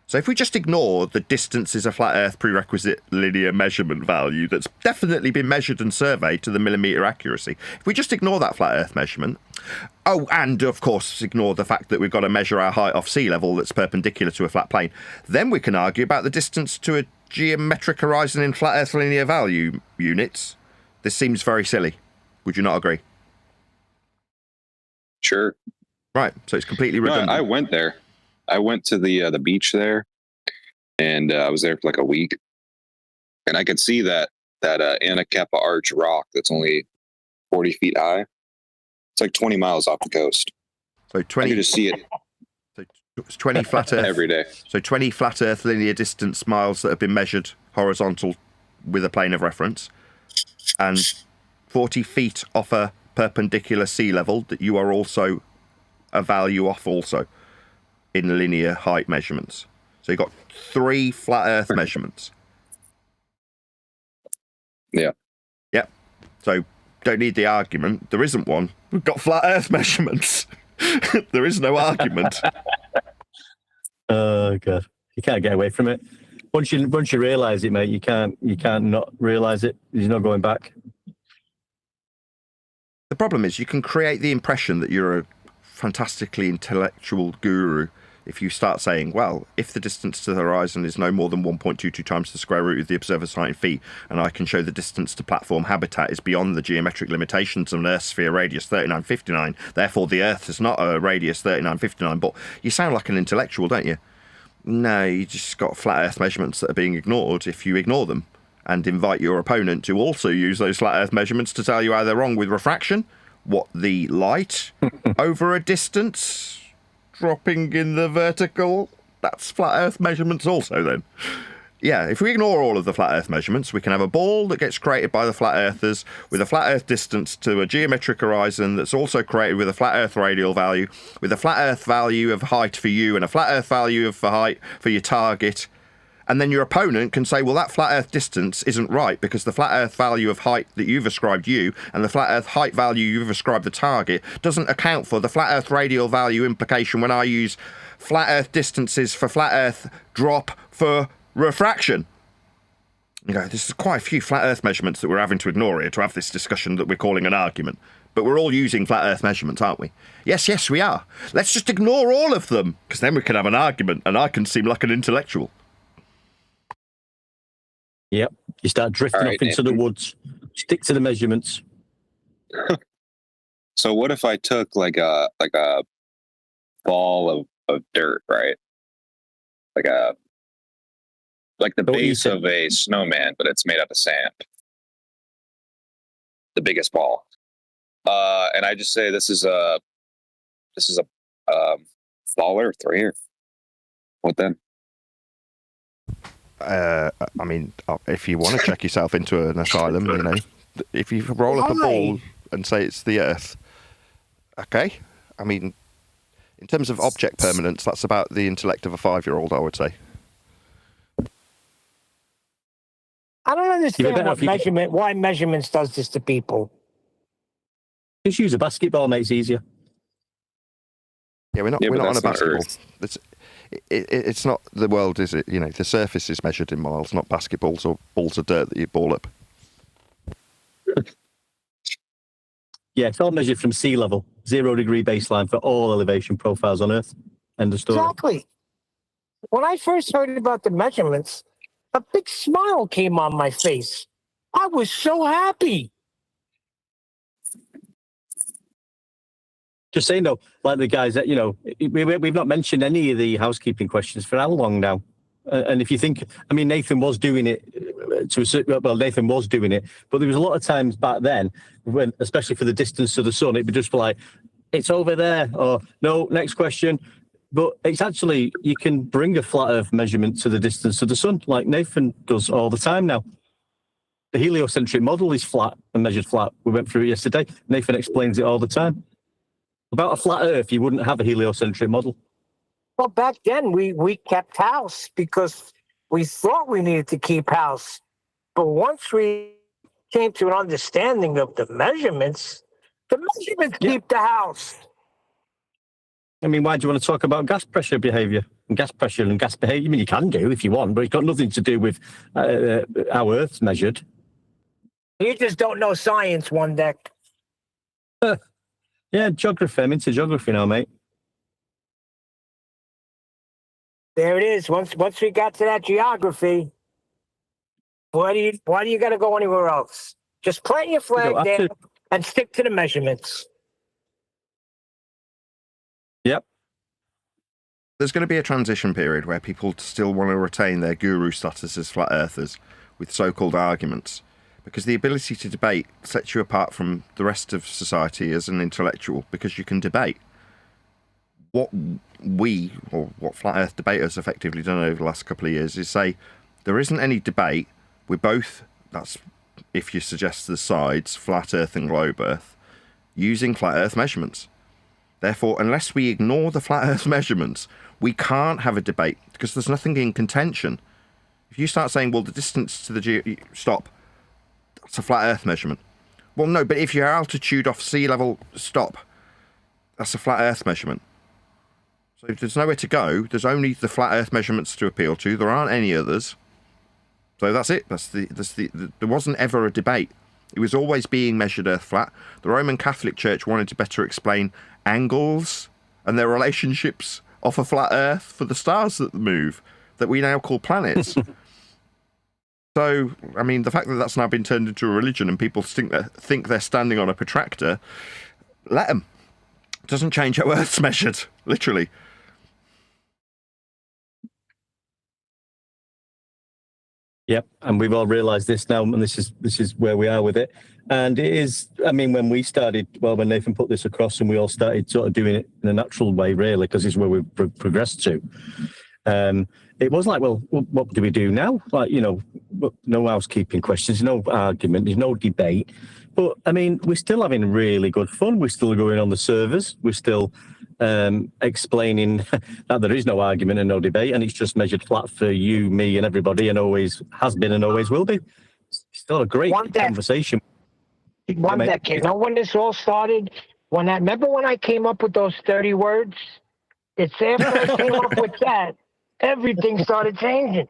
So if we just ignore the distance is a flat Earth prerequisite linear measurement value that's definitely been measured and surveyed to the millimetre accuracy, if we just ignore that flat Earth measurement, and of course ignore the fact that we've got to measure our height off sea level that's perpendicular to a flat plane, then we can argue about the distance to a geometric horizon in flat Earth linear value units. This seems very silly. Would you not agree? Sure. Right, so it's completely redundant. No, I went there. I went to the beach there, and I was there for like a week, and I could see that Anacapa Arch rock that's only 40 feet high. It's like 20 miles off the coast. So 20. I could just see it. So it's 20 flat Earth every day. So 20 flat Earth linear distance miles that have been measured horizontal with a plane of reference, and 40 feet off a perpendicular sea level that you are also a value off also in linear height measurements. So you've got 3 flat Earth measurements. Yeah. Yep. So don't need the argument. There isn't one. We've got flat Earth measurements. There is no argument. Oh god, you can't get away from it. Once you realise it, mate, you can't not realise it. There's no going back. The problem is you can create the impression that you're a fantastically intellectual guru if you start saying, well, if the distance to the horizon is no more than 1.22 times the square root of the observer's height in feet, and I can show the distance to platform habitat is beyond the geometric limitations of an Earth sphere radius 3959, therefore the Earth is not a radius 3959, but you sound like an intellectual, don't you? No, you just got flat Earth measurements that are being ignored if you ignore them, and invite your opponent to also use those flat Earth measurements to tell you how they're wrong with refraction, what the light over a distance dropping in the vertical, that's flat Earth measurements also then. Yeah, if we ignore all of the flat Earth measurements, we can have a ball that gets created by the flat earthers with a flat Earth distance to a geometric horizon that's also created with a flat Earth radial value, with a flat Earth value of height for you and a flat Earth value of height for your target. And then your opponent can say, well, that flat Earth distance isn't right because the flat Earth value of height that you've ascribed you and the flat Earth height value you've ascribed the target doesn't account for the flat Earth radial value implication when I use flat Earth distances for flat Earth drop for refraction. You know, there's quite a few flat Earth measurements that we're having to ignore here to have this discussion that we're calling an argument. But we're all using flat Earth measurements, aren't we? Yes, we are. Let's just ignore all of them, because then we can have an argument and I can seem like an intellectual. Yep. You start drifting All off right, into the Nathan. woods. Stick to the measurements. So what if I took like a ball of dirt, right? Like the Don't base eat it. of a snowman, but it's made out of sand. The biggest ball. And I just say this is a baller or threer. What then? I mean, if you want to check yourself into an asylum, you know, if you roll up a ball and say it's the Earth, okay. I mean, in terms of object permanence, that's about the intellect of a 5-year-old, I would say. I don't understand why measurements does this to people. Just use a basketball, mate. It's easier. Yeah, we're not on a basketball. It's not the world, is it? You know, the surface is measured in miles, not basketballs or balls of dirt that you ball up. Yeah, it's all measured from sea level, 0 degree baseline for all elevation profiles on Earth. End of story. Exactly. When I first heard about the measurements, a big smile came on my face. I was so happy. Just saying though, like the guys that, you know, we've not mentioned any of the housekeeping questions for how long now? And if you think, I mean, Nathan was doing it Nathan was doing it, but there was a lot of times back then when, especially for the distance to the sun, it'd be just like, it's over there, or no, next question. But it's actually, you can bring a flat Earth measurement to the distance to the sun, like Nathan does all the time now. The heliocentric model is flat and measured flat. We went through it yesterday. Nathan explains it all the time. About a flat Earth, you wouldn't have a heliocentric model. Well, back then we kept house because we thought we needed to keep house. But once we came to an understanding of the measurements keep the house. I mean, why do you want to talk about gas pressure behaviour and gas pressure and gas behaviour? I mean, you can do if you want, but it's got nothing to do with how Earth's measured. You just don't know science, one deck. Yeah, geography. I'm into geography now, mate. There it is. Once we got to that geography, why do you got to go anywhere else? Just plant your flag there and stick to the measurements. Yep. There's going to be a transition period where people still want to retain their guru status as flat earthers with so-called arguments, because the ability to debate sets you apart from the rest of society as an intellectual, because you can debate. What what flat earth debaters effectively done over the last couple of years is say, there isn't any debate, we're both, that's if you suggest the sides, flat earth and globe earth, using flat earth measurements. Therefore, unless we ignore the flat earth measurements, we can't have a debate, because there's nothing in contention. If you start saying, well, the distance to the stop, that's a flat earth measurement. Well, no, but if your altitude off sea level, stop, that's a flat earth measurement. So if there's nowhere to go, there's only the flat earth measurements to appeal to. There aren't any others. So that's it. There wasn't ever a debate. It was always being measured earth flat. The Roman Catholic Church wanted to better explain angles and their relationships off a flat earth for the stars that move, that we now call planets. So, I mean, the fact that that's now been turned into a religion and people think they're standing on a protractor, let them. It doesn't change how Earth's measured, literally. Yep, and we've all realised this now, and this is where we are with it. And it is, I mean, when we started, well, when Nathan put this across, and we all started sort of doing it in a natural way, really, because it's where we've progressed to. It was like, well, what do we do now? Like, you know, no housekeeping questions, no argument, there's no debate. But I mean, we're still having really good fun. We're still going on the servers. We're still explaining that there is no argument and no debate, and it's just measured flat for you, me, and everybody, and always has been and always will be. It's still a great conversation. One decade. You know when this all started? Remember when I came up with those 30 words? It's after I came up with that, everything started changing.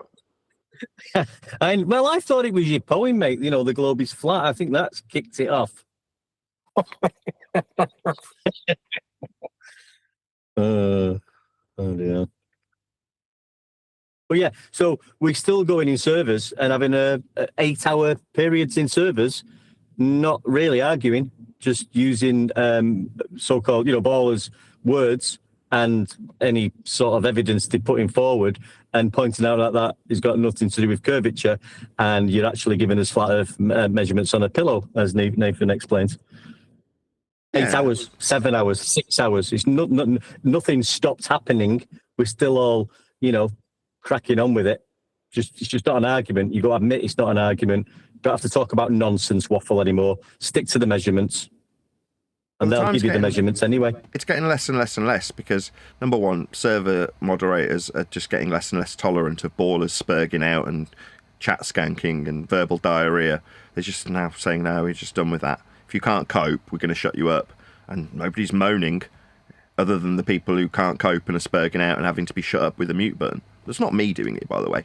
Well, I thought it was your poem, mate. You know, the globe is flat. I think that's kicked it off. Oh dear. But yeah, so we're still going in servers and having a 8-hour periods in servers, not really arguing, just using so-called, ballers' words and any sort of evidence they're putting forward and pointing out that has got nothing to do with curvature, and you're actually giving us flat Earth measurements on a pillow, as Nathan explains. 8 hours, 7 hours, 6 hours. It's nothing stopped happening. We're still all, cracking on with it. It's just not an argument. You've got to admit it's not an argument. Don't have to talk about nonsense waffle anymore. Stick to the measurements. And they'll give you the measurements anyway. It's getting less and less and less because, number one, server moderators are just getting less and less tolerant of ballers spurging out and chat skanking and verbal diarrhea. They're just now saying, no, we're just done with that. If you can't cope, we're going to shut you up. And nobody's moaning other than the people who can't cope and are spurging out and having to be shut up with a mute button. That's not me doing it, by the way.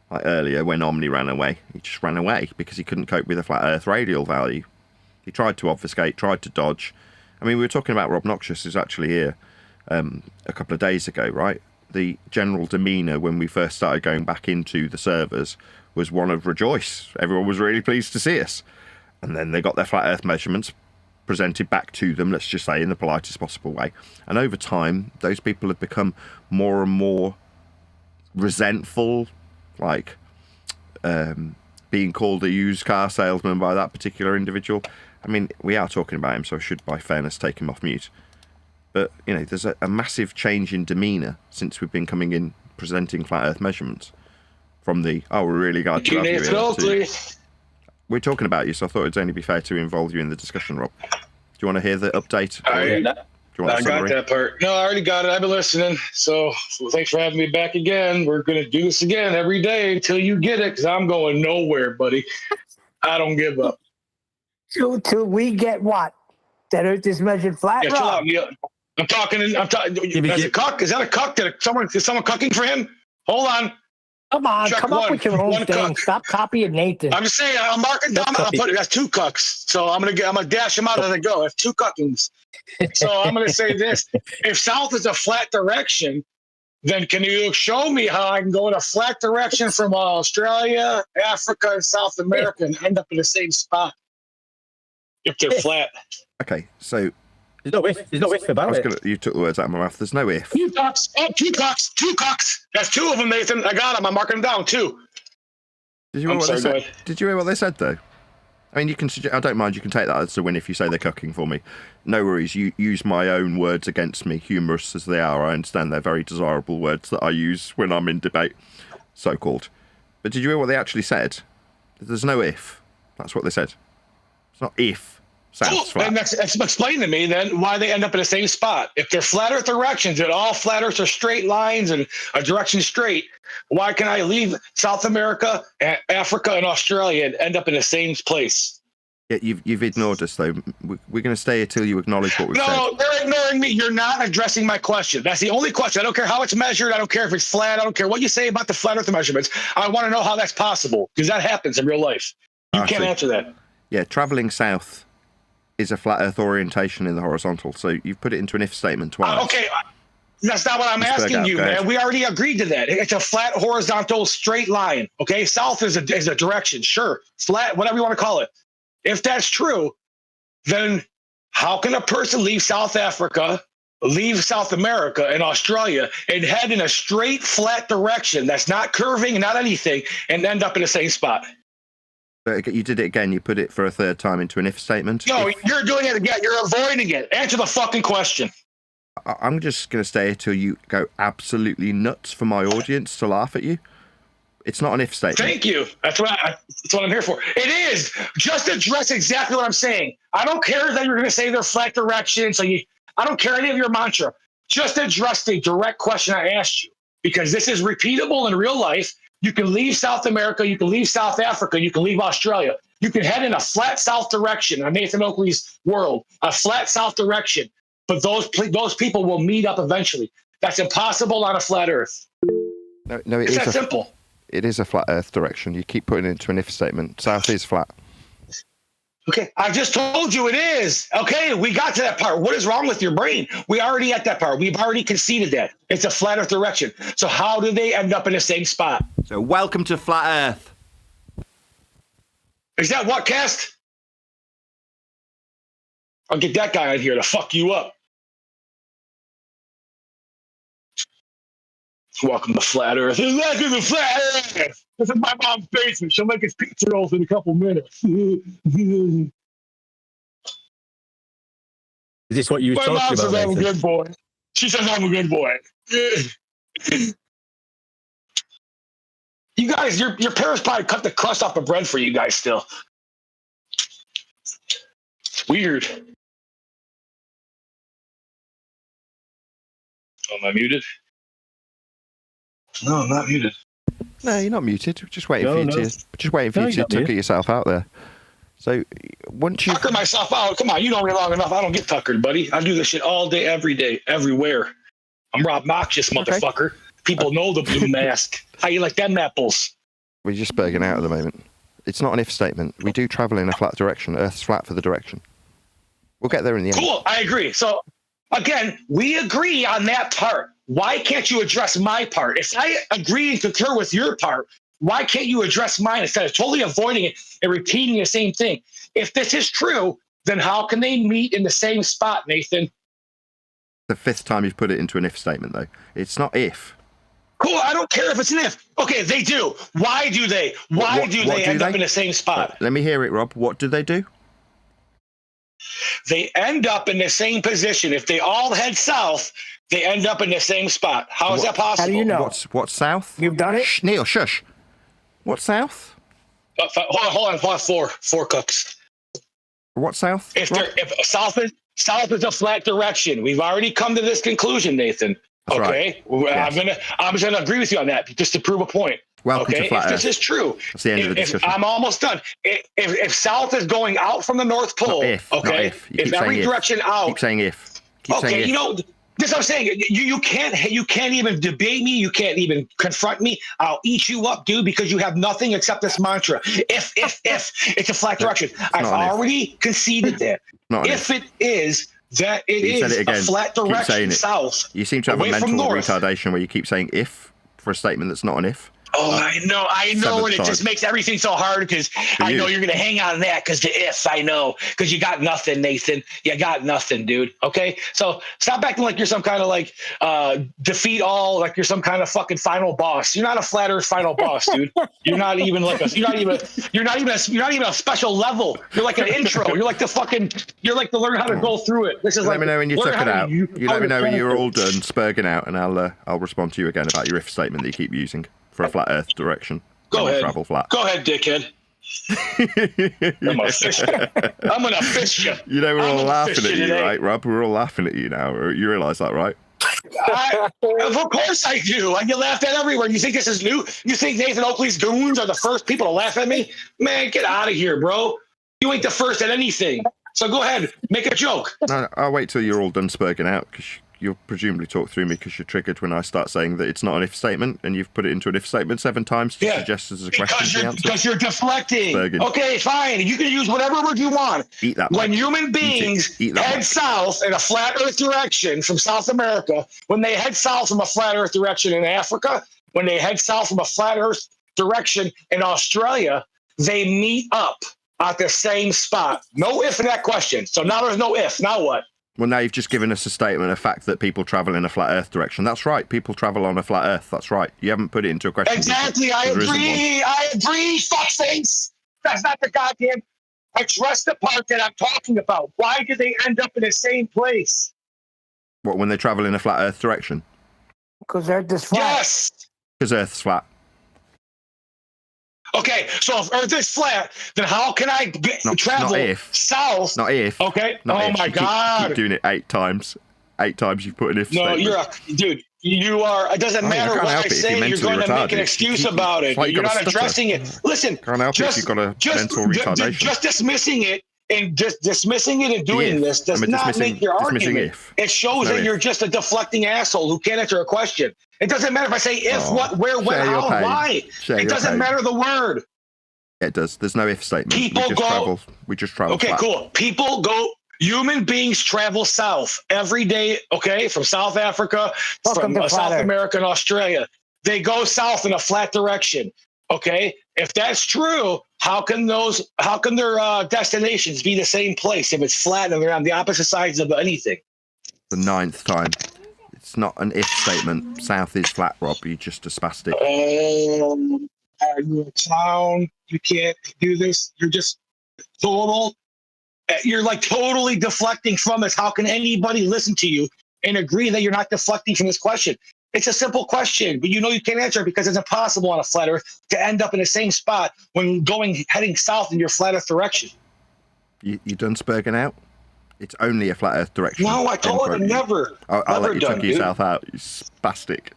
Like earlier when Omni ran away. He just ran away because he couldn't cope with a flat Earth radial value. He tried to obfuscate, tried to dodge. I mean, we were talking about Robnoxious, who's actually here a couple of days ago, right? The general demeanour when we first started going back into the servers was one of rejoice. Everyone was really pleased to see us. And then they got their flat Earth measurements presented back to them, let's just say, in the politest possible way. And over time, those people have become more and more resentful, like being called a used car salesman by that particular individual. I mean, we are talking about him, so I should, by fairness, take him off mute. But, there's a massive change in demeanour since we've been coming in presenting flat Earth measurements. From the, we're really glad to have you here. Oakley. We're talking about you, so I thought it'd only be fair to involve you in the discussion, Rob. Do you want to hear the update? I got that part. No, I already got it. I've been listening. So thanks for having me back again. We're going to do this again every day until you get it, because I'm going nowhere, buddy. I don't give up. Till we get what? That Earth is measured flat? Yeah, chill out, Neil. I'm talking. As a cuck? Is that a cuck? Is someone cooking for him? Hold on. Come on, Check come up with your own thing. Stop copying Nathan. I'm just saying. I'm marking down. That's 2 cucks. So I'm gonna dash them out as I go. That's 2 cuckings. So I'm gonna say this: if south is a flat direction, then can you show me how I can go in a flat direction from Australia, Africa, and South America and end up in the same spot if they're flat? Okay, so there's no if about it. You took the words out of my mouth. There's no if. 2 cucks. Oh, 2 cucks. 2 cucks. That's 2 of them, Nathan. I got them. I'm marking them down. 2. Did you hear what they said? Did you hear what they said, though? I mean, you can. I don't mind. You can take that as a win if you say they're cooking for me. No worries. You use my own words against me, humorous as they are. I understand they're very desirable words that I use when I'm in debate, so-called. But did you hear what they actually said? There's no if. That's what they said. It's not if. And explain to me then why they end up in the same spot. If they're flat Earth directions and all flat Earths are straight lines and a direction straight, why can I leave South America, Africa, and Australia and end up in the same place? Yeah, you've ignored us though. We're going to stay here till you acknowledge what we've said. No, they're ignoring me. You're not addressing my question. That's the only question. I don't care how it's measured. I don't care if it's flat. I don't care what you say about the flat Earth measurements. I want to know how that's possible because that happens in real life. You can't answer that. Yeah, traveling south is a flat Earth orientation in the horizontal. So you've put it into an if statement twice. Okay, that's not what I'm asking you, man. We already agreed to that. It's a flat horizontal straight line. Okay, south is a direction. Sure, flat, whatever you want to call it. If that's true, then how can a person leave South Africa, leave South America and Australia, and head in a straight flat direction that's not curving, not anything, and end up in the same spot? But you did it again. You put it for a third time into an if statement. No, you're doing it again. You're avoiding it. Answer the fucking question. I'm just going to stay here till you go absolutely nuts for my audience to laugh at you. It's not an if statement. Thank you. That's what I'm here for. It is. Just address exactly what I'm saying. I don't care that you're going to say they're flat direction. I don't care any of your mantra. Just address the direct question I asked you, because this is repeatable in real life. You can leave South America, you can leave South Africa, you can leave Australia. You can head in a flat south direction, in Nathan Oakley's world, a flat south direction. But those people will meet up eventually. That's impossible on a flat Earth. No, it's that simple. It is a flat Earth direction. You keep putting it into an if statement. South is flat. Okay, I just told you it is. Okay, we got to that part. What is wrong with your brain? We already at that part. We've already conceded that. It's a flat earth direction. So how do they end up in the same spot? So welcome to flat earth. Is that what, Cast? I'll get that guy out here to fuck you up. Welcome to flat earth. Welcome to flat earth. This is my mom's basement. She'll make us pizza rolls in a couple minutes. Is this what you were My mom talking says about? I'm a good boy. She says I'm a good boy. You guys, your parents probably cut the crust off the bread for you guys still. It's weird. Oh, am I muted? No, I'm not muted. No, you're not muted. Just waiting for you to tucker yourself out there. So once you tucker myself out, come on, you know me long enough. I don't get tuckered, buddy. I do this shit all day, every day, everywhere. I'm Robnoxious, motherfucker. People know the blue mask. How you like them apples? We're just berging out at the moment. It's not an if statement. We do travel in a flat direction. Earth's flat for the direction. We'll get there in the end. Cool, I agree. So again, we agree on that part. Why can't you address my part? If I agree and concur with your part, why can't you address mine instead of totally avoiding it and repeating the same thing? If this is true, then how can they meet in the same spot, Nathan? The fifth time you've put it into an if statement, though. It's not if. Cool, I don't care if it's an if. Okay, they do. Why do they? Why do they end up in the same spot? Let me hear it, Rob. What do they do? They end up in the same position. If they all head south, they end up in the same spot. How is that possible? How do you know? What's south? You've done it? Neil, shush. What's south? Hold on. Four cooks. What's south? If south is a flat direction. We've already come to this conclusion, Nathan. That's okay, right. Yes. I'm just gonna agree with you on that just to prove a point. Welcome to flat if Earth. This is true. That's the end of the discussion. I'm almost done. If south is going out from the North Pole, not if. You if every direction out. Keep saying if. Keep saying if. You know, this is what I'm saying. You can't even debate me. You can't even confront me. I'll eat you up, dude, because you have nothing except this mantra. If it's a flat direction. I've already conceded that. If it is. That it is a flat direction south. You seem to have a mental retardation where you keep saying if for a statement that's not an if. Oh, I know, and it just makes everything so hard because I know you're going to hang on that because the if, I know, because you got nothing, Nathan. You got nothing, dude. Okay? So stop acting like you're some kind of defeat all, like you're some kind of fucking final boss. You're not a flat earth final boss, dude. You're not even a special level. You're like an intro. You're like to learn how to go through it. This is let me know when you took it out. You let me know when you're all done spurging out, and I'll respond to you again about your if statement that you keep using for a flat earth direction. Go ahead. Travel flat. Go ahead, dickhead. I'm gonna fish you. You know, we're all laughing at you, right, Rob? We're all laughing at you now. You realise that, right? Of course I do. I get laughed at everywhere. You think this is new? You think Nathan Oakley's goons are the first people to laugh at me? Man, get out of here, bro. You ain't the first at anything. So go ahead, make a joke. No, I'll wait till you're all done spurging out, because you'll presumably talk through me because you're triggered when I start saying that it's not an if statement, and you've put it into an if statement 7 times to suggest as a question. Because you're deflecting. Spurging. Okay, fine. You can use whatever word you want. Eat that. When human beings head south in a flat earth direction from South America, when they head south from a flat earth direction in Africa, when they head south from a flat earth direction in Australia, they meet up at the same spot. No if in that question. So now there's no if. Now what? Well, now you've just given us a statement of fact that people travel in a flat earth direction. That's right. People travel on a flat earth. That's right. You haven't put it into a question. Exactly. I agree. Fuckface. That's not the goddamn. Address the part that I'm talking about. Why do they end up in the same place? What, when they travel in a flat earth direction? Because Earth is flat. Yes. Because Earth's flat. Okay, so if Earth is flat, then how can I travel south? Not if. Okay. Not oh if. my God. Keep doing it 8 times. 8 times you've put an if statement. Dude. You are. It doesn't matter what I say. You're going to make an excuse about it. You're not addressing it. Listen. Can't help it if you've got a mental retardation. Just dismissing it and doing this does not make your argument. It shows that you're just a deflecting asshole who can't answer a question. It doesn't matter if I say if, what, where, when, how, why. It doesn't matter the word. It does. There's no if statement. People We just travel. Okay, flat. cool. People go. Human beings travel south every day. Okay, from South Africa, from South America and Australia. They go south in a flat direction. Okay, if that's true, how can their destinations be the same place if it's flat and they're on the opposite sides of anything? The 9th time. It's not an if statement. South is flat, Rob. You're just a spastic. Are you a clown? You can't do this. You're just total. You're like totally deflecting from this. How can anybody listen to you and agree that you're not deflecting from this question? It's a simple question, but you know you can't answer it because it's impossible on a flat Earth to end up in the same spot when heading south in your flat Earth direction. You done spurging out? It's only a flat Earth direction. No, I told her never. I'll let you done, chuck yourself out, you spastic.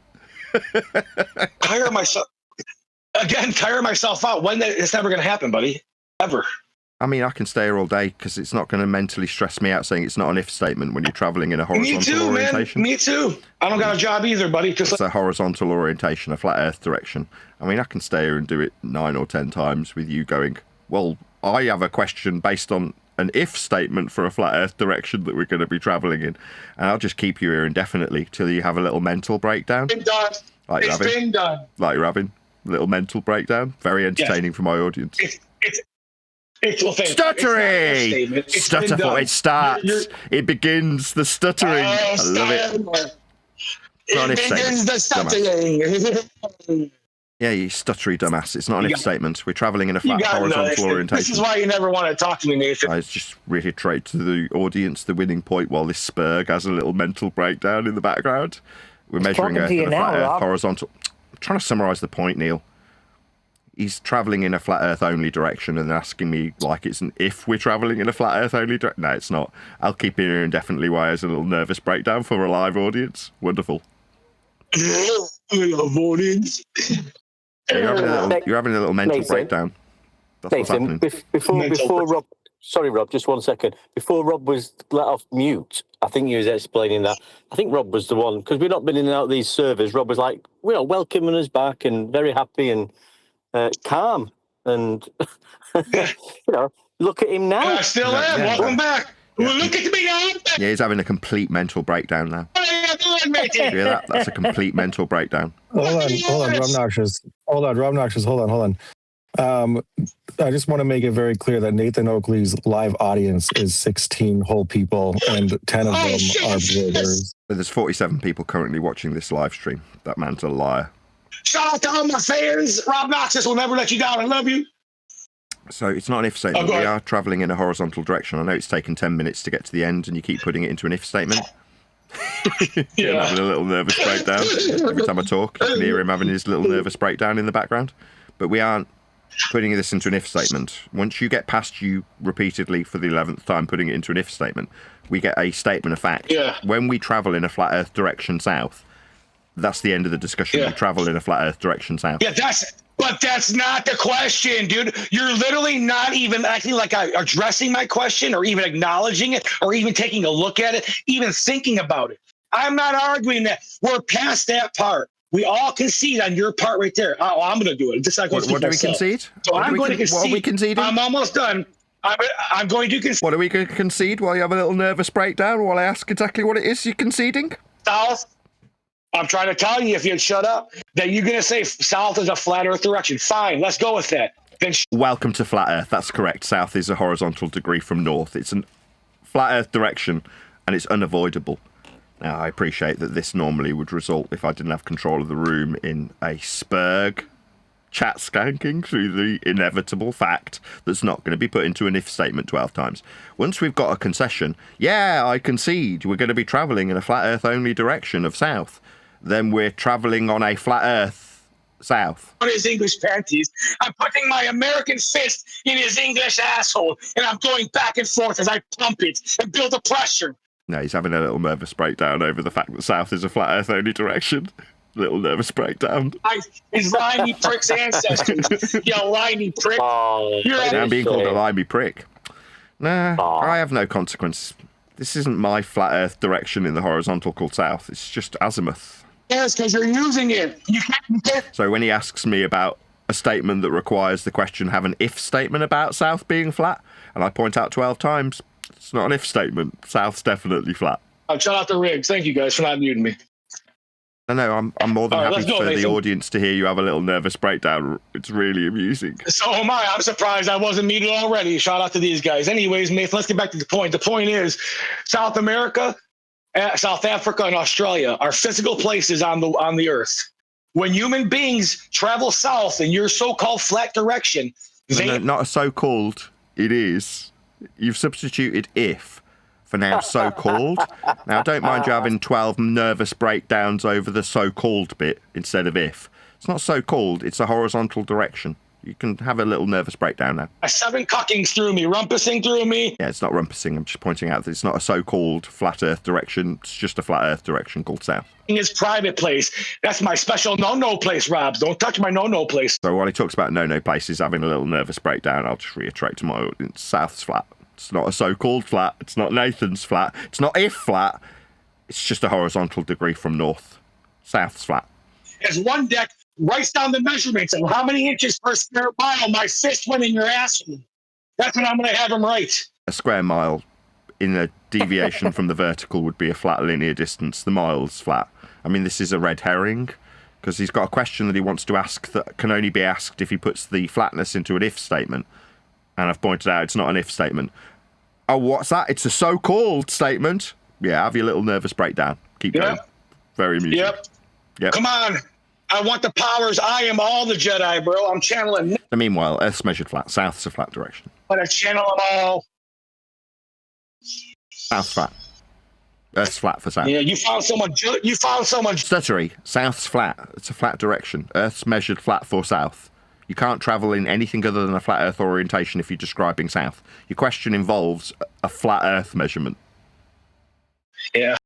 Tire myself. Again, tire myself out. It's never going to happen, buddy. Ever. I mean, I can stay here all day because it's not going to mentally stress me out saying it's not an if statement when you're traveling in a horizontal orientation. Me too. I don't got a job either, buddy. It's a horizontal orientation, a flat Earth direction. I mean, I can stay here and do it 9 or 10 times with you going, well, I have a question based on an if statement for a flat Earth direction that we're going to be traveling in. And I'll just keep you here indefinitely till you have a little mental breakdown. It's been done. It's been done. Like you're having a little mental breakdown. Very entertaining for my audience. Stuttering! Stutter for it starts. It begins the stuttering. I love it. It begins the stuttering. Yeah, you stuttery dumbass. It's not an if statement. We're traveling in a flat horizontal orientation. This is why you never want to talk to me, Nathan. I just reiterate to the audience the winning point while this Spurg has a little mental breakdown in the background. We're measuring Earth in a flat Earth horizontal. I'm trying to summarise the point, Neil. He's travelling in a flat Earth only direction and asking me like it's an if we're travelling in a flat Earth only direction. No, it's not. I'll keep it here indefinitely while there's a little nervous breakdown for a live audience. Wonderful. Live audience. So you're having a little mental breakdown. That's Nathan, what's happening. Before Rob, sorry Rob, just 1 second. Before Rob was let off mute, I think you was explaining that. I think Rob was the one, because we've not been in and out of these servers. Rob was like, welcoming us back and very happy and calm. And, look at him now. I still am. Welcome back. Well, look at me now. Yeah, he's having a complete mental breakdown now. You hear that? That's a complete mental breakdown. Hold on, Robnoxious. Hold on. I just want to make it very clear that Nathan Oakley's live audience is 16 whole people, and 10 of them are observers. There's 47 people currently watching this live stream. That man's a liar. Shout out to all my fans. Robnoxious will never let you down. I love you. So it's not an if statement. We are travelling in a horizontal direction. I know it's taken 10 minutes to get to the end, and you keep putting it into an if statement. Yeah, having a little nervous breakdown every time I talk. You can hear him having his little nervous breakdown in the background. But we aren't putting this into an if statement. Once you get past you repeatedly for the 11th time putting it into an if statement, we get a statement of fact. Yeah. When we travel in a flat Earth direction south, that's the end of the discussion. We travel in a flat Earth direction south. Yeah, but that's not the question, dude. You're literally not even acting like addressing my question or even acknowledging it or even taking a look at it, even thinking about it. I'm not arguing that. We're past that part. We all concede on your part right there. Oh, I'm going to do it. Just like what do we concede? So I'm going to concede. What are we conceding? I'm almost done. I'm going to concede. What are we going to concede while you have a little nervous breakdown while I ask exactly what it is you're conceding? South. I'm trying to tell you, if you'd shut up, that you're going to say south is a flat Earth direction. Fine, let's go with that. Then welcome to flat Earth. That's correct. South is a horizontal degree from north. It's a flat Earth direction, and it's unavoidable. Now, I appreciate that this normally would result, if I didn't have control of the room, in a Spurg chat skanking through the inevitable fact that's not going to be put into an if statement 12 times. Once we've got a concession, yeah, I concede, we're going to be travelling in a flat Earth only direction of south. Then we're travelling on a flat Earth south. On his English panties, I'm putting my American fist in his English asshole, and I'm going back and forth as I pump it and build the pressure. No, he's having a little nervous breakdown over the fact that south is a flat Earth only direction. Little nervous breakdown. His limey prick's ancestors. You limey prick. I'm being called a limey prick. Nah, I have no consequence. This isn't my flat Earth direction in the horizontal called south. It's just azimuth. Yes, because you're using it. You can't. So when he asks me about a statement that requires the question have an if statement about South being flat, and I point out 12 times, it's not an if statement. South's definitely flat. Shout out to Riggs. Thank you guys for not muting me. No, I'm more than happy for the Nathan. audience to hear you have a little nervous breakdown. It's really amusing. So am I. I'm surprised I wasn't muted already. Shout out to these guys. Anyways, Nathan, let's get back to the point. The point is South America, South Africa, and Australia are physical places on the earth. When human beings travel south in your so-called flat direction, no, not a so-called. It is. You've substituted if for now so-called. Now, I don't mind you having 12 nervous breakdowns over the so-called bit instead of if. It's not so-called, it's a horizontal direction. You can have a little nervous breakdown now. 7 cuckings through me, rumpusing through me. Yeah, it's not rumpusing. I'm just pointing out that it's not a so-called flat earth direction. It's just a flat earth direction called south. In his private place. That's my special no-no place, Robs. Don't touch my no-no place. So while he talks about no-no places having a little nervous breakdown, I'll just reiterate to my audience, south's flat. It's not a so-called flat. It's not Nathan's flat. It's not if flat. It's just a horizontal degree from north. South's flat. As one deck writes down the measurements of how many inches per square mile my fist went in your ass. That's what I'm going to have him write. A square mile in a deviation from the vertical would be a flat linear distance. The mile's flat. I mean, this is a red herring because he's got a question that he wants to ask that can only be asked if he puts the flatness into an if statement. And I've pointed out it's not an if statement. Oh, what's that? It's a so-called statement. Yeah, have your little nervous breakdown. Keep going. Very amusing. Yep. Come on. I want the powers. I am all the Jedi, bro. I'm channeling. Meanwhile, Earth's measured flat. South's a flat direction. But I channel them all. South's flat. Earth's flat for south. Yeah, you found someone. Stuttery. South's flat. It's a flat direction. Earth's measured flat for south. You can't travel in anything other than a flat Earth orientation if you're describing south. Your question involves a flat Earth measurement. Yeah.